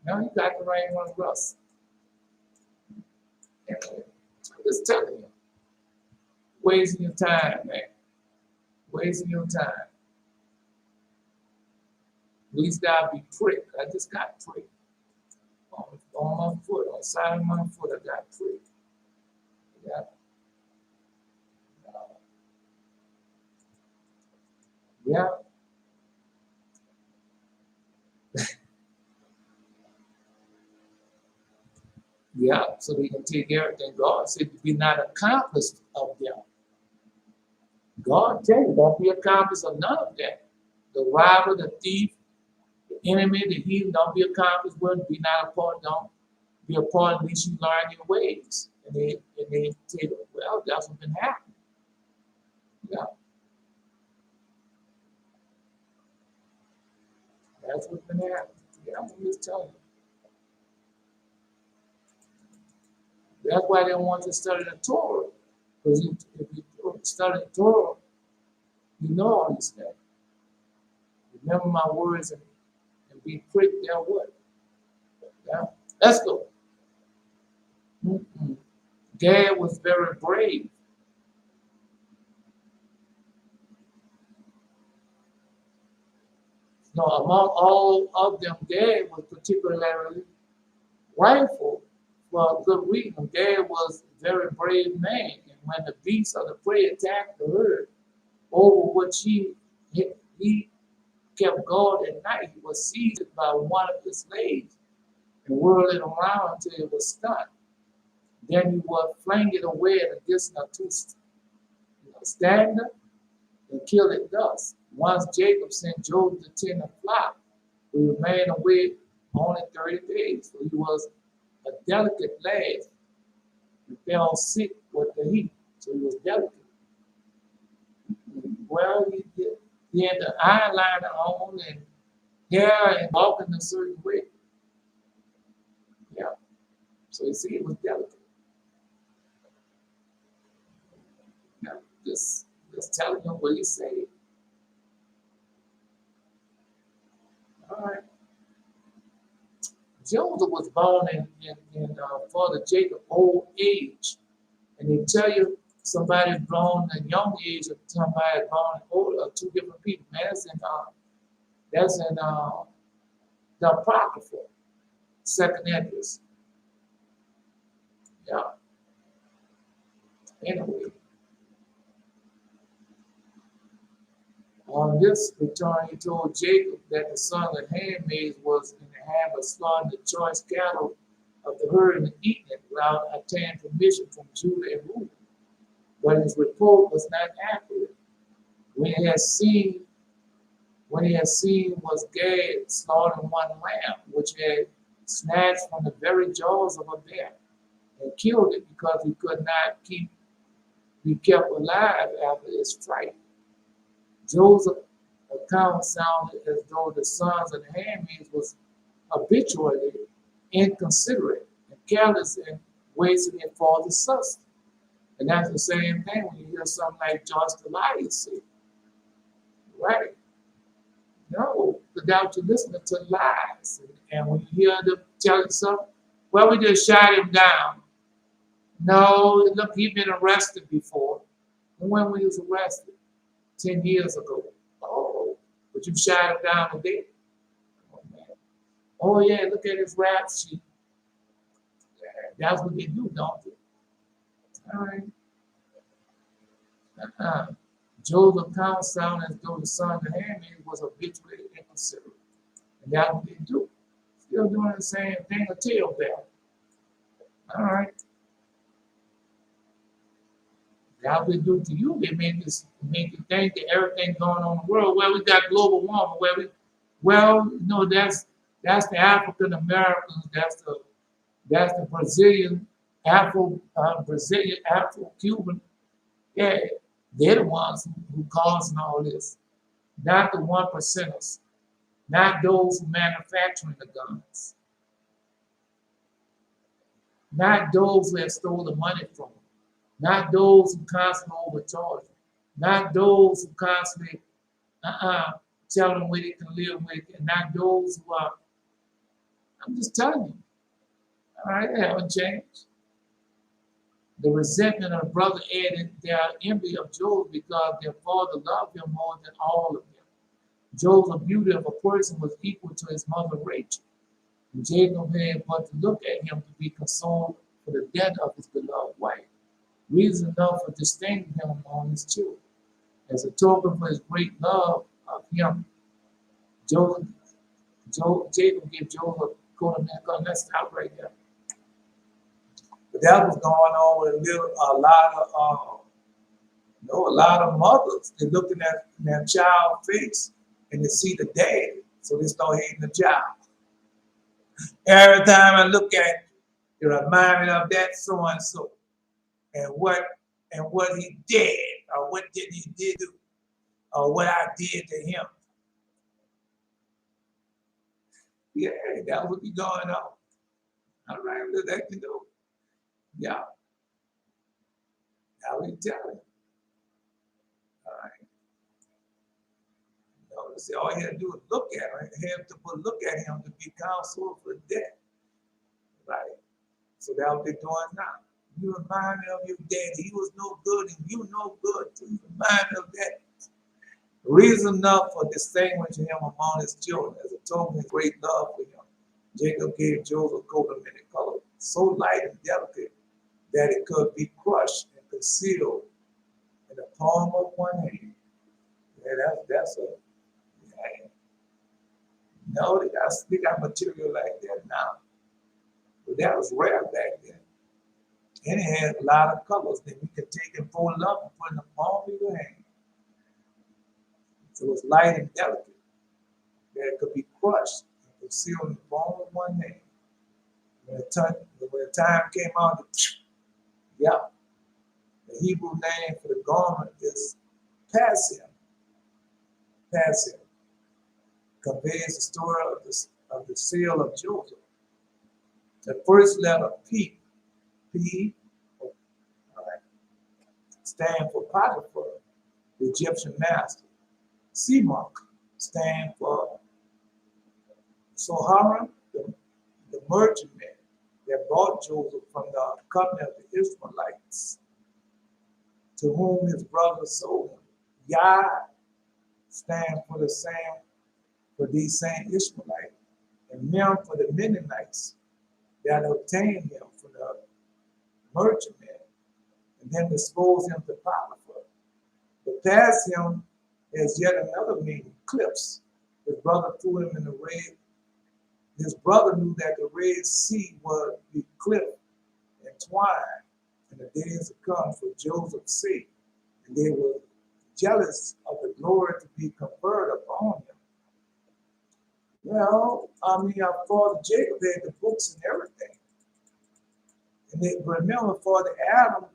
Now you got the right one, rust. I'm just telling you. Wasting your time, man. Wasting your time. At least I'll be pricked. I just got pricked. On my foot, on the side of my foot, I got pricked. Yeah. Yeah. Yeah, so they can take everything. God said to be not accomplice of them. God tell you, don't be accomplice of none of that. The robber, the thief, the enemy, the heathen, don't be accomplice with, be not a part, don't be a part, at least you learn your ways. And they tell you, well, that's what's been happening. Yeah, that's what's been happening. Yeah, I'm just telling you. That's why they want to study the Torah. Because if you study the Torah, you know all these things. Remember my words and be quick, they're what? Yeah. Let's go. Mm-mm. Gad was very brave. No, among all of them, Gad was particularly rightful for a good reason. Gad was a very brave man. And when the beasts of the prey attacked the herd, over which he kept guard at night, he was seized by one of his slaves and whirled it around until it was stunned. Then he would fling it away at a distance of two stander and kill it thus. Once Jacob sent Joseph to tend a flock, he remained away only 30 days, for he was a delicate lad and fell sick with the heat, so he was delicate. Well, he had the eyeliner on and hair and walking a certain way. Yeah, so you see, he was delicate. Yeah, just telling him what he said. All right. Joseph was born in Father Jacob's old age. And they tell you somebody born in a young age or somebody born old are two different people. Man, that's in the Apocrypha, second Esdras. Yeah. Anyway, on this return, he told Jacob that the son of the handmaids was in the habit of slaughtering the choice cattle of the herd and eating it without obtaining permission from Judah and Reuben. But his report was not accurate. When he had seen was Gad slaughtering one lamb, which had snatched from the very jaws of a bear, and killed it because he could not be kept alive after its fright. Joseph's account sounded as though the sons of the handmaids was habitually inconsiderate and careless and wasting it for the sustenance. And that's the same thing when you hear something like George Goliath say, right? No, without you listening to lies. And when you hear them tell you something, well, we just shot him down. No, look, he'd been arrested before. And when he was arrested? 10 years ago. Oh, but you shot him down today? Oh, man. Oh, yeah, look at his rap sheet. That's what they do, don't they? All right. Joseph account sound as though the son of the handmaid was habitually inconsiderate. And that's what they do. Still doing the same thing, a tail bell. All right. That's what they do to you. They make you think that everything going on in the world. Well, we got global warming. That's the African Americans. That's the Brazilian, Afro-Cuban. Yeah, they're the ones who causing all this. Not the 1%ers. Not those who manufacturing the guns. Not those who have stole the money from them. Not those who constantly overcharge them. Not those who constantly tell them where they can live with, and not those who are. I'm just telling you. All right, they haven't changed. The resentment of the brother added their envy of Job because their father loved him more than all of them. Job's beauty of a person was equal to his mother Rachel. And Jacob had but to look at him to be consoled for the death of his beloved wife. Reason enough for distinguishing him among his children. As a token for his great love of him, Jacob gave Job a coat of many colors. Let's stop right there. that was going on with a lot of mothers. They're looking at their child's face and they see the dad, so they start hating the child. Every time I look at it, it reminds me of that so and so, and what he did, or what did he do, or what I did to him. Yeah, that would be going on. All right, what that can do. Yeah, I will tell you. All right. See, all you had to do is look at him. You have to look at him to be counseled for death. Right? So that's what they're doing now. You remind me of your daddy. He was no good and you no good too. You remind me of that. Reason enough for distinguishing him among his children as a token of great love for him. Jacob gave Joseph a coat of many colors, so light and delicate that it could be crushed and concealed in the palm of one hand. Yeah, that's a yeah. No, they got material like that now. But that was rare back then. And it had a lot of colors that you could take and fold it up and put in the palm of your hand. So it was light and delicate that it could be crushed and concealed in the palm of one hand. When the time came out, yeah, the Hebrew name for the garment is pasim. Pasim conveys the story of the seal of Joseph. The first letter P, all right, stand for Potiphar, the Egyptian master. Semark stand for Soharan, the merchantman that bought Joseph from the company of the Israelites, to whom his brothers sold him. Yah stand for these same Ishmaelites, and Mem for the Mennonites that obtained him from the merchantman, and then disposed him to Potiphar. But past him has yet another meaning, cliffs. His brother threw him in the Red. His brother knew that the Red Sea would be clipped and twined in the days to come for Joseph's sake, and they were jealous of the glory to be conferred upon him. Well, I mean, our father Jacob had the books and everything. And they remember Father Adam,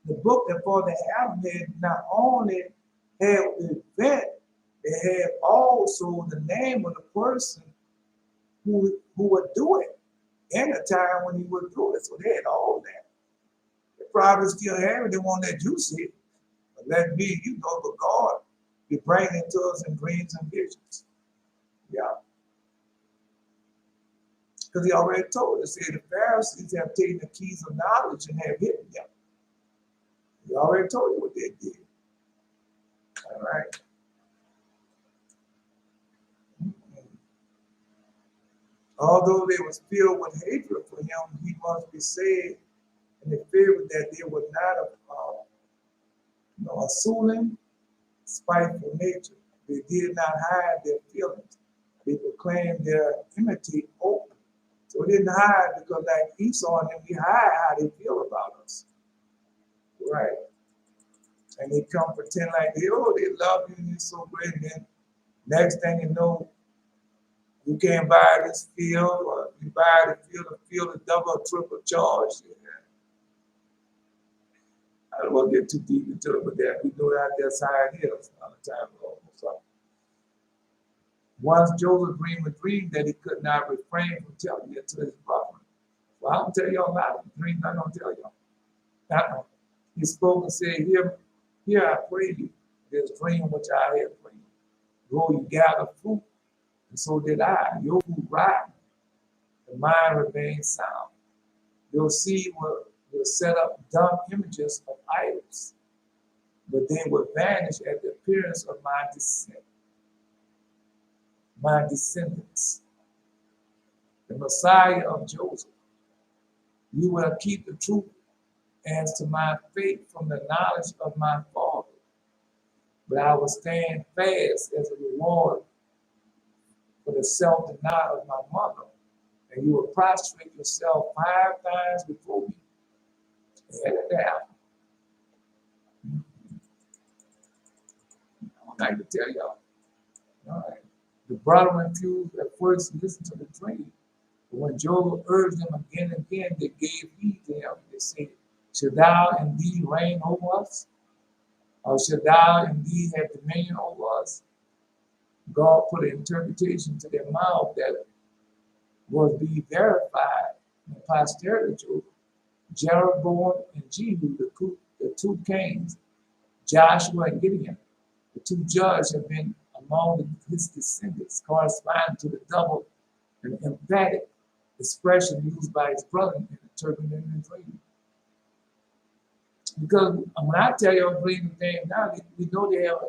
the book that Father Adam had not only had the event, it had also the name of the person who would do it and the time when he would do it. So they had all that. They probably still have it. They won't let you see it. But let me, but God be bringing it to us in dreams and visions. Yeah. Because he already told us, the Pharisees have taken the keys of knowledge and have hidden them. He already told you what they did. All right. Although they was filled with hatred for him, he must be saved, and they feared that they would not assuming spiteful nature. They did not hide their feelings. They proclaimed their enmity open. So they didn't hide because like Esau and them, we hide how they feel about us. Right. And they come pretend like they love you and you're so great. And then next thing you know, you can't buy this field, or you buy the field is double or triple charge. I don't want to get too deep into it, but that we know that that's how it is all the time. So once Joseph dreamed a dream that he could not refrain from telling it to his brother. Well, I don't tell y'all about the dreams. I don't tell y'all. He spoke and said, Here I pray you, this dream which I had for you. Go you gather fruit, and so did I. Your fruit ripened, the mind remained sound. Your seed will set up dumb images of idols, but they will vanish at the appearance of my descendants. The Messiah of Joseph. You will keep the truth as to my faith from the knowledge of my father. But I will stand fast as a reward for the self-denial of my mother. And you will prostrate yourself 5 times before me Had it down. I like to tell y'all. All right. The brother refused at first to listen to the dream. But when Job urged them again and again, they gave heed to him. They said, "Should thou indeed reign over us? Or should thou indeed have dominion over us?" God put an interpretation to their mouth that was be verified in posterity. Jeroboam and Jehu, the two kings, Joshua and Gideon, the two judges have been among his descendants, corresponding to the double and emphatic expression used by his brother in interpreting the dream. Because when I tell you a dream name now, we know they have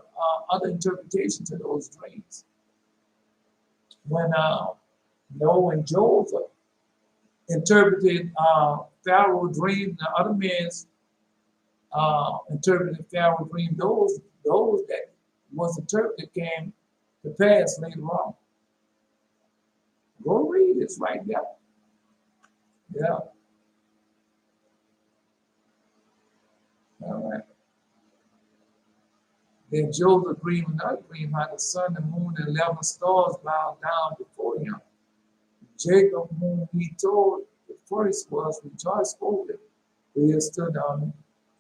other interpretations to those dreams. When Noah and Joseph interpreted Pharaoh's dream, the other man's interpreted Pharaoh's dream, those that was interpreted came to pass later on. Go read it, it's right there. Yeah. All right. Then Joseph dreamed another dream how the sun, the moon, and 11 stars bowed down before him. Jacob, whom he told the first was rejoiced over it, but he stood on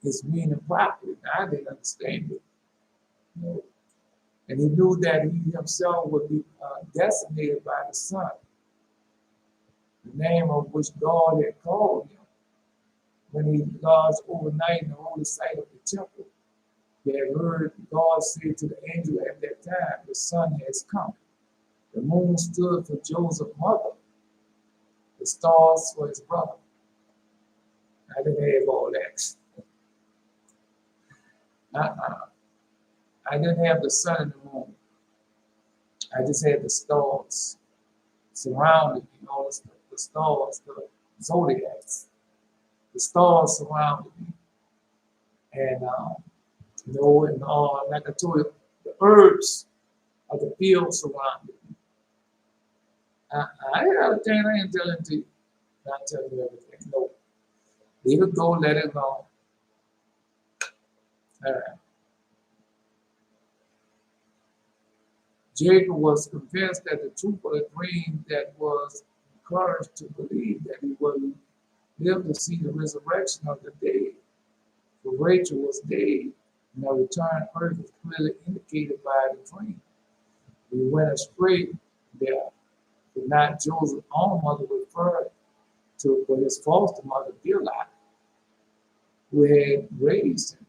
his meaning properly. I didn't understand it. You know? And he knew that he himself would be designated by the sun, the name of which God had called him when he lodged overnight in the holy site of the temple. They had heard God say to the angel at that time, "The sun has come." The moon stood for Joseph's mother, the stars for his brother. I didn't have all that. I didn't have the sun and the moon. I just had the stars surrounding me, all the stars, the zodiacs. The stars surrounded me. And, like I told you, the herbs of the field surrounded me. I got a thing I ain't telling to you. Not telling you everything. No. Leave it go, let it go. All right. Jacob was convinced that the truth of the dream that was encouraged to believe that he would live to see the resurrection of the dead. For Rachel was dead, and her return earth was clearly indicated by the dream. He went astray there, but not Joseph's own mother referred to, but his foster mother, Bilhah, who had raised him.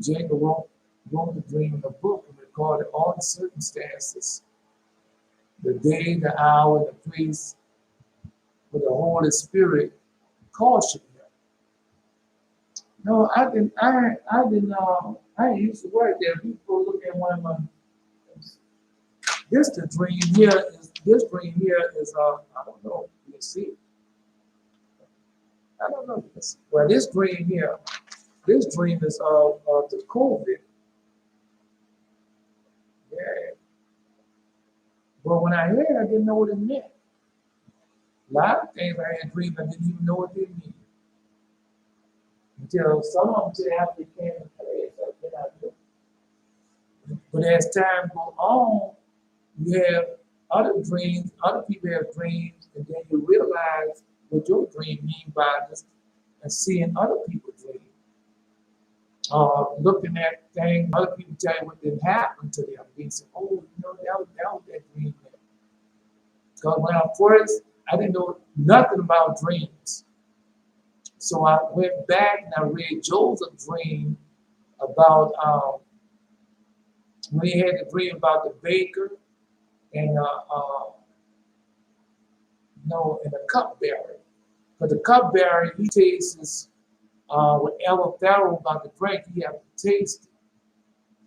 Jacob wrote the dream in a book and recorded all the circumstances, the day, the hour, and the place, where the Holy Spirit cautioned him. No, I used to work there. People look at one of my. This dream here is I don't know. You see, I don't know this. Well, this dream is the COVID. Yeah. But when I heard it, I didn't know what it meant. A lot of things I had dreamed, I didn't even know what they mean. Until some of them after they came to pass, then I knew. But as time goes on, you have other dreams, other people have dreams, and then you realize what your dream means by this and seeing other people's dreams. Looking at things, other people tell you what didn't happen to them. They say, "Oh, that was that dream." Because when I didn't know nothing about dreams. So I went back and I read Joseph's dream about when he had the dream about the baker and the cupbearer. But the cupbearer, he tastes whatever Pharaoh about to drink, he have to taste it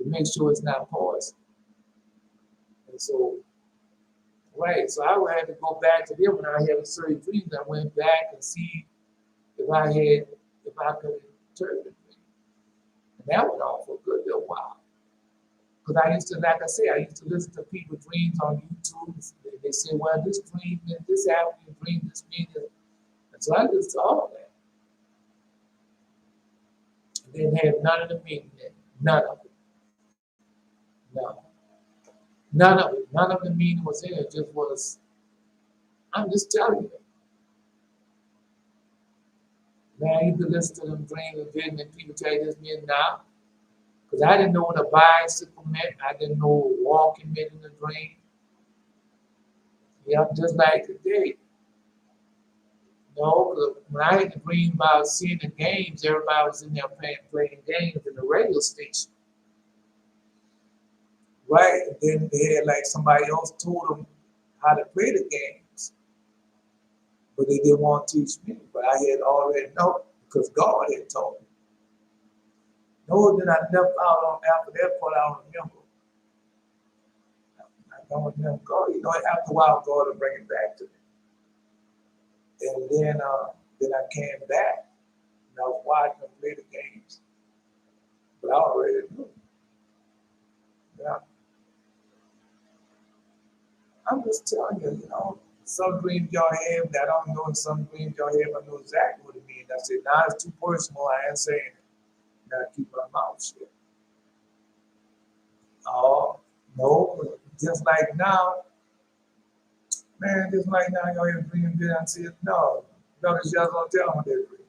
to make sure it's not poison. And so, right, so I would have to go back to them when I had a certain dream. I went back and see if I could interpret it. And that went on for a good little while. Because I used to, like I say, I used to listen to people's dreams on YouTube. They say, "Well, this dream meant this happened, your dream this means it." And so I listened to all of that. It didn't have none of the meaning in it. None of it. No. None of it. None of the meaning was in it. It just was, I'm just telling you. Man, you can listen to them dreams and visions and people tell you this meant now. Because I didn't know what a bicycle meant. I didn't know what walking meant in the dream. Yeah, just like today. No, because when I had the dream about seeing the games, everybody was in there playing games in the radio station. Right? And then they had like somebody else told them how to play the games. But they didn't want to teach me. But I had already known because God had told me. No, then I left out on after that part, I don't remember. I don't remember God. You know, after a while, God will bring it back to me. And then I came back and I was watching them play the games. But I already knew. Yeah. I'm just telling you, you know, some dreams y'all have that I don't know, and some dreams y'all have, I know exactly what it means. I said, now it's too personal, I ain't saying it. Now I keep my mouth shut. Oh, no, just like now, man, just like now, y'all have dreams that I said, no, because y'all don't tell me that dream.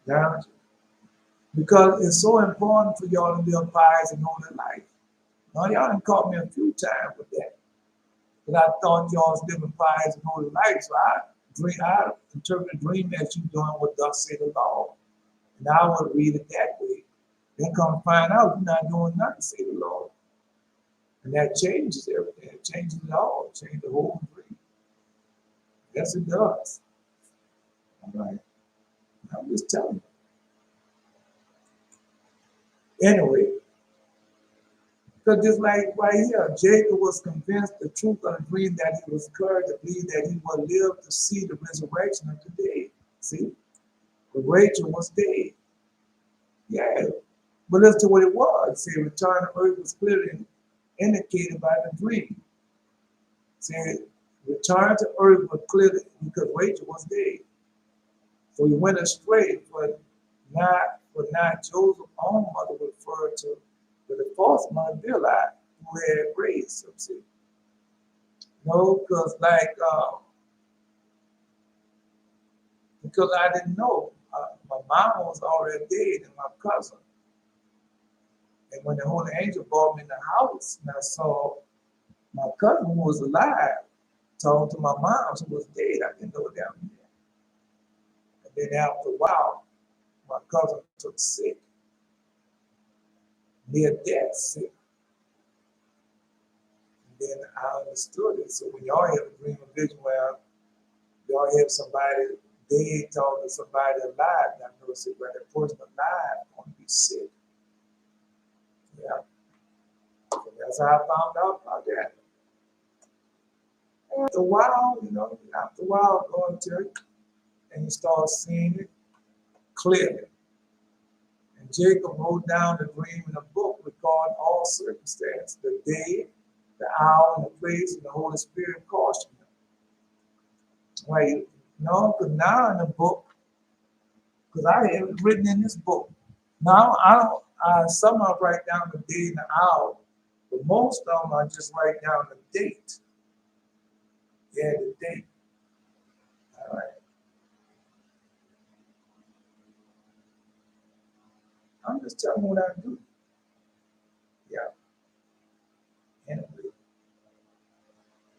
Damage. Because it's so important for y'all to live pious and holy life. Now, y'all done caught me a few times with that. But I thought y'all was living pious and holy life, so I interpret the dream as you doing what thus say the Lord. And I would read it that way. Then come find out you're not doing nothing, say the Lord. And that changes everything. It changes it all. It changes the whole dream. Yes, it does. All right. I'm just telling you. Anyway, because just like right here, Jacob was convinced the truth of the dream that he was encouraged to believe that he would live to see the resurrection of the dead. See? But Rachel was dead. Yeah. But listen to what it was. See, return to earth was clearly indicated by the dream. See, return to earth was clearly because Rachel was dead. So he went astray, for not Joseph's own mother referred to, but the false mother Bilhah, who had raised him. See, no, because because I didn't know. My mom was already dead, and my cousin. And when the Holy Angel brought me in the house, and I saw my cousin who was alive, talking to my mom who was dead, I didn't know that. And then after a while, my cousin took sick, near death sick. And then I understood it. So when y'all have a dream or vision where y'all have somebody dead talking to somebody alive, I know it's where that person alive going to be sick. Yeah. So that's how I found out about that. After a while, going to church, and you start seeing it clearly. And Jacob wrote down the dream in a book recording all circumstances, the day, the hour, and the place, and the Holy Spirit cautioned him. Right? No, because now in the book, because I have it written in this book. Now some I write down the day and the hour, but most of them I just write down the date. Yeah, the date. All right. I'm just telling you what I do. Yeah. Anyway. You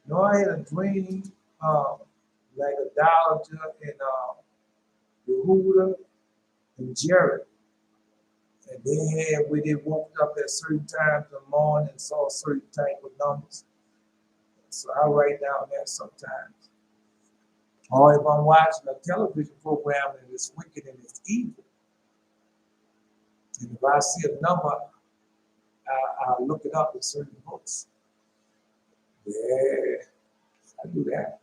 know, I had a dream, like a dowager in Yehuda and Jared. And they had where they woke up at certain times in the morning and saw certain type of numbers. So I write down that sometimes. Or if I'm watching a television program and it's wicked and it's evil, and if I see a number, I'll look it up in certain books. Yeah, I do that.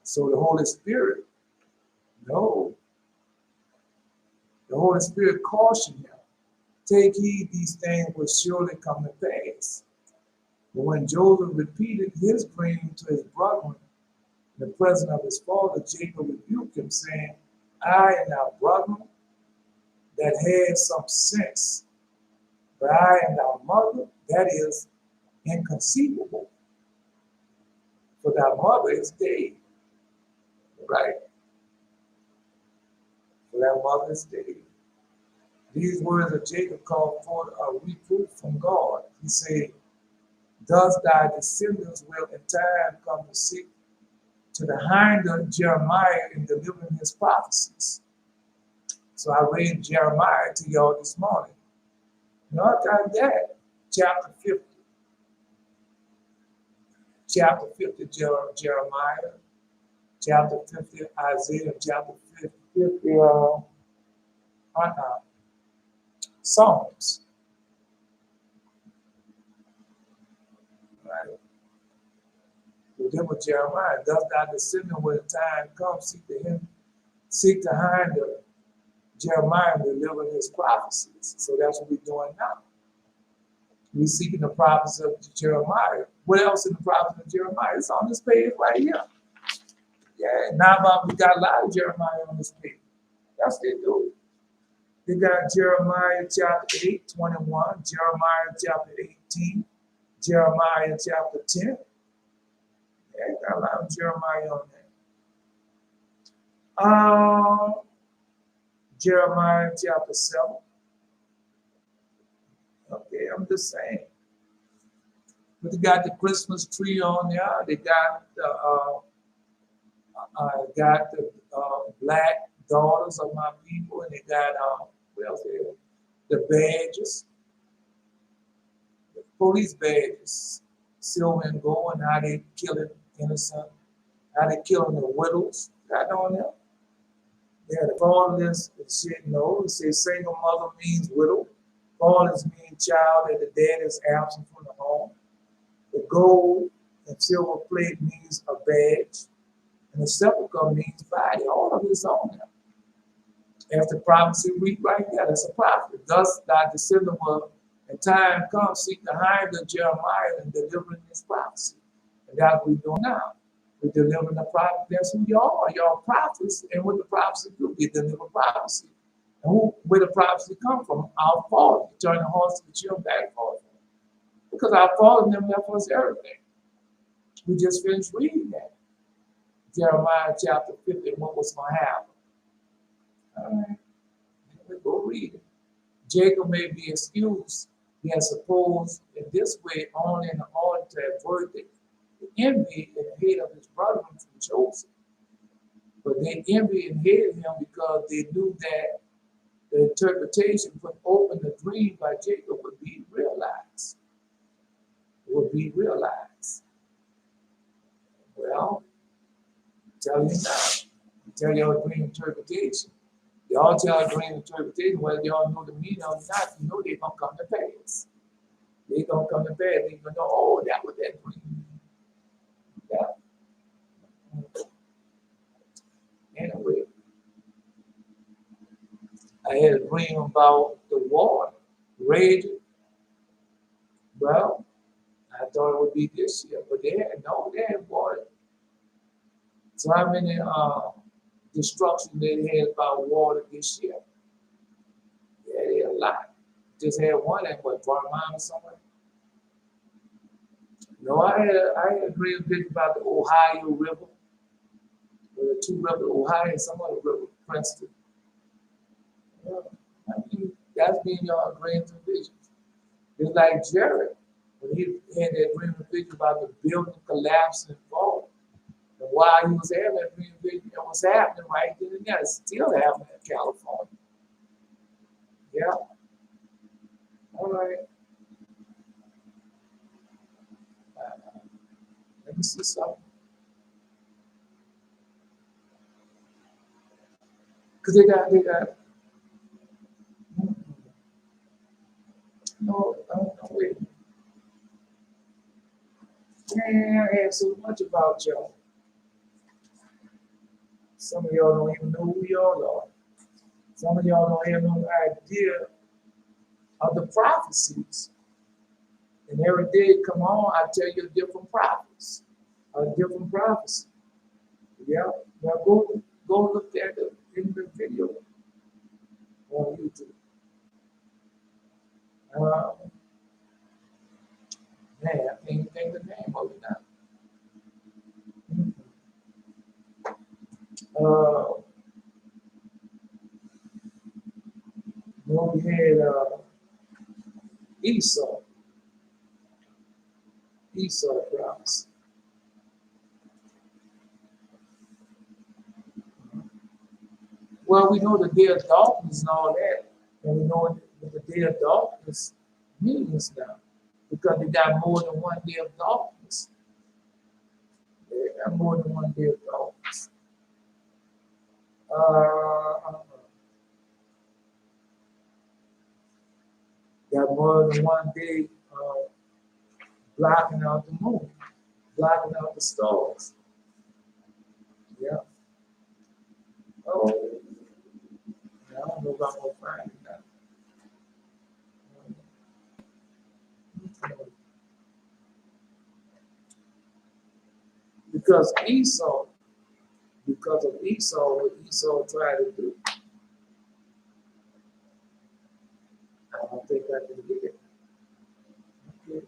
So the Holy Spirit, no. The Holy Spirit cautioned him. Take heed, these things will surely come to pass. But when Joseph repeated his dream to his brethren, In the presence of his father, Jacob rebuked him, saying, I am thy brother that had some sense, but I am thy mother that is inconceivable. For thy mother is dead. Right? For thy mother is dead. These words of Jacob called forth a reproof from God. He said, thus thy descendants will in time come to seek to the hind of Jeremiah in delivering his prophecies. So I read Jeremiah to y'all this morning. Y'all got that. Chapter 50. Chapter 50, Jeremiah. Chapter 50, Isaiah. Chapter 50, Psalms. Right. So then with Jeremiah, thus thy descendant when the time comes, seek to hind of Jeremiah and deliver his prophecies. So that's what we're doing now. We're seeking the prophecy of Jeremiah. What else in the prophecy of Jeremiah? It's on this page right here. Yeah, now we got a lot of Jeremiah on this page. That's what they do. They got Jeremiah chapter 8, 21, Jeremiah chapter 18, Jeremiah chapter 10. Yeah, got a lot of Jeremiah on there. Jeremiah chapter 7. Okay, I'm just saying. But they got the Christmas tree on there. They got the black daughters of my people, and they got what else there? The badges, the police badges, silver and gold, and how they killing innocent, how they killing the widows. Got on there. Yeah, the fatherless shit. No, it says single mother means widow. Fatherless means child that the dad is absent from the home. The gold and silver plate means a badge. And the sepulchre means body. All of it's on there. As the prophecy read right there, that's a prophet. Thus thy descendant will, in time come, seek the hind of Jeremiah and delivering his prophecy. And that's what we're doing now. We're delivering the prophet. That's who y'all are. Y'all prophets. And what the prophecy do, they deliver prophecy. And where the prophecy come from? Our Father. Turn the hearts of the children back for them. Because our Father never left us everything. We just finished reading that. Jeremiah chapter 50, what was going to happen. All right, let's go read it. Jacob may be excused, he has supposed in this way only in order to avert the envy and hate of his brethren from Joseph. But they envied and hated him because they knew that the interpretation put open the dream by Jacob would be realized. Would be realized. Well, tell you now. Tell y'all dream interpretation. Y'all tell dream interpretation, whether y'all know the meaning or not, you know they're going to come to pass. They're going to come to pass. They're going to know, oh, that was that dream. Yeah. Anyway, I had a dream about the water raging. Well, I thought it would be this year, but they had water. So how many destruction they had about water this year? Yeah, they had a lot. Just had one at what, Vermont or somewhere? No, I had a dream about the Ohio River. The two rivers, Ohio and some other river, Princeton. Yeah, I mean, that's being your dreams and visions. It's like Jared, when he had that dream and vision about the building collapsing and falling. And while he was having that dream and vision, it was happening right then and there. It's still happening in California. Yeah. All right. Let me see something. Because they got, no, wait. Man, I had so much about y'all. Some of y'all don't even know who y'all are. Some of y'all don't have no idea of the prophecies. And every day, come on, I tell you different prophets, a different prophecy. Yeah, now go look at the in the video on YouTube. Uh, man, I can't even think of the name of it now. Uh, we had Esau, Esau promise. Well, we know the day of darkness and all that, and we know what the day of darkness means now, because they got more than one day of darkness. They got more than one day of darkness. Got more than one day blocking out the moon, blocking out the stars. Yeah. Oh, I don't know if I'm gonna find it now. Because Esau, because of Esau, what Esau tried to do, I don't think I can get it. Okay.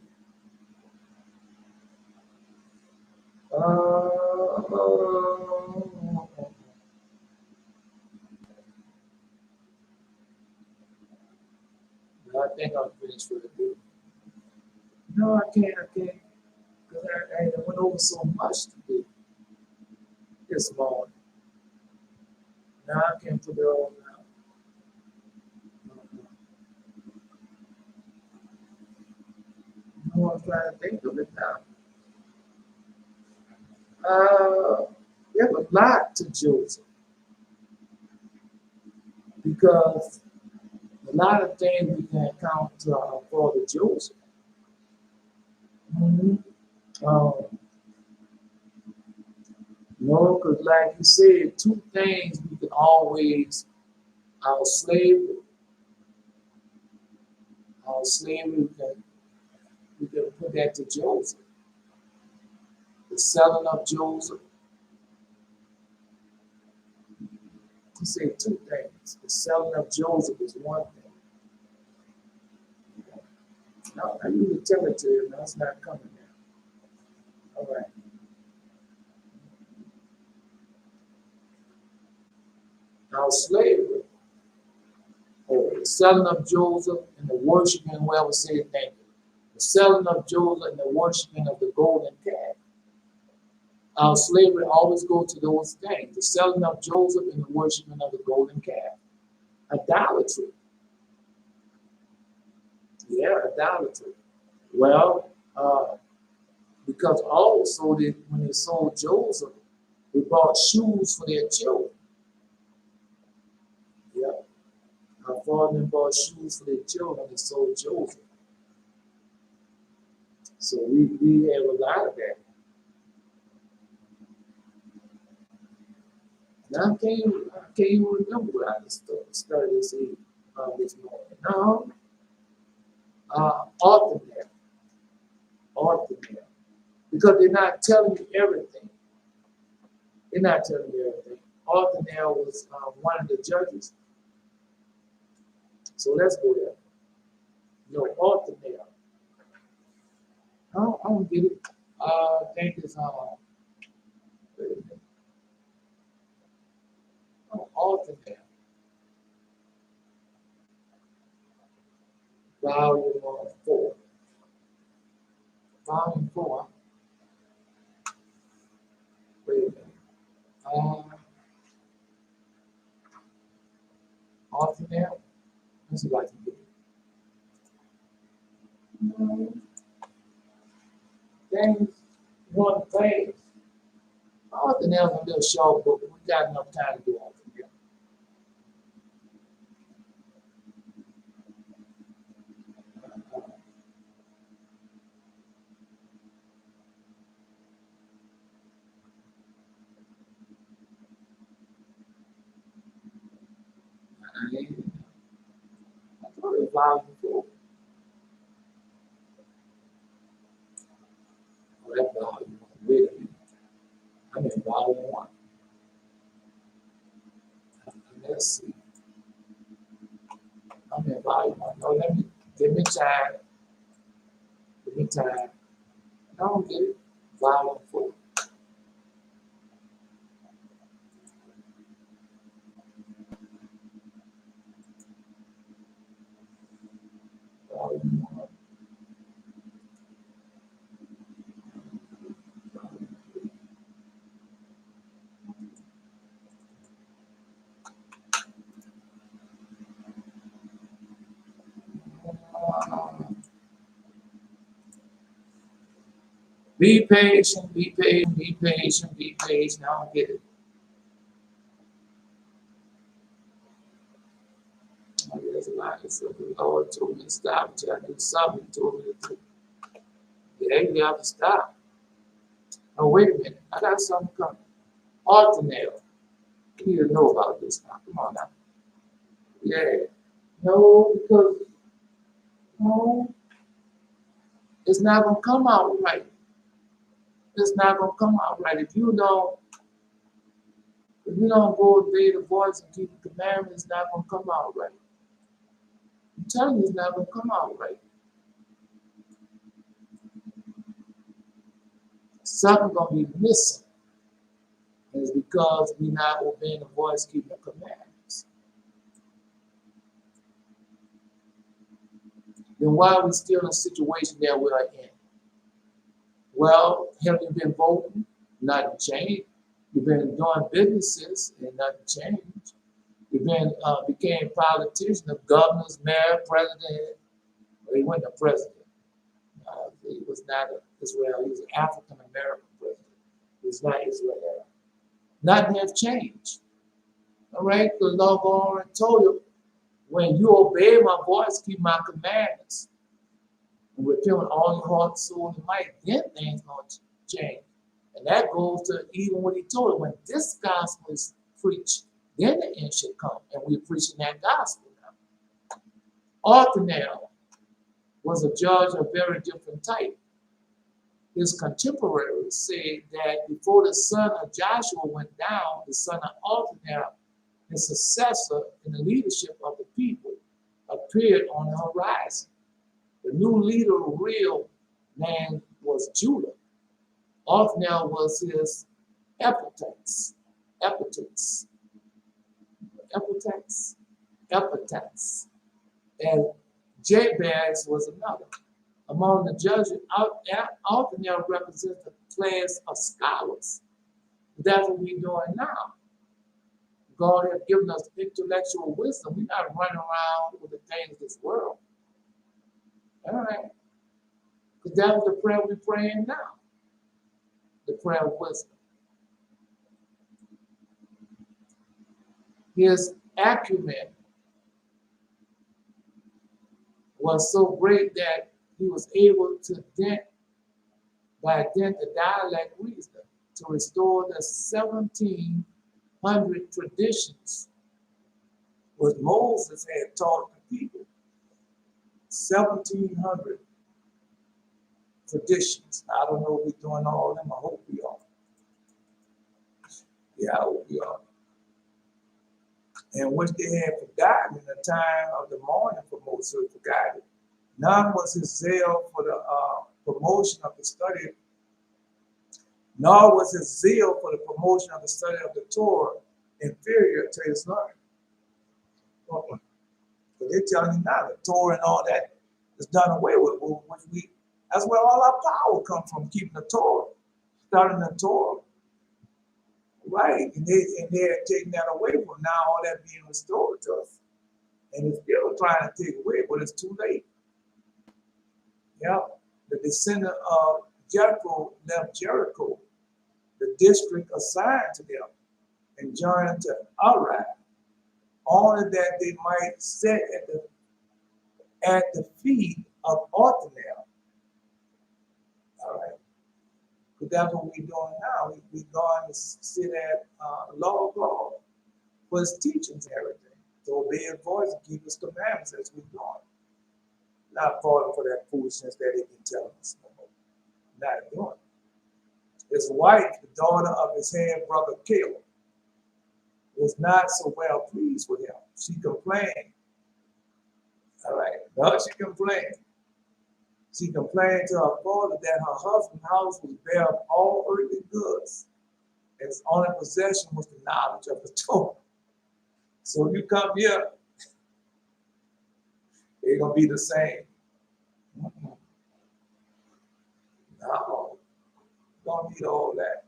I think I'm finished for the day. No, I can't. Because I went over so much today, this morning. Now I can't put it all now. No, I'm trying to think of it now. There's a lot to Joseph because a lot of things we can count for the Joseph. Mm-hmm. No, because like you said, two things we can always, our slavery, we can put that to Joseph. The selling of Joseph. He said two things. The selling of Joseph is one thing. Now, I usually tell it to you, now it's not coming now. All right. Now, slavery, or the selling of Joseph and the worshiping, whoever said thank you. The selling of Joseph and the worshiping of the golden calf. Our slavery always goes to those things. The selling of Joseph and the worshiping of the golden calf. Idolatry. Yeah, idolatry. Well, because also when they sold Joseph, they bought shoes for their children. Yeah. Our father bought shoes for their children and sold Joseph. So we have a lot of that. Now I can't even remember what I started this morning. No, alternate. Because they're not telling you everything. They're not telling you everything. Alternate was one of the judges. So let's go there. No, alternate. I don't get it. I think it's wait a minute. Oh, alternate. Volume 4. Volume 4. Wait a minute. Alternate. Let's see if I can get it. Things, one thing. Alternate is a little short book, but we got enough time to do all together. I thought it was volume 4. Oh, that's volume 1. Wait a minute. I'm in volume 1. let me give me time. Give me time. I don't get it. Volume 4. Volume 1. Be patient, be patient, be patient, be patient. I don't get it. I guess a lot of stuff the Lord told me to stop until I do something. He told me to do. Yeah, you have to stop. Oh, wait a minute. I got something coming. Alternator. You need to know about this now. Come on now. Yeah. No, because no, it's not gonna come out right. It's not gonna come out right if you don't go obey the voice and keep the commandments. It's not gonna come out right. I'm telling you, it's not gonna come out right. Something gonna be missing. And it's because we're not obeying the voice, keeping the commandments. Then why are we still in a situation that we are in? Well, have you been voting? Nothing changed. You've been doing businesses and nothing changed. You've been became politicians, governors, mayor, president. Well, he wasn't a president. He was not Israel. He was an African American president. He was not Israel. Nothing has changed. All right, the Lord already told you, when you obey my voice, keep my commandments, and repent with all your heart, soul, and might, then things going to change. And that goes to even what he told us, when this gospel is preached, then the end should come. And we're preaching that gospel now. Othniel was a judge of very different type. His contemporaries said that before the son of Joshua went down, the son of Othniel, his successor in the leadership of the people, appeared on the horizon. The new leader, real name was Judah. Othniel was his epitates. And Jabez was another. Among the judges, Othniel represents the class of scholars. That's what we're doing now. God has given us intellectual wisdom. We're not running around with the things of this world. All right. Because that was the prayer we're praying now. The prayer of wisdom. His acumen was so great that he was able to by dint of dialect wisdom, to restore the 1700 traditions which Moses had taught the people. 1700 traditions. I don't know if we're doing all of them. I hope we are. Yeah, I hope we are. And which they had forgotten in the time of the mourning for Moses, forgotten. None was his zeal for the promotion of the study, nor was his zeal for the promotion of the study of the Torah inferior to his learning. But they're telling you now the Torah and all that is done away with. That's where all our power comes from, keeping the Torah, studying the Torah. Right, and they're taking that away from now, all that being restored to us. And they're still trying to take away, but it's too late. Yeah, the descendant of Jericho left Jericho, the district assigned to them, and joined to Arad, only that they might sit at the feet of Othniel. All right. But that's what we're doing now. We're going to sit at law of God for his teachings and everything. To obey his voice and keep his commandments as we're doing. Not falling for that foolishness that they've been telling us no more. Not doing it. His wife, the daughter of his half brother Caleb, was not so well pleased with him. She complained All right. No, she complained. She complained to her father that her husband's house was bare of all earthly goods. And his only possession was the knowledge of the Torah. So you come here, they're going to be the same. Mm-mm. No, don't need all that.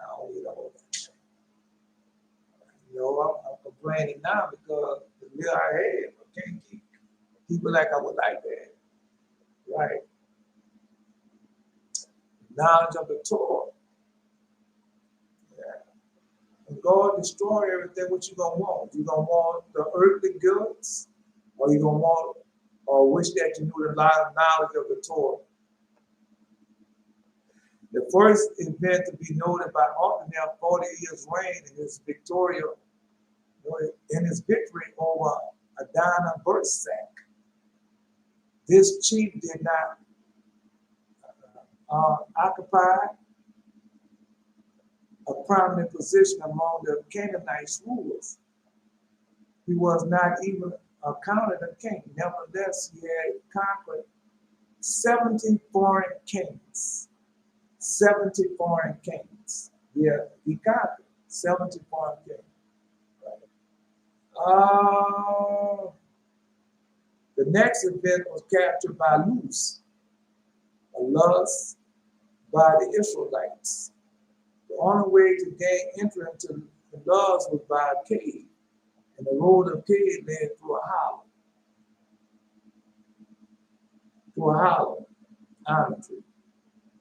I don't need all that. You know, I'm complaining now because the meal I had, I can't keep it like I would like that. Right. Knowledge of the Torah. Yeah. And God destroy everything, what you gonna want? You gonna want the earthly goods, or you gonna want, or wish that you knew the knowledge of the Torah? The first event to be noted by Othniel 40 years reign in his victory over Adana Bersac. This chief did not occupy a prominent position among the Canaanite rulers. He was not even accounted a king. Nevertheless, he had conquered 70 foreign kings. 70 foreign kings. Yeah, he conquered 70 foreign kings. The next event was captured by Luz, a lust by the Israelites. The only way to gain entry into the Luz was by a cave, and the road of cave led through a hollow, almond tree.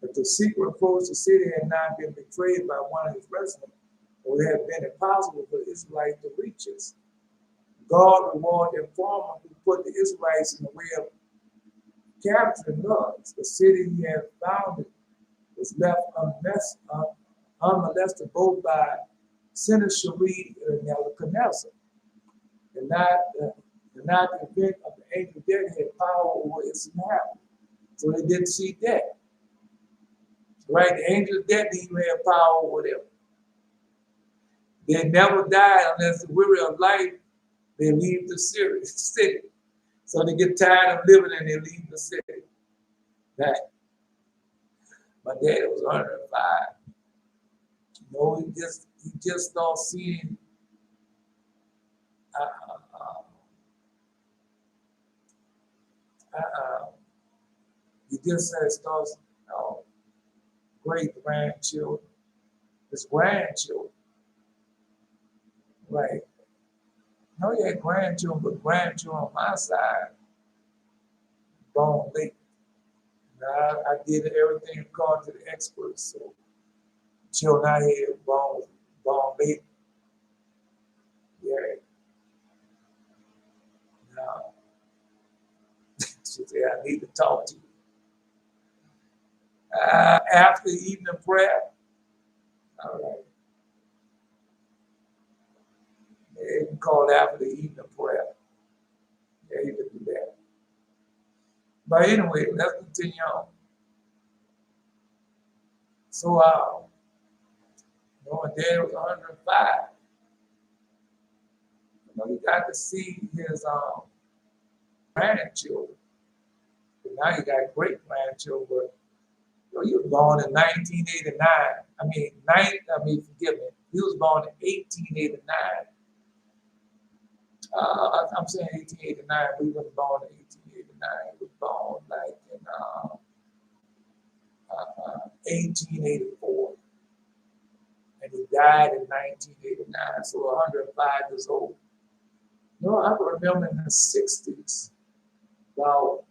If the secret approach to the city had not been betrayed by one of his residents, it would have been impossible for the Israelites to reach it. God rewarded the informer who put the Israelites in the way of capturing Luz. The city he had founded was left unmolested both by Sennacherib and Nebuchadnezzar. And not the event of the angel of death had power over its inhabitants. So they didn't see that. Right? The angel of death didn't even have power over them. They never die unless the weary of life, they leave the city. So they get tired of living and they leave the city. Right? My dad was 105. You know, he just started seeing he just starts great grandchildren, his grandchildren. Right. No, he had grandchildren, but grandchildren on my side, born late. Now, I did everything according to the experts. So children I had born late. Yeah. Now, she said, I need to talk to you. After evening prayer, all right. Yeah, you can call it after the evening prayer. Yeah, you can do that. But anyway, let's continue on. So, my dad was 105. He got to see his grandchildren. And now he got great grandchildren. But he was born in 1989. Forgive me. He was born in 1889. I'm saying 1889, but he wasn't born in 1889. He was born like in 1884. And he died in 1989, so 105 years old. I can remember in the 60s, about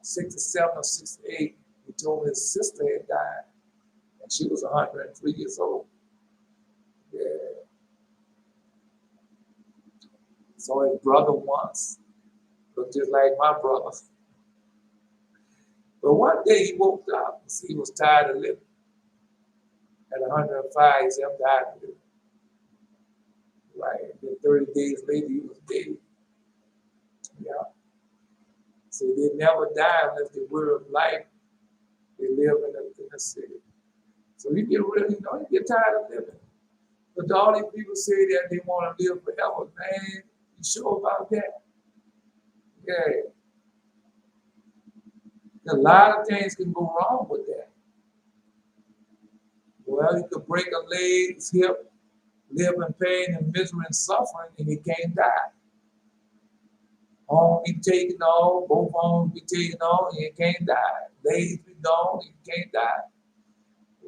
67 or 68, he told me his sister had died, and she was 103 years old. Yeah. So his brother once looked just like my brother. But one day he woke up and he was tired of living. At 105, he said, I'm tired of living. Right. And then 30 days later, he was dead. Yeah. So they never die unless they were of life. They live in the city. So you get really, you get tired of living. But all these people say that they want to live forever, man. You sure about that? Yeah. A lot of things can go wrong with that. Well, he could break a leg, his hip, live in pain and misery and suffering, and he can't die. Arm be taken off, both arms be taken off, and he can't die. Legs be gone, and he can't die.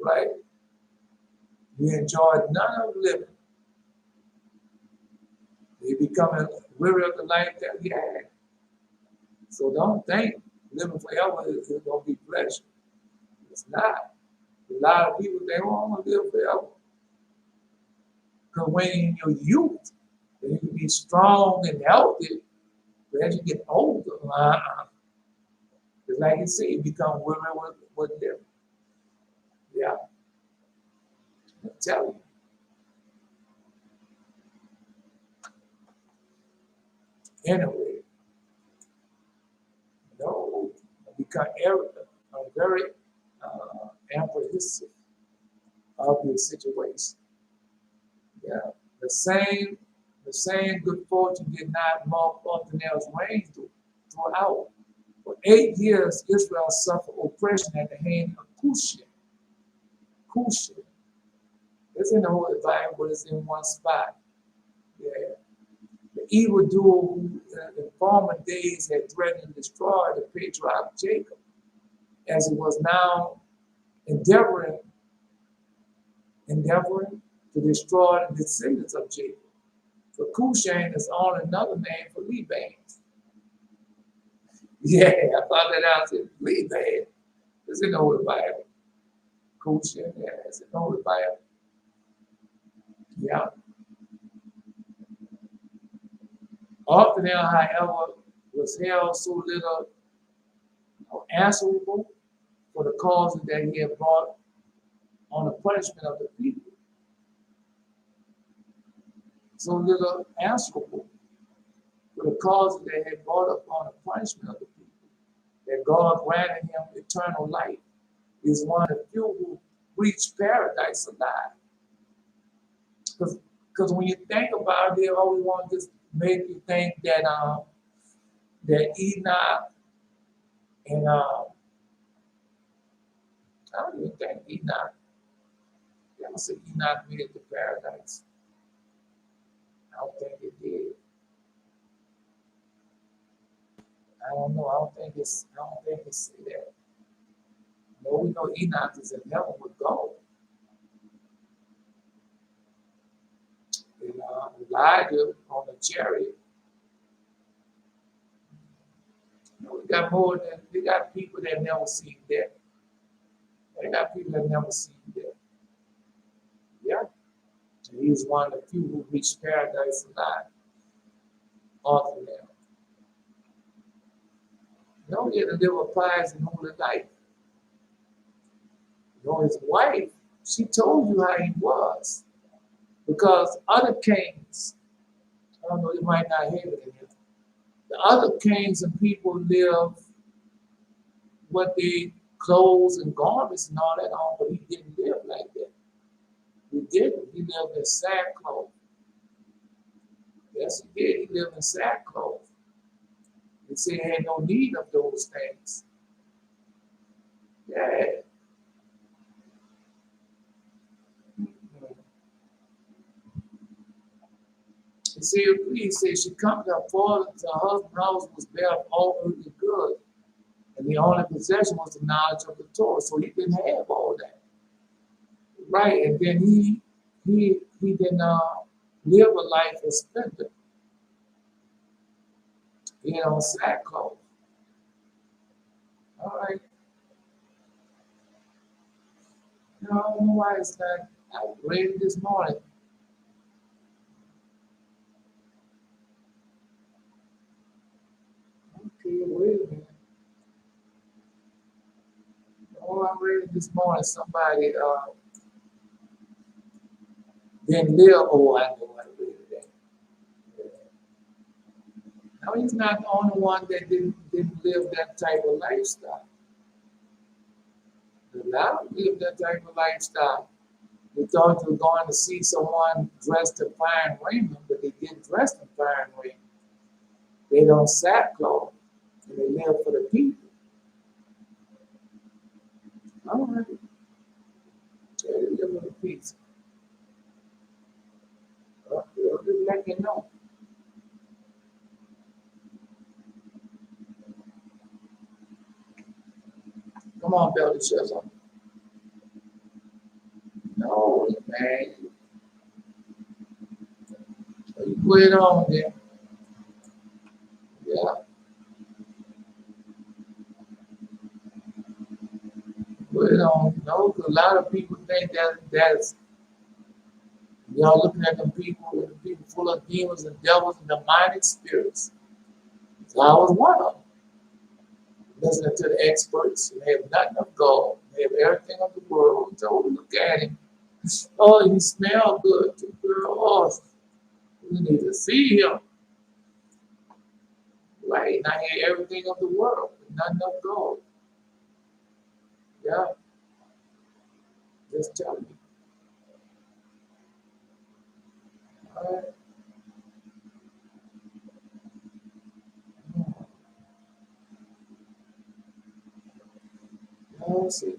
Right? You enjoy none of living. You becoming weary of the life that we had. So don't think living forever is going to be pleasure. It's not. A lot of people think, oh, I'm going to live forever. Because when in your youth, then you can be strong and healthy, but as you get older, it's like you say, you become weary with living. Yeah. I tell you. Anyway, no, become very apprehensive of your situation. Yeah, the same good fortune did not mark Othniel's reign throughout. For 8 years, Israel suffered oppression at the hand of Cushan. Cushan. It's in the Holy Bible, but it's in one spot. Yeah. The evildoer who in former days had threatened to destroy the patriarch Jacob, as it was now endeavoring to destroy the descendants of Jacob. For Cushan is only another name for Liban. Yeah, I found that out. Said Liban. It's in the Holy Bible. Cushan, yeah, it's in the Holy Bible. Yeah. Othniel, however, was held so little answerable for the causes that he had brought on the punishment of the people. So little answerable for the causes that had brought upon the punishment of the people, that God granted him eternal life. Is one of the few who reached paradise alive. Because when you think about it, all we want to just make you think that that Enoch and I don't even think Enoch. I don't say Enoch made it to paradise. I don't think it did. I don't know. I don't think it's that. No, we know Enoch is in heaven with God. And Elijah on the chariot. You know, we got people that never seen death. They got people that never seen death. Yeah. And he's one of the few who reached paradise alive. Often now. You know, he had to live a pious and holy life. You know, his wife, she told you how he was. Because other kings, I don't know, you might not hear it in here. The other kings and people live what they clothes and garments and all that on, but he didn't live like that. He didn't. He lived in sackcloth. Yes, he did. He lived in sackcloth. He said he had no need of those things. Yeah. He said she come to her father, to her husband's house was bare of all earthly good. And the only possession was the knowledge of the Torah. So he didn't have all that. Right. And then he didn't live a life of splendor. He had on sackcloth. All right. No, I don't know why it's not. I read it this morning. Okay, wait a minute. Oh, I read it this morning. Somebody didn't live. Oh, I know I read it. Now he's not the only one that didn't live that type of lifestyle. A lot of live that type of lifestyle. They thought you were going to see someone dressed in fine raiment, but they didn't dress in fine raiment. They don't sackcloth, and they live for the people. All right. They live for the people. They'll just let you know. Come on, Belshazzar. No, man. You put it on there. Yeah. Put it on. No, because a lot of people think that's y'all looking at them people full of demons and devils and demonic spirits. So I was one of them. Listening to the experts, and they have nothing of God. They have everything of the world. So look at him. Oh, he smells good. Oh, we need to see him. Right? And I hear everything of the world, but nothing of God. Yeah. Just tell me. All right. Now, see.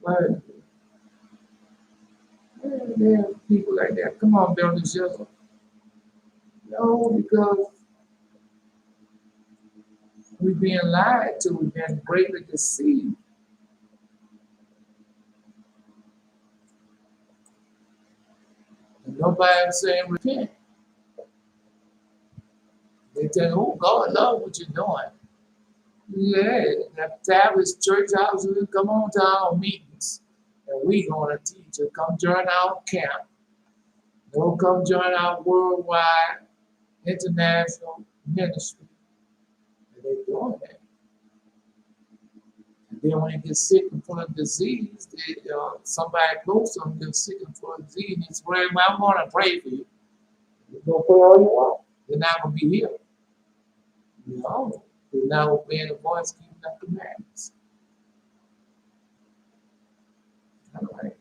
Right. There are people like that. Come on, Bill Shizzle. No, because we're being lied to, we've been greatly deceived. And nobody's saying repent. They tell you, oh, God love what you're doing. Yeah, that Tavis church house, come on to our meetings. And we gonna teach you. Come join our camp. Don't come join our worldwide international ministry. And they're doing that. And then when they get sick and full of disease, somebody close to them gets sick and full of disease, and he's praying, well, I'm gonna pray for you. You go pray all you want. They're not gonna be healed. No, they're not obeying the voice, keeping the commandments. All right.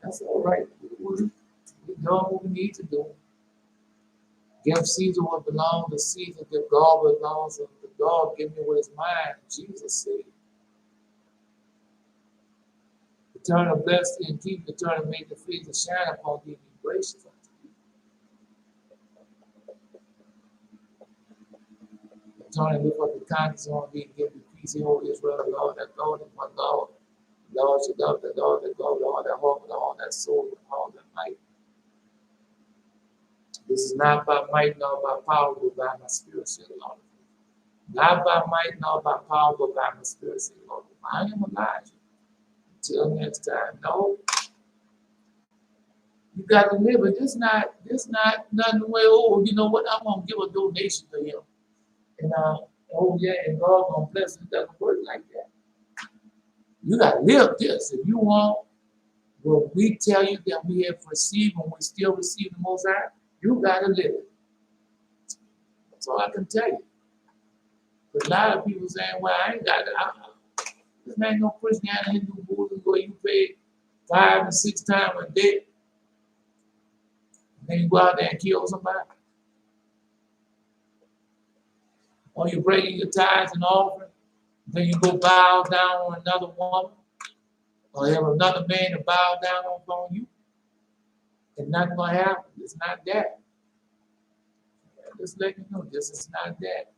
That's all right. We're doing what we need to do. Give Caesar what belongs to Caesar, give God what belongs to God. Give me what is mine, Jesus said. Return a bless thee and keep, return and make the face to shine upon thee and be gracious unto thee. Return and lift up the kindness on thee and give thee peace, O Israel, the Lord that God is my God. The Lord should love the Lord that God, with all that heart, with all that soul, with all that might. This is not by might nor by power, but by my spirit, said the Lord. Not by might nor by power, but by my spirit, said the Lord. I am Elijah. Until next time. No. You got to live it. This not nothing the way, oh, you know what, I'm gonna give a donation to him. And oh yeah, and God gonna bless it. It doesn't work like that. You gotta live this. If you want what we tell you that we have received and we still receive the Most High, you gotta live it. That's all I can tell you. But a lot of people saying, well, I ain't got it. This man no Christianity, Hindu, Buddhism, where you pay 5 and 6 times a day. And then you go out there and kill somebody. Or you bring in your tithes and offering. Then you go bow down on another woman. Or have another man to bow down on you. It's not going to happen. It's not that. Just let you know, this is not that.